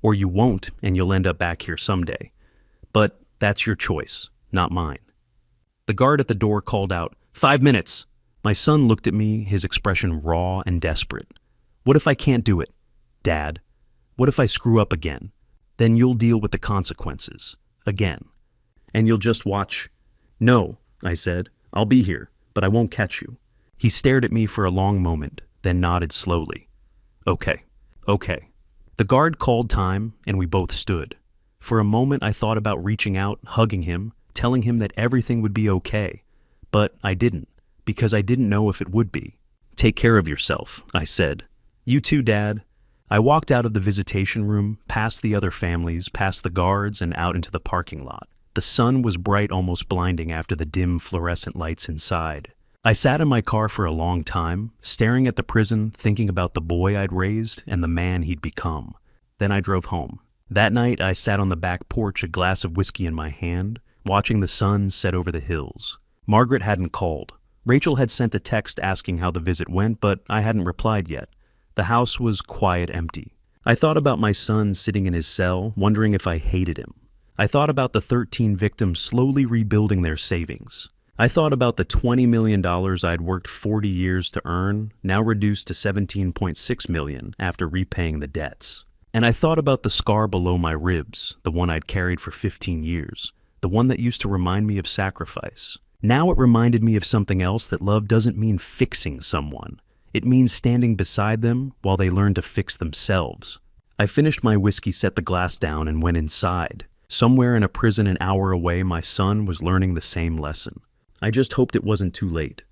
Or you won't and you'll end up back here someday. But that's your choice, not mine." The guard at the door called out, "5 minutes." My son looked at me, his expression raw and desperate. "What if I can't do it, Dad? What if I screw up again? Then you'll deal with the consequences. Again. And you'll just watch." "No," I said. "I'll be here, but I won't catch you." He stared at me for a long moment, then nodded slowly. Okay. The guard called time, and we both stood. For a moment I thought about reaching out, hugging him, telling him that everything would be okay. But I didn't, because I didn't know if it would be. "Take care of yourself," I said. "You too, Dad." I walked out of the visitation room, past the other families, past the guards, and out into the parking lot. The sun was bright, almost blinding after the dim fluorescent lights inside. I sat in my car for a long time, staring at the prison, thinking about the boy I'd raised and the man he'd become. Then I drove home. That night I sat on the back porch, a glass of whiskey in my hand, watching the sun set over the hills. Margaret hadn't called. Rachel had sent a text asking how the visit went, but I hadn't replied yet. The house was quiet, empty. I thought about my son sitting in his cell, wondering if I hated him. I thought about the 13 victims slowly rebuilding their savings. I thought about the $20 million I'd worked 40 years to earn, now reduced to $17.6 million after repaying the debts. And I thought about the scar below my ribs, the one I'd carried for 15 years, the one that used to remind me of sacrifice. Now it reminded me of something else, that love doesn't mean fixing someone. It means standing beside them while they learn to fix themselves. I finished my whiskey, set the glass down, and went inside. Somewhere in a prison an hour away, my son was learning the same lesson. I just hoped it wasn't too late.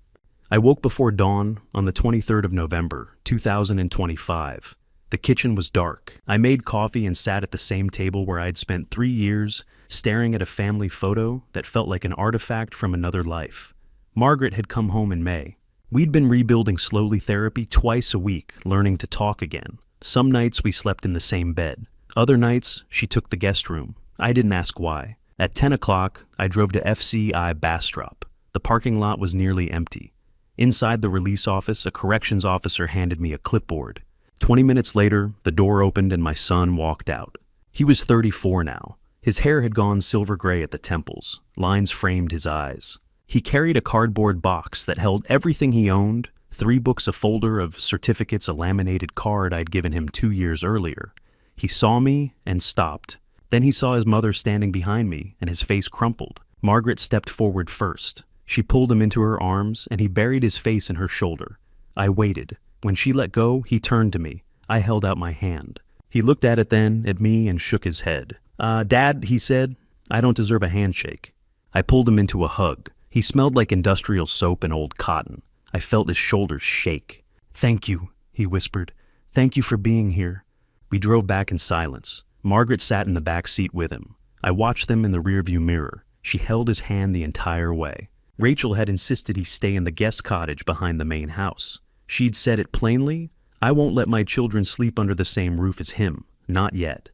I woke before dawn on the 23rd of November, 2025. The kitchen was dark. I made coffee and sat at the same table where I'd spent 3 years, staring at a family photo that felt like an artifact from another life. Margaret had come home in May. We'd been rebuilding slowly, therapy twice a week, learning to talk again. Some nights we slept in the same bed. Other nights, she took the guest room. I didn't ask why. At 10 o'clock, I drove to FCI Bastrop. The parking lot was nearly empty. Inside the release office, a corrections officer handed me a clipboard. 20 minutes later, the door opened and my son walked out. He was 34 now. His hair had gone silver gray at the temples. Lines framed his eyes. He carried a cardboard box that held everything he owned, 3 books, a folder of certificates, a laminated card I'd given him 2 years earlier. He saw me and stopped. Then he saw his mother standing behind me, and his face crumpled. Margaret stepped forward first. She pulled him into her arms, and he buried his face in her shoulder. I waited. When she let go, he turned to me. I held out my hand. He looked at it, then at me, and shook his head. Dad," he said, "I don't deserve a handshake." I pulled him into a hug. He smelled like industrial soap and old cotton. I felt his shoulders shake. "Thank you," he whispered. Thank you for being here. We drove back in silence. Margaret sat in the back seat with him. I watched them in the rearview mirror. She held his hand the entire way. Rachel had insisted he stay in the guest cottage behind the main house. She'd said it plainly, I won't let my children sleep under the same roof as him. Not yet.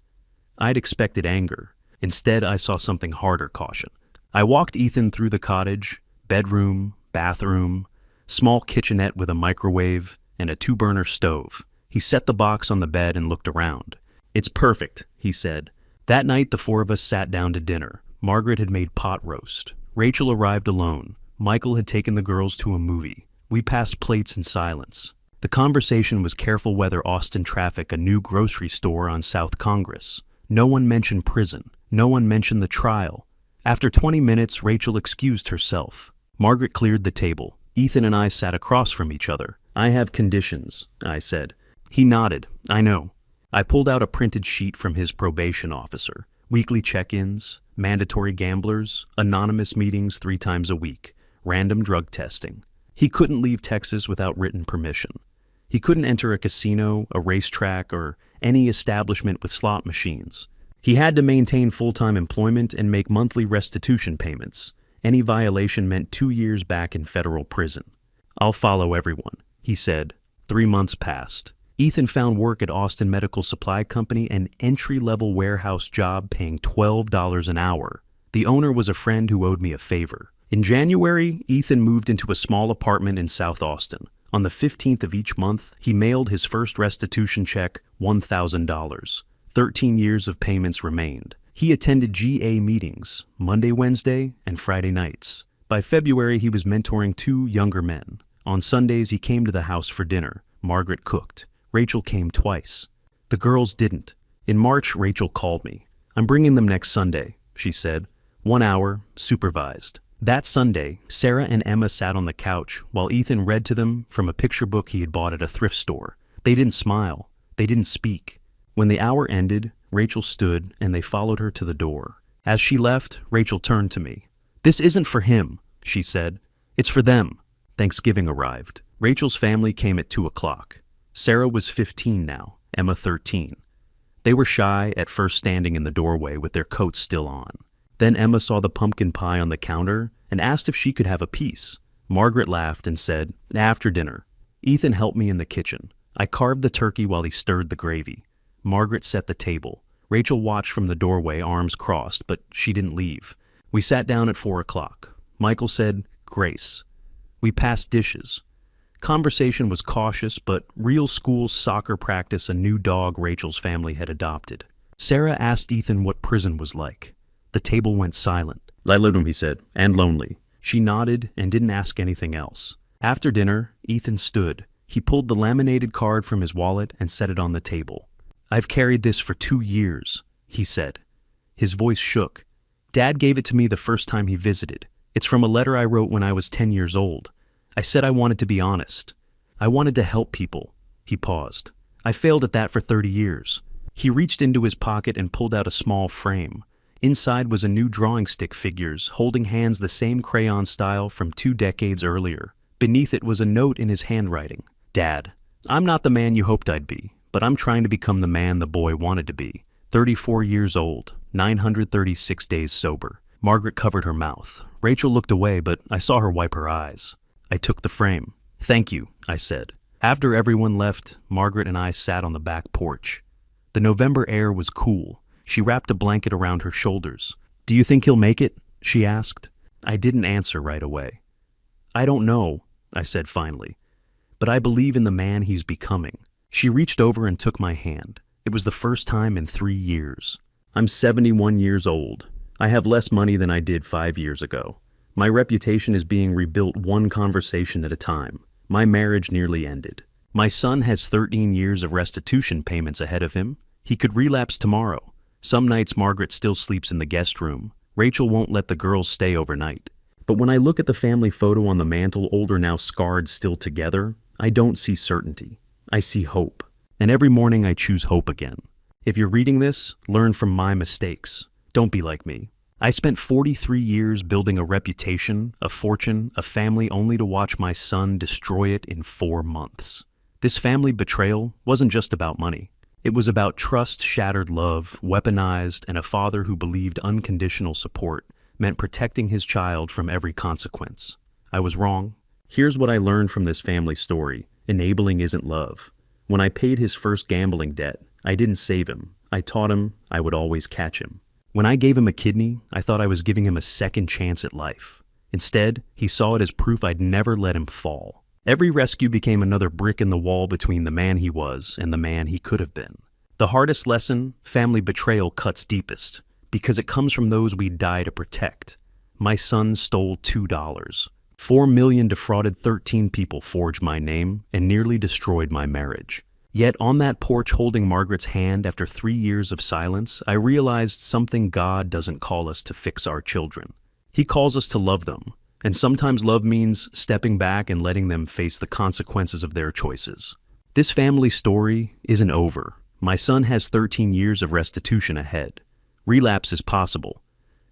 I'd expected anger. Instead, I saw something harder: caution. I walked Ethan through the cottage, bedroom, bathroom, small kitchenette with a microwave and a 2-burner stove. He set the box on the bed and looked around. It's perfect, he said. That night, the 4 of us sat down to dinner. Margaret had made pot roast. Rachel arrived alone. Michael had taken the girls to a movie. We passed plates in silence. The conversation was careful weather Austin traffic, a new grocery store on South Congress. No one mentioned prison. No one mentioned the trial. After 20 minutes, Rachel excused herself. Margaret cleared the table. Ethan and I sat across from each other. I have conditions, I said. He nodded. I know. I pulled out a printed sheet from his probation officer. Weekly check-ins, mandatory gamblers, anonymous meetings 3 times a week, random drug testing. He couldn't leave Texas without written permission. He couldn't enter a casino, a racetrack, or any establishment with slot machines. He had to maintain full-time employment and make monthly restitution payments. Any violation meant 2 years back in federal prison. I'll follow everyone, he said. 3 months passed. Ethan found work at Austin Medical Supply Company, an entry-level warehouse job paying $12 an hour. The owner was a friend who owed me a favor. In January, Ethan moved into a small apartment in South Austin. On the 15th of each month, he mailed his first restitution check, $1,000. 13 years of payments remained. He attended GA meetings, Monday, Wednesday, and Friday nights. By February, he was mentoring 2 younger men. On Sundays, he came to the house for dinner. Margaret cooked. Rachel came twice. The girls didn't. In March, Rachel called me. I'm bringing them next Sunday, she said. 1 hour, supervised. That Sunday, Sarah and Emma sat on the couch while Ethan read to them from a picture book he had bought at a thrift store. They didn't smile. They didn't speak. When the hour ended, Rachel stood and they followed her to the door. As she left, Rachel turned to me. This isn't for him, she said. It's for them. Thanksgiving arrived. Rachel's family came at 2 o'clock. Sarah was 15 now, Emma 13. They were shy, at first standing in the doorway with their coats still on. Then Emma saw the pumpkin pie on the counter and asked if she could have a piece. Margaret laughed and said, after dinner. Ethan helped me in the kitchen. I carved the turkey while he stirred the gravy. Margaret set the table. Rachel watched from the doorway, arms crossed, but she didn't leave. We sat down at 4 o'clock. Michael said, Grace. We passed dishes. Conversation was cautious, but real school soccer practice, a new dog Rachel's family had adopted. Sarah asked Ethan what prison was like. The table went silent. I lived him, he said, and lonely. She nodded and didn't ask anything else. After dinner, Ethan stood. He pulled the laminated card from his wallet and set it on the table. I've carried this for 2 years, he said. His voice shook. Dad gave it to me the first time he visited. It's from a letter I wrote when I was 10 years old. I said I wanted to be honest. I wanted to help people. He paused. I failed at that for 30 years. He reached into his pocket and pulled out a small frame. Inside was a new drawing stick figures, holding hands the same crayon style from 2 decades earlier. Beneath it was a note in his handwriting. Dad, I'm not the man you hoped I'd be, but I'm trying to become the man the boy wanted to be. 34 years old, 936 days sober. Margaret covered her mouth. Rachel looked away, but I saw her wipe her eyes. I took the frame. Thank you, I said. After everyone left, Margaret and I sat on the back porch. The November air was cool. She wrapped a blanket around her shoulders. Do you think he'll make it? She asked. I didn't answer right away. I don't know, I said finally, but I believe in the man he's becoming. She reached over and took my hand. It was the first time in 3 years. I'm 71 years old. I have less money than I did 5 years ago. My reputation is being rebuilt one conversation at a time. My marriage nearly ended. My son has 13 years of restitution payments ahead of him. He could relapse tomorrow. Some nights Margaret still sleeps in the guest room. Rachel won't let the girls stay overnight. But when I look at the family photo on the mantle, older now scarred, still together, I don't see certainty. I see hope. And every morning I choose hope again. If you're reading this, learn from my mistakes. Don't be like me. I spent 43 years building a reputation, a fortune, a family, only to watch my son destroy it in 4 months. This family betrayal wasn't just about money. It was about trust-shattered love, weaponized, and a father who believed unconditional support meant protecting his child from every consequence. I was wrong. Here's what I learned from this family story. Enabling isn't love. When I paid his first gambling debt, I didn't save him. I taught him I would always catch him. When I gave him a kidney, I thought I was giving him a second chance at life. Instead, he saw it as proof I'd never let him fall. Every rescue became another brick in the wall between the man he was and the man he could have been. The hardest lesson, family betrayal cuts deepest, because it comes from those we die to protect. My son stole $2. 4 million defrauded 13 people forged my name and nearly destroyed my marriage. Yet on that porch holding Margaret's hand after 3 years of silence, I realized something God doesn't call us to fix our children. He calls us to love them. And sometimes love means stepping back and letting them face the consequences of their choices. This family story isn't over. My son has 13 years of restitution ahead. Relapse is possible.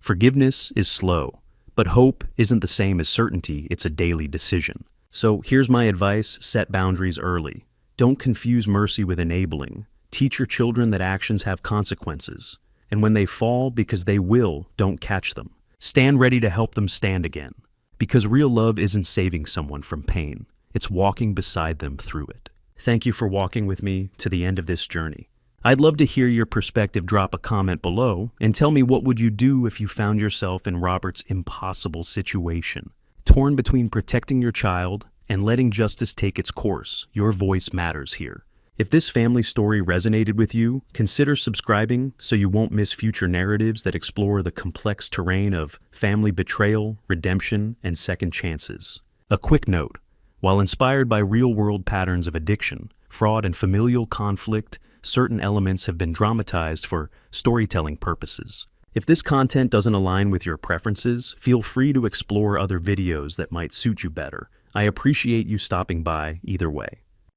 Forgiveness is slow. But hope isn't the same as certainty, it's a daily decision. So here's my advice, set boundaries early. Don't confuse mercy with enabling. Teach your children that actions have consequences. And when they fall, because they will, don't catch them. Stand ready to help them stand again. Because real love isn't saving someone from pain, it's walking beside them through it. Thank you for walking with me to the end of this journey. I'd love to hear your perspective. Drop a comment below and tell me, what would you do if you found yourself in Robert's impossible situation? Torn between protecting your child and letting justice take its course, your voice matters here. If this family story resonated with you, consider subscribing so you won't miss future narratives that explore the complex terrain of family betrayal, redemption, and second chances. A quick note: while inspired by real-world patterns of addiction, fraud, and familial conflict, certain elements have been dramatized for storytelling purposes. If this content doesn't align with your preferences, feel free to explore other videos that might suit you better. I appreciate you stopping by either way.